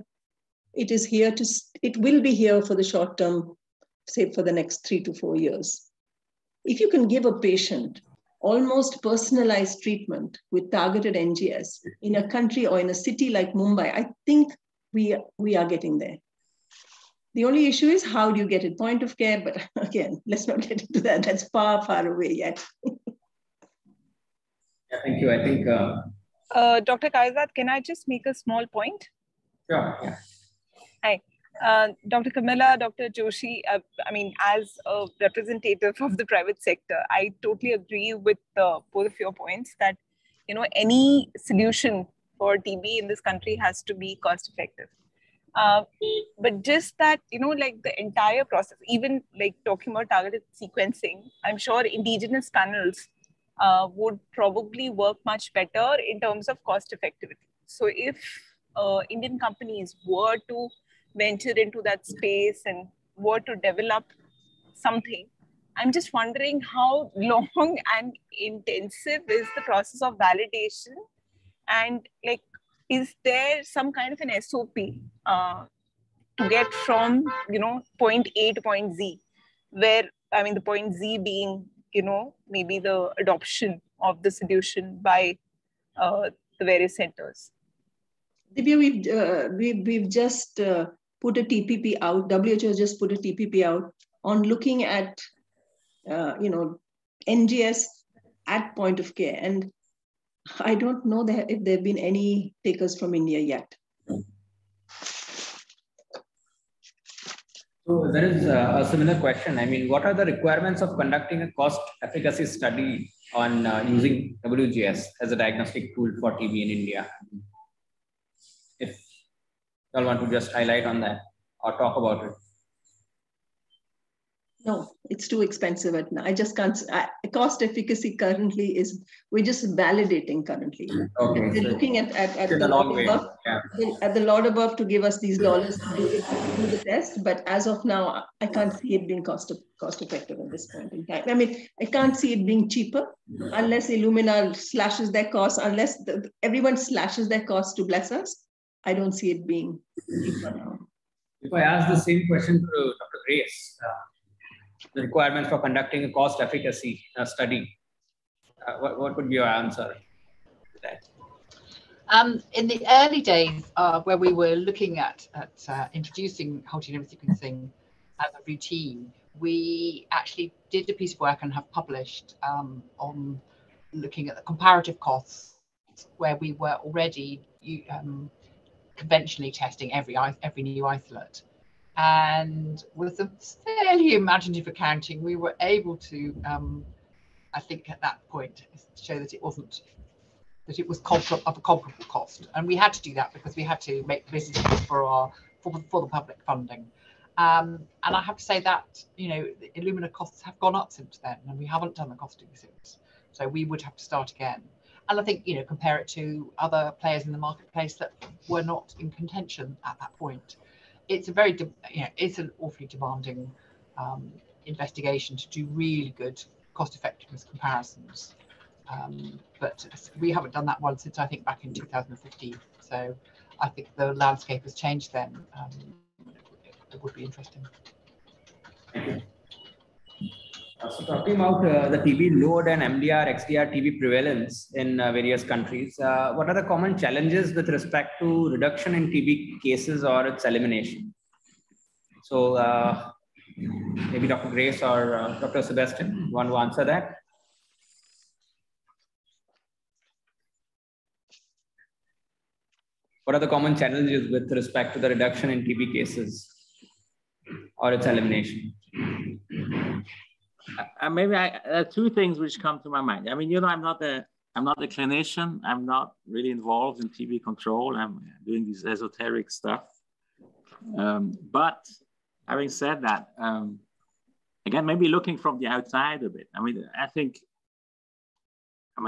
it is here it will be here for the short term, say for the next 3 to 4 years. If you can give a patient almost personalized treatment with targeted NGS in a country or in a city like Mumbai, I think we are getting there. The only issue is how do you get it? Point of care, but again, let's not get into that. That's far, far away yet. Yeah, thank you. I think... Dr. Kaizad, can I just make a small point? Sure, yeah. Hi. Dr. Camilla, Dr. Joshi, I mean, as a representative of the private sector, I totally agree with both of your points that, any solution for TB in this country has to be cost effective. But just that, like the entire process, even like talking about targeted sequencing, I'm sure indigenous tunnels would probably work much better in terms of cost effectivity. So if Indian companies were to venture into that space and were to develop something, I'm just wondering how long and intensive is the process of validation, and like, is there some kind of an SOP to get from, point A to point Z, where, I mean, the point Z being, maybe the adoption of the solution by the various centers? Divya, we've just put a TPP out. WHO has just put a TPP out on looking at, NGS at point of care. And I don't know if there have been any takers from India yet. So there is a similar question. I mean, what are the requirements of conducting a cost efficacy study on using WGS as a diagnostic tool for TB in India? If you all want to just highlight on that or talk about it. No, it's too expensive right now. I just can't. Cost efficacy currently is, we're just validating currently. Okay. They're looking at the Lord above, at the Lord above to give us these dollars to do the test. But as of now, I can't see it being cost effective at this point in time. I mean, I can't see it being cheaper unless Illumina slashes their costs, unless everyone slashes their costs to bless us. I don't see it being cheaper now. If I ask the same question to Dr. Grace, the requirements for conducting a cost efficacy study, what would be your answer to that? In the early days where we were looking at introducing whole genome sequencing as a routine, we actually did a piece of work and have published on looking at the comparative costs, where we were already conventionally testing every new isolate. And with a fairly imaginative accounting, we were able to I think at that point to show that it wasn't, that it was of a comparable cost. And we had to do that because we had to make business for the public funding. And I have to say that, you know, the Illumina costs have gone up since then, and we haven't done the costing since. So we would have to start again. And I think, you know, compare it to other players in the marketplace that were not in contention at that point. It's a very, you know, it's an awfully demanding investigation to do really good cost effectiveness comparisons. But we haven't done that one since I think back in 2015. So I think the landscape has changed then. It would be interesting. Thank you. So talking about the TB load and MDR XDR TB prevalence in various countries, what are the common challenges with respect to reduction in TB cases or its elimination? So maybe Dr. Grace or Dr. Sebastien want to answer that? What are the common challenges with respect to the reduction in TB cases or its elimination? Maybe two things which come to my mind. I mean, you know, I'm not a clinician. I'm not really involved in TB control. I'm doing this esoteric stuff. But having said that, again, maybe looking from the outside a bit. I mean,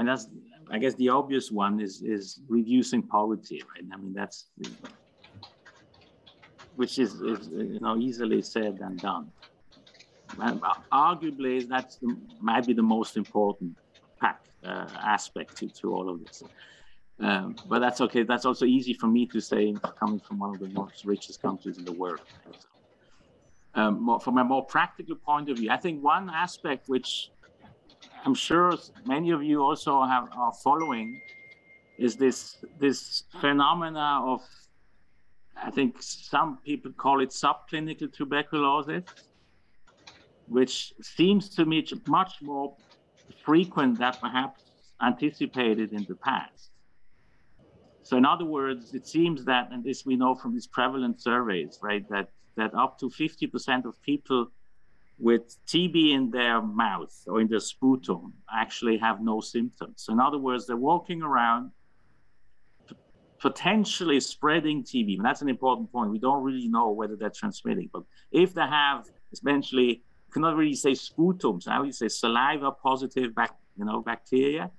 that's, I guess the obvious one is reducing poverty, right? I mean, that's, which is you know, easily said than done. Arguably, that might be the most important aspect to all of this. But that's okay. That's also easy for me to say, coming from one of the most richest countries in the world. From a more practical point of view, I think one aspect which I'm sure many of you also are following is this phenomena of, I think some people call it subclinical tuberculosis, which seems to me much more frequent than perhaps anticipated in the past. So in other words, it seems that, and this we know from these prevalent surveys, right, that up to 50% of people with TB in their mouth or in their sputum actually have no symptoms. So in other words, they're walking around potentially spreading TB. And that's an important point. We don't really know whether they're transmitting, but if they have, essentially, you cannot really say sputums. I would say saliva positive bacteria.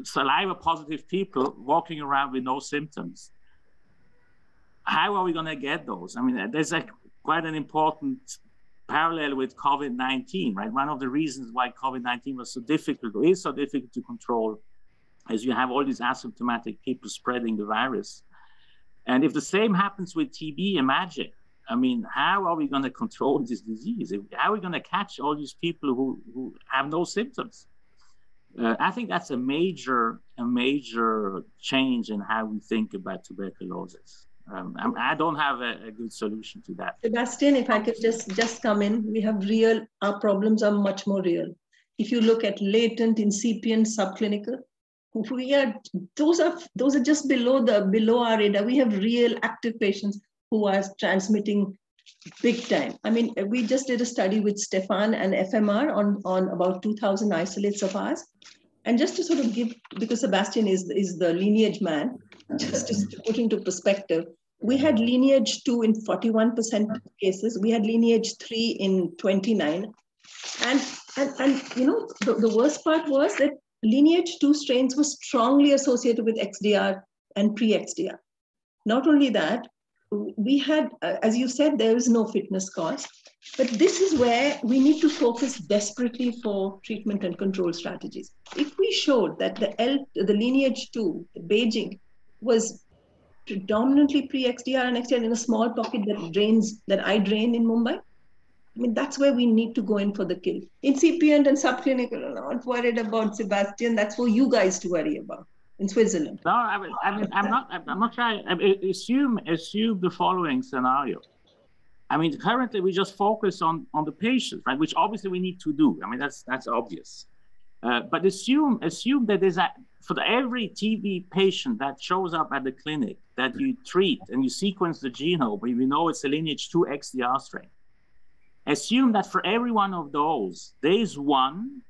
Saliva positive people walking around with no symptoms. How are we going to get those? I mean, there's quite an important parallel with COVID-19, right? One of the reasons why COVID-19 was so difficult, or is so difficult to control, is you have all these asymptomatic people spreading the virus. And if the same happens with TB, imagine, I mean, how are we going to control this disease? How are we going to catch all these people who have no symptoms? I think that's a major change in how we think about tuberculosis. I don't have a good solution to that. Sebastien, if I could just come in, our problems are much more real. If you look at latent, incipient, subclinical, those are just below our radar. We have real active patients who are transmitting big time. I mean, we just did a study with Stefan and FMR on about 2,000 isolates of ours. And just to sort of give, because Sebastien is the lineage man, just to put into perspective, we had lineage 2 in 41% of cases. We had lineage 3 in 29. And you know, the worst part was that lineage 2 strains were strongly associated with XDR and pre-XDR. Not only that, we had, as you said, there is no fitness cost, but this is where we need to focus desperately for treatment and control strategies. If we showed that the lineage 2, the Beijing, was predominantly pre-XDR and XDR in a small pocket that I drain in Mumbai, I mean, that's where we need to go in for the kill. Incipient and subclinical, I'm not worried about, Sebastien. That's for you guys to worry about in Switzerland. No, I'm not trying. I mean, assume the following scenario. I mean, currently we just focus on the patient, right? Which obviously we need to do. I mean, that's obvious. But assume that there's for every TB patient that shows up at the clinic that you treat and you sequence the genome, we know it's a lineage 2 XDR strain. Assume that for every one of those, there is one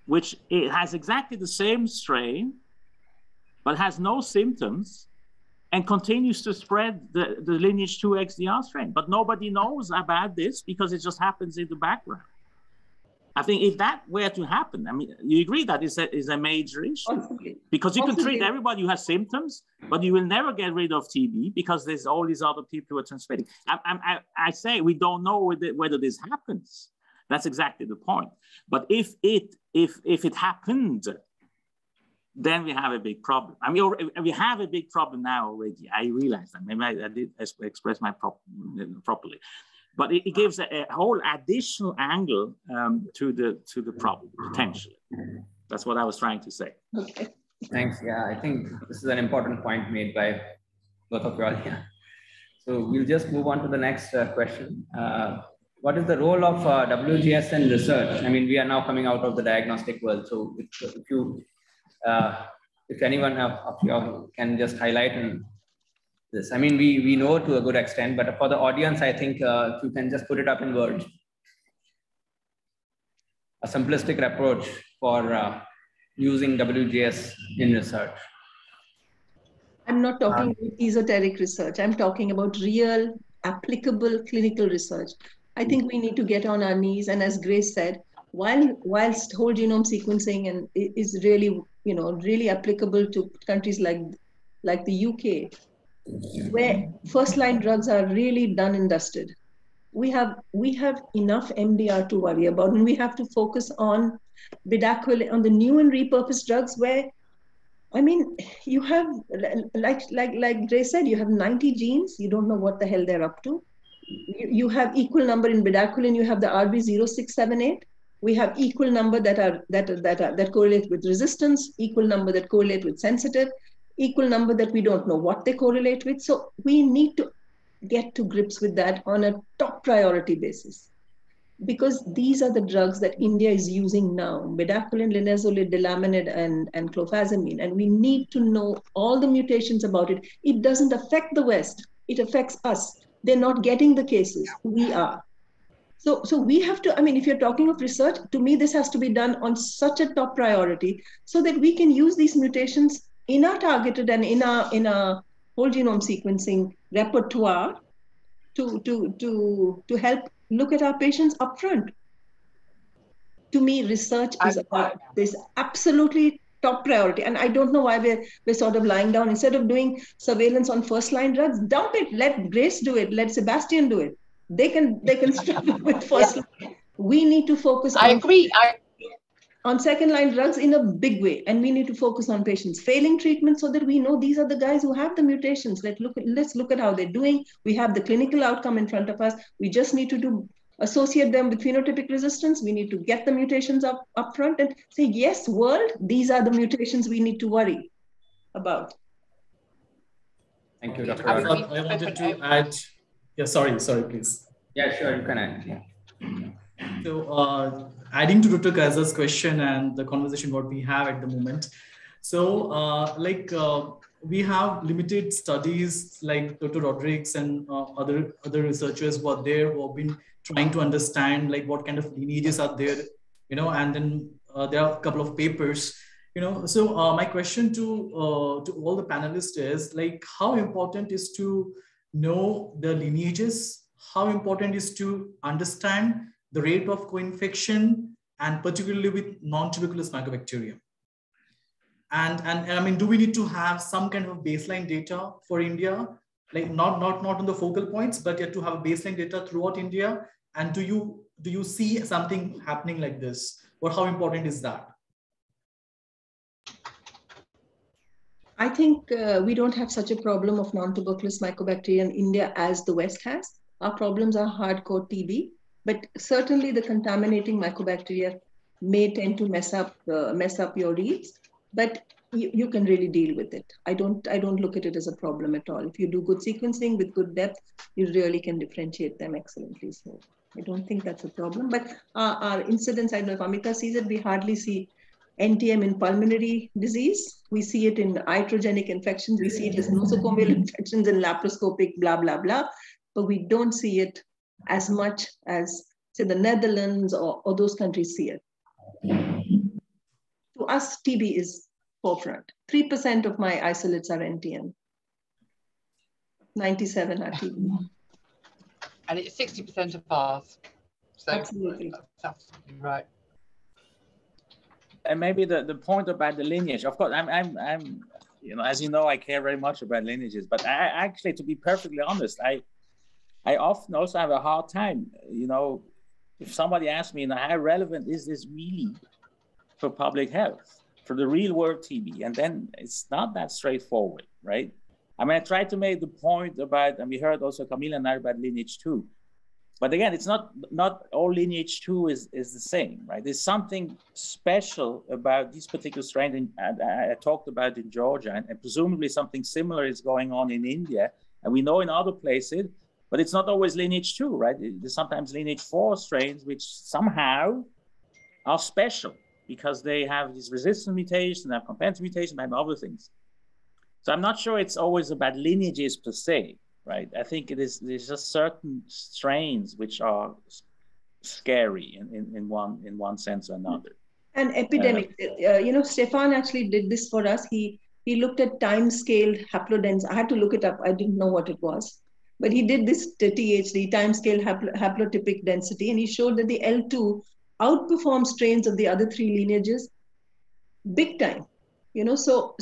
which it has exactly the same strain, but has no symptoms and continues to spread the lineage 2 XDR strain. But nobody knows about this because it just happens in the background. I think if that were to happen, I mean, you agree that is a major issue? Possibly. Because you can Possibly. treat everybody who has symptoms, but you will never get rid of TB because there's all these other people who are transmitting. I say we don't know whether this happens. That's exactly the point. But if it happened, then we have a big problem. I mean, we have a big problem now already. I realize that. Maybe I did express my properly. But it gives a whole additional angle to the problem, potentially. That's what I was trying to say. Okay. Thanks. Yeah, I think this is an important point made by both of you all here. So we'll just move on to the next question. What is the role of WGS in research? I mean, we are now coming out of the diagnostic world. So if anyone of you can just highlight this. I mean, we know to a good extent, but for the audience, I think if you can just put it up in words. A simplistic approach for using WGS in research. I'm not talking about esoteric research. I'm talking about real, applicable clinical research. I think we need to get on our knees. And as Grace said, whilst whole genome sequencing and is really, really applicable to countries like the UK, where first-line drugs are really done and dusted. We have enough MDR to worry about, and we have to focus on bedaquiline, on the new and repurposed drugs where, I mean, you have, like Grace said, you have 90 genes, you don't know what the hell they're up to. You have equal number in bedaquiline, you have the RB0678. We have equal number that correlate with resistance, equal number that correlate with sensitive, equal number that we don't know what they correlate with. So we need to get to grips with that on a top priority basis, because these are the drugs that India is using now, bedaquiline, linezolid, delamanid, and clofazimine, and we need to know all the mutations about it. It doesn't affect the West, it affects us. They're not getting the cases, we are. So we have to, I mean, if you're talking of research, to me, this has to be done on such a top priority so that we can use these mutations in our targeted and in our whole genome sequencing repertoire to help look at our patients upfront. To me, research is about this absolutely top priority. And I don't know why we're sort of lying down. Instead of doing surveillance on first-line drugs, dump it, let Grace do it, let Sebastien do it. They can struggle with first line. We need to focus on second-line drugs in a big way. And we need to focus on patients failing treatment so that we know these are the guys who have the mutations. Let's look at how they're doing. We have the clinical outcome in front of us. We just need to associate them with phenotypic resistance. We need to get the mutations up front and say, yes, world, these are the mutations we need to worry about. Thank you, Dr. I wanted to add, yeah, sorry, please. Yeah, sure, you can add, yeah. So adding to Dr. Kaiser's question and the conversation what we have at the moment. So we have limited studies like Dr. Rodrigues and other researchers who are there who have been trying to understand like what kind of lineages are there, and then there are a couple of papers, So my question to all the panelists is like, how important is to know the lineages? How important is to understand the rate of co-infection, and particularly with non-tuberculous mycobacterium? And I mean, do we need to have some kind of baseline data for India, like not on the focal points, but yet to have baseline data throughout India? And do you see something happening like this? Or how important is that? I think we don't have such a problem of non-tuberculous mycobacteria in India as the West has. Our problems are hardcore TB, but certainly the contaminating mycobacteria may tend to mess up your reads, but you can really deal with it. I don't look at it as a problem at all. If you do good sequencing with good depth, you really can differentiate them excellently. So I don't think that's a problem. But our incidence, I don't know if Ameeta sees it, we hardly see NTM in pulmonary disease. We see it in iatrogenic infections. We see it as nosocomial infections and laparoscopic, blah, blah, blah. But we don't see it as much as, say, the Netherlands or those countries see it. to us, TB is forefront. 3% of my isolates are NTM. 97 are TB. And it's 60% of ours. So absolutely. That's absolutely right. And maybe the point about the lineage, of course, I'm you know, as you know, I care very much about lineages, but I actually, to be perfectly honest, I often also have a hard time, you know, if somebody asks me, you know, how relevant is this really for public health, for the real world TB? And then it's not that straightforward, right? I mean, I tried to make the point about, and we heard also Camilla and I about lineage 2. But again, it's not all lineage 2 is the same, right? There's something special about this particular strain, and I talked about in Georgia, and presumably something similar is going on in India, and we know in other places, but it's not always lineage 2, right? There's sometimes lineage 4 strains, which somehow are special because they have these resistant mutations, they have compensatory mutations, they have other things. So I'm not sure it's always about lineages per se, right? I think there's just certain strains which are scary in one sense or another. And epidemic, you know, Stefan actually did this for us. He looked at time-scaled haplodensity. I had to look it up. I didn't know what it was. But he did this THD, time-scale haplotypic density, and he showed that the L2 outperforms strains of the other 3 lineages big time. You know, so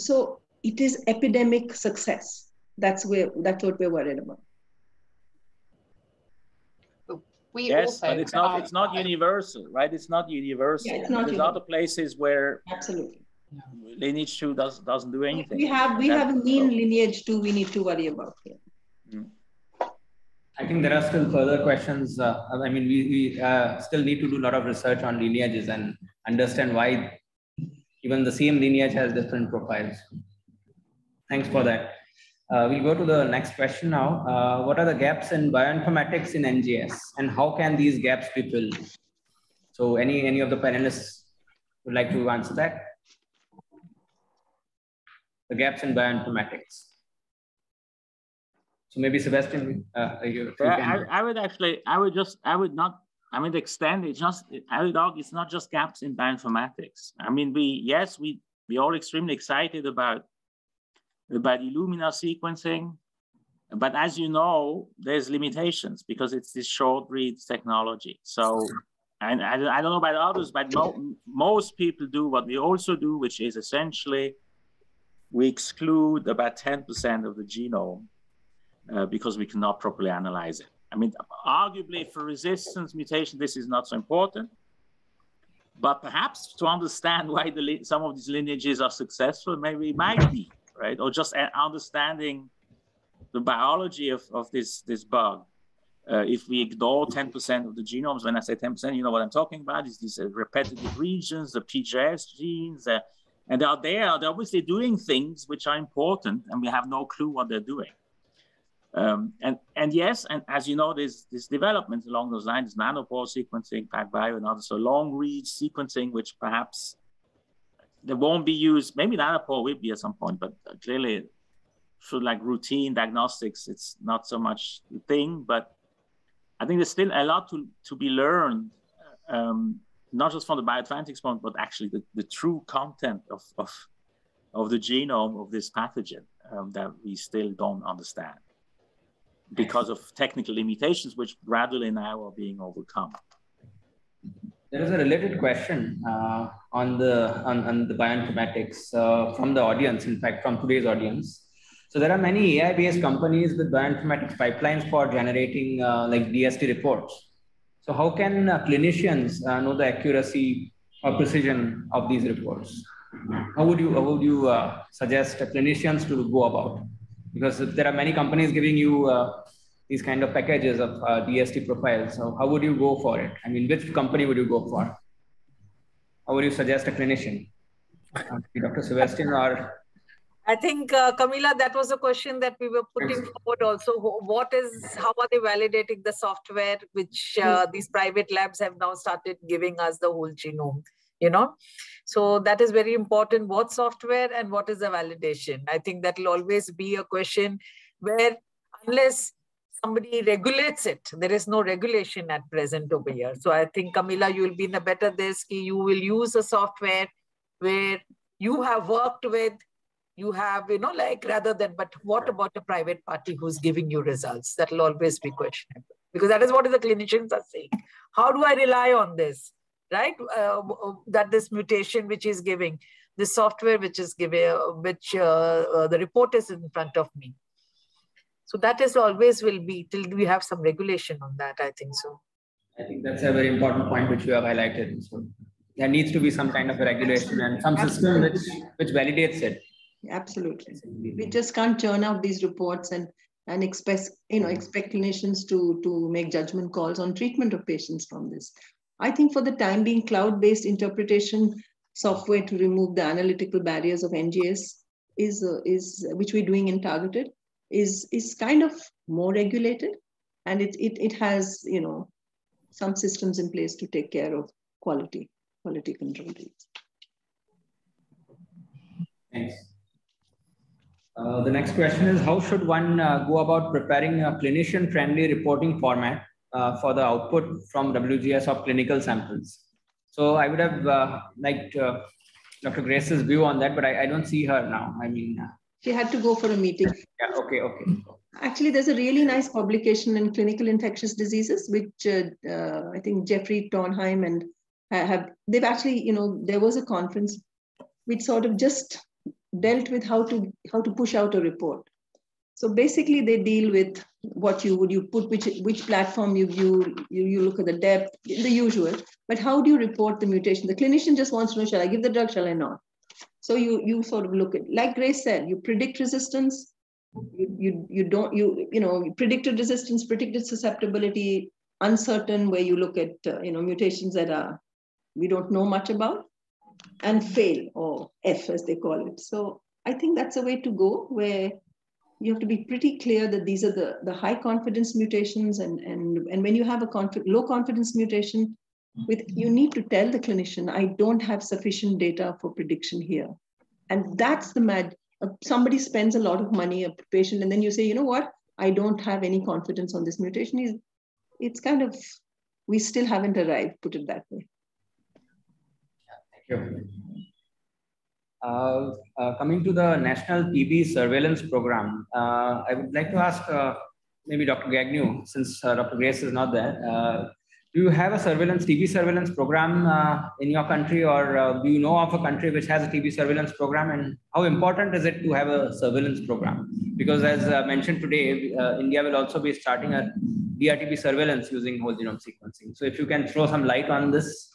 it is epidemic success. That's what we're worried about. Yes, but it's not universal, right? It's not universal. Yeah, it's not There's universal. other places where absolutely lineage 2 doesn't do anything. We have a mean lineage 2 we need to worry about here. I think there are still further questions. I mean, we still need to do a lot of research on lineages and understand why even the same lineage has different profiles. Thanks for that. We'll go to the next question now. What are the gaps in bioinformatics in NGS, and how can these gaps be filled? So any of the panelists would like to answer that? The gaps in bioinformatics. So maybe Sebastien, I would extend it. I would argue it's not just gaps in bioinformatics. I mean, we all extremely excited about Illumina sequencing, but as you know, there's limitations because it's this short read technology. So, and I don't know about others, but most people do what we also do, which is essentially we exclude about 10% of the genome because we cannot properly analyze it. I mean, arguably for resistance mutation, this is not so important, but perhaps to understand why some of these lineages are successful, maybe it might be. Right, or just understanding the biology of this bug. If we ignore 10% of the genomes, when I say 10%, you know what I'm talking about, is these repetitive regions, the PGS genes, and they're obviously doing things which are important, and we have no clue what they're doing. And yes, and as you know, there's development along those lines, nanopore sequencing, PacBio, and others, so long read sequencing, which perhaps they won't be used. Maybe nanopore will be at some point, but clearly for like routine diagnostics, it's not so much the thing. But I think there's still a lot to be learned, not just from the bioinformatics point, but actually the true content of the genome of this pathogen that we still don't understand because of technical limitations, which gradually now are being overcome. There is a related question on the bioinformatics from the audience, in fact, from today's audience. So there are many AI-based companies with bioinformatics pipelines for generating like DST reports. So how can clinicians know the accuracy or precision of these reports? How would you suggest clinicians to go about? Because there are many companies giving you these kind of packages of DST profiles. So how would you go for it? I mean, which company would you go for? How would you suggest a clinician? Dr. Sebastien or? I think, Camilla, that was a question that we were putting forward also. How are they validating the software, which these private labs have now started giving us the whole genome, you know? So that is very important. What software and what is the validation? I think that will always be a question where unless somebody regulates it, there is no regulation at present over here. So I think, Camilla, you will be in a better desk. You will use a software where you have worked with, you have, like rather than, but what about a private party who's giving you results? That will always be questionable, because that is what the clinicians are saying. How do I rely on this, right? That this mutation which is giving, this software which is giving, the report is in front of me. So that is always will be till we have some regulation on that, I think so. I think that's a very important point which you have highlighted. So there needs to be some kind of a regulation and some system which validates it. Absolutely. We just can't churn out these reports and expect clinicians to make judgment calls on treatment of patients from this. I think for the time being, cloud-based interpretation software to remove the analytical barriers of NGS is which we're doing in targeted is kind of more regulated, and it has some systems in place to take care of quality control. Thanks. The next question is, how should one go about preparing a clinician-friendly reporting format for the output from WGS of clinical samples? So I would have liked Dr. Grace's view on that, but I don't see her now. I mean, she had to go for a meeting. Yeah. Okay. Actually, there's a really nice publication in Clinical Infectious Diseases, which I think Jeffrey Tonheim and they've actually, there was a conference which sort of just dealt with how to push out a report. So basically, they deal with what you put, which platform you view, you look at the Dept, the usual. But how do you report the mutation? The clinician just wants to know, shall I give the drug, shall I not? So you sort of look at, like Grace said, you predict resistance. You predicted resistance, predicted susceptibility, uncertain, where you look at mutations that we don't know much about, and fail, or F as they call it. So I think that's a way to go, where you have to be pretty clear that these are the high confidence mutations, and when you have a low confidence mutation, you need to tell the clinician, I don't have sufficient data for prediction here. And that's the somebody spends a lot of money, a patient, and then you say, you know what, I don't have any confidence on this mutation. It's kind of, we still haven't arrived, put it that way. Thank you. Coming to the National TB Surveillance Program, I would like to ask maybe Dr. Gagneux, since Dr. Grace is not there, do you have a TB surveillance program in your country, or do you know of a country which has a TB surveillance program, and how important is it to have a surveillance program? Because as mentioned today, India will also be starting a DRTB surveillance using whole genome sequencing. So if you can throw some light on this.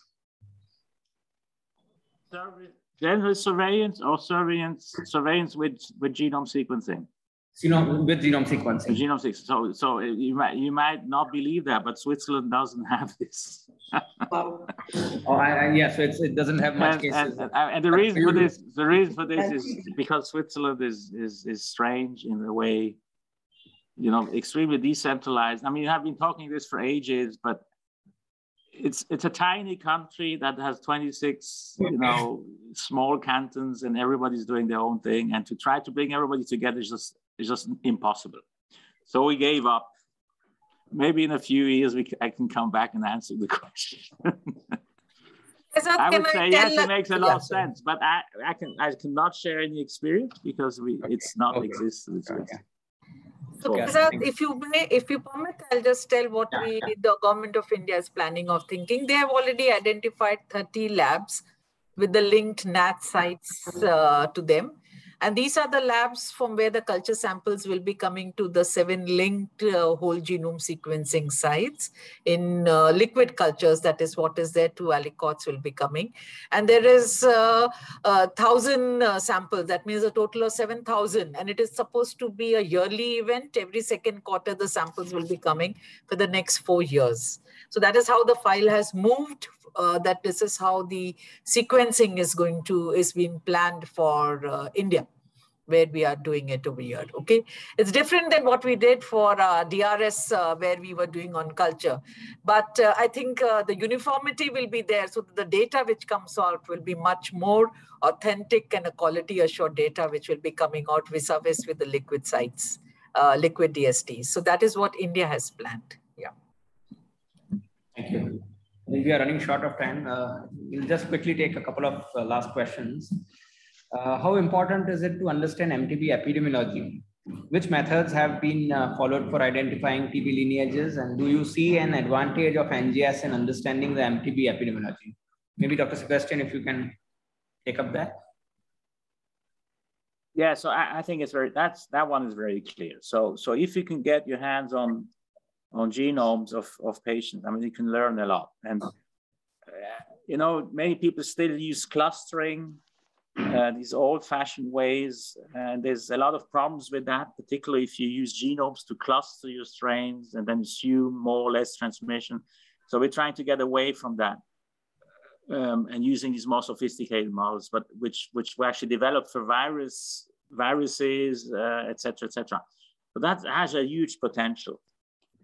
General surveillance or surveillance with genome sequencing? With genome sequencing. Genome sequencing. So you might not believe that, but Switzerland doesn't have this. So it doesn't have much cases. And the reason for this is because Switzerland is strange in a way, extremely decentralized. I mean, I've been talking this for ages, but it's a tiny country that has 26, small cantons, and everybody's doing their own thing. And to try to bring everybody together is just impossible. So we gave up. Maybe in a few years I can come back and answer the question. I would say yes, it makes a lot of sense, but I cannot share any experience because it's not existent. So, if you permit, I'll just tell what the government of India is planning of thinking. They have already identified 30 labs with the linked NAT sites to them. And these are the labs from where the culture samples will be coming to the 7 linked whole genome sequencing sites in liquid cultures. That is what is there. 2 aliquots will be coming. And there is 1,000 samples. That means a total of 7,000. And it is supposed to be a yearly event. Every second quarter, the samples will be coming for the next 4 years. So that is how the file has moved. That this is how the sequencing is being planned for India, where we are doing it over here. Okay, it's different than what we did for DRS, where we were doing on culture. But I think the uniformity will be there, so that the data which comes out will be much more authentic and a quality assured data which will be coming out vis-a-vis with the liquid sites, liquid DSTs. So that is what India has planned. Yeah. Thank you. We are running short of time. We'll just quickly take a couple of last questions. How important is it to understand MTB epidemiology? Which methods have been followed for identifying TB lineages, and do you see an advantage of NGS in understanding the MTB epidemiology? Maybe Dr. Sebastien, if you can take up that. Yeah, so I think it's that one is very clear. So if you can get your hands on genomes of patients, I mean, you can learn a lot. And you know, many people still use clustering, these old-fashioned ways, and there's a lot of problems with that, particularly if you use genomes to cluster your strains and then assume more or less transmission. So we're trying to get away from that and using these more sophisticated models, but which were actually developed for viruses, et cetera, et cetera. So that has a huge potential.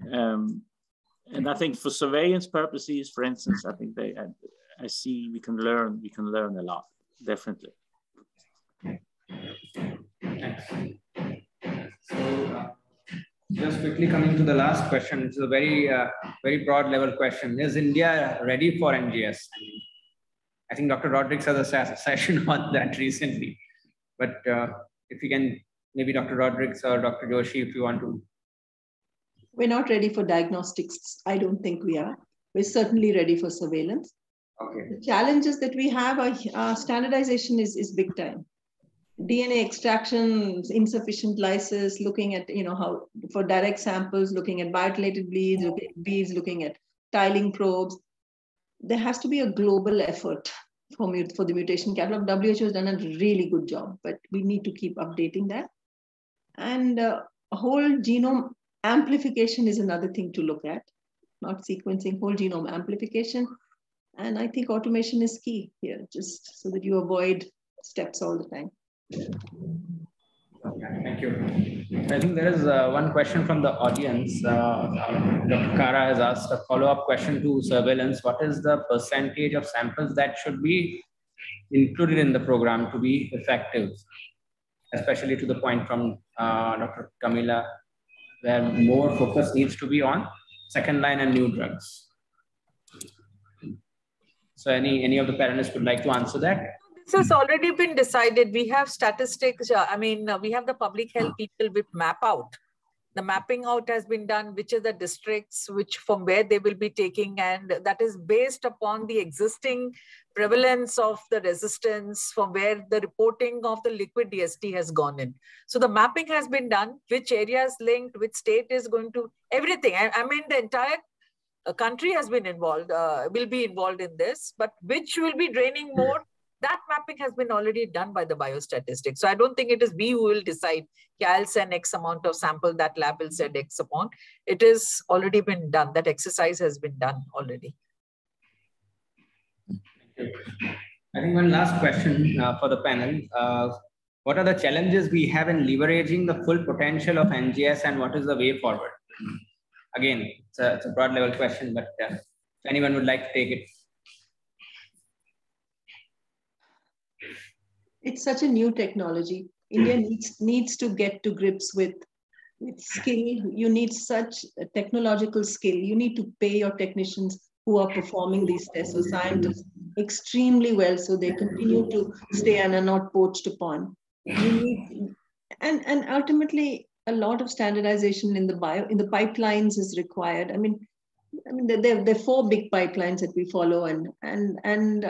And I think for surveillance purposes, for instance, I think I see we can learn a lot, definitely. Thanks. So just quickly coming to the last question, it's a very broad level question. Is India ready for NGS? I think Dr. Rodrigues has a session on that recently, but if you can, maybe Dr. Rodrigues or Dr. Joshi, if you want to. We're not ready for diagnostics. I don't think we are. We're certainly ready for surveillance. Okay. The challenges that we have are standardization is big time. DNA extraction, insufficient lysis, looking at, you know, how for direct samples, looking at biotelated beads, looking at tiling probes. There has to be a global effort for the mutation catalog. WHO has done a really good job, but we need to keep updating that. And whole genome amplification is another thing to look at, not sequencing, whole genome amplification. And I think automation is key here, just so that you avoid steps all the time. Okay, thank you. I think there is one question from the audience. Dr. Kara has asked a follow-up question to surveillance. What is the percentage of samples that should be included in the program to be effective, especially to the point from Dr. Camilla, where more focus needs to be on second line and new drugs? So any of the panelists would like to answer that? This has already been decided. We have statistics. I mean, we have the public health people with map out. The mapping out has been done, which are the districts, which from where they will be taking, and that is based upon the existing prevalence of the resistance from where the reporting of the liquid DST has gone in. So the mapping has been done, which areas linked, which state is going to, everything. I mean, the entire country has been involved, will be involved in this, but which will be draining more, that mapping has been already done by the biostatistics. So I don't think it is we who will decide, yeah, I'll send X amount of sample, that lab will send X amount. It has already been done. That exercise has been done already. I think one last question for the panel. What are the challenges we have in leveraging the full potential of NGS, and what is the way forward? Again, it's a broad level question, but if anyone would like to take it. It's such a new technology. India needs to get to grips with skill. You need such a technological skill. You need to pay your technicians who are performing these tests, or scientists, extremely well, so they continue to stay and are not poached upon. You need, and ultimately, a lot of standardization in the pipelines is required. I mean, there are 4 big pipelines that we follow, and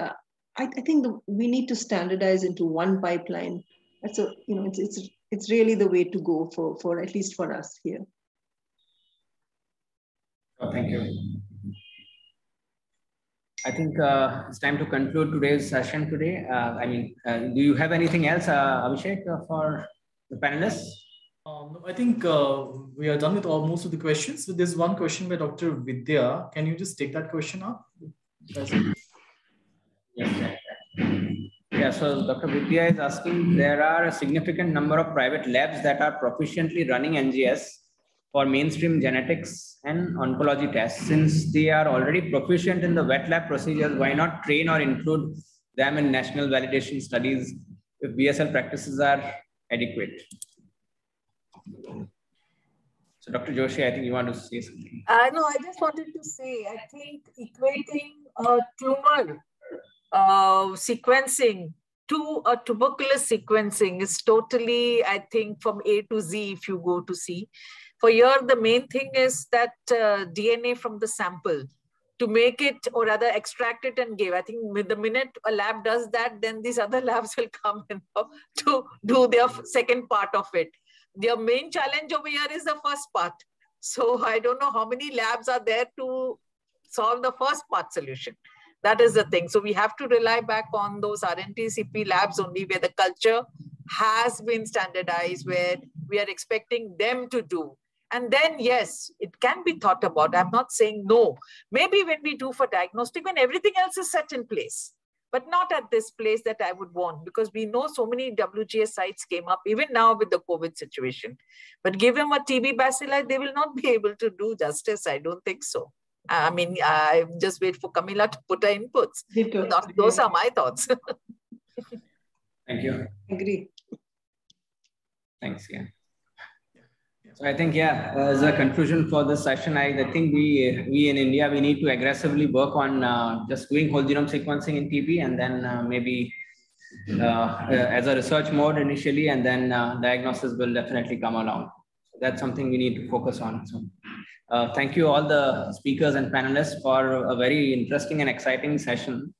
I think we need to standardize into one pipeline. That's it's really the way to go for at least for us here. Oh, thank you. I think it's time to conclude today's session today. Do you have anything else, Abhishek, for the panelists? I think we are done with most of the questions. So there's one question by Dr. Vidya. Can you just take that question up? Yes. Yeah, so Dr. Vidya is asking, there are a significant number of private labs that are proficiently running NGS for mainstream genetics and oncology tests. Since they are already proficient in the wet lab procedures, why not train or include them in national validation studies if BSL practices are adequate? So Dr. Joshi, I think you want to say something. No, I just wanted to say, I think equating tumor sequencing to a tuberculosis sequencing is totally, I think, from A to Z if you go to C. For here, the main thing is that DNA from the sample to make it, or rather extract it and give. I think with the minute a lab does that, then these other labs will come in to do their second part of it. Their main challenge over here is the first part. So I don't know how many labs are there to solve the first part solution. That is the thing. So we have to rely back on those RNT-CP labs only, where the culture has been standardized, where we are expecting them to do. And then, yes, it can be thought about. I'm not saying no. Maybe when we do for diagnostic, when everything else is set in place, but not at this place that I would want, because we know so many WGS sites came up, even now with the COVID situation. But give them a TB bacilli, they will not be able to do justice. I don't think so. I mean, I just wait for Camilla to put her inputs. Those are my thoughts. Thank you. Agree. Thanks, yeah. So I think, yeah, as a conclusion for this session, I think we in India, we need to aggressively work on just doing whole genome sequencing in TB, and then maybe as a research mode initially, and then diagnosis will definitely come along. So that's something we need to focus on. So thank you all the speakers and panelists for a very interesting and exciting session.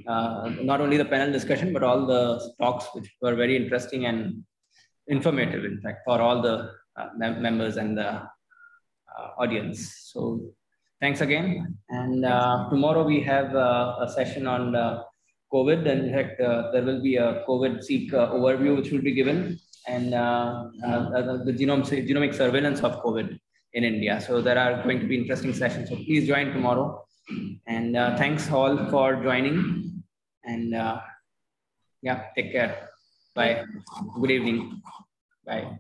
Not only the panel discussion, but all the talks, which were very interesting and informative, in fact, for all the members and the audience. So thanks again. And tomorrow we have a session on COVID. And in fact, there will be a COVID-seq overview, which will be given, and the genomic surveillance of COVID in India. So there are going to be interesting sessions. So please join tomorrow. And thanks all for joining. And yeah, take care. Bye. Good evening. Bye.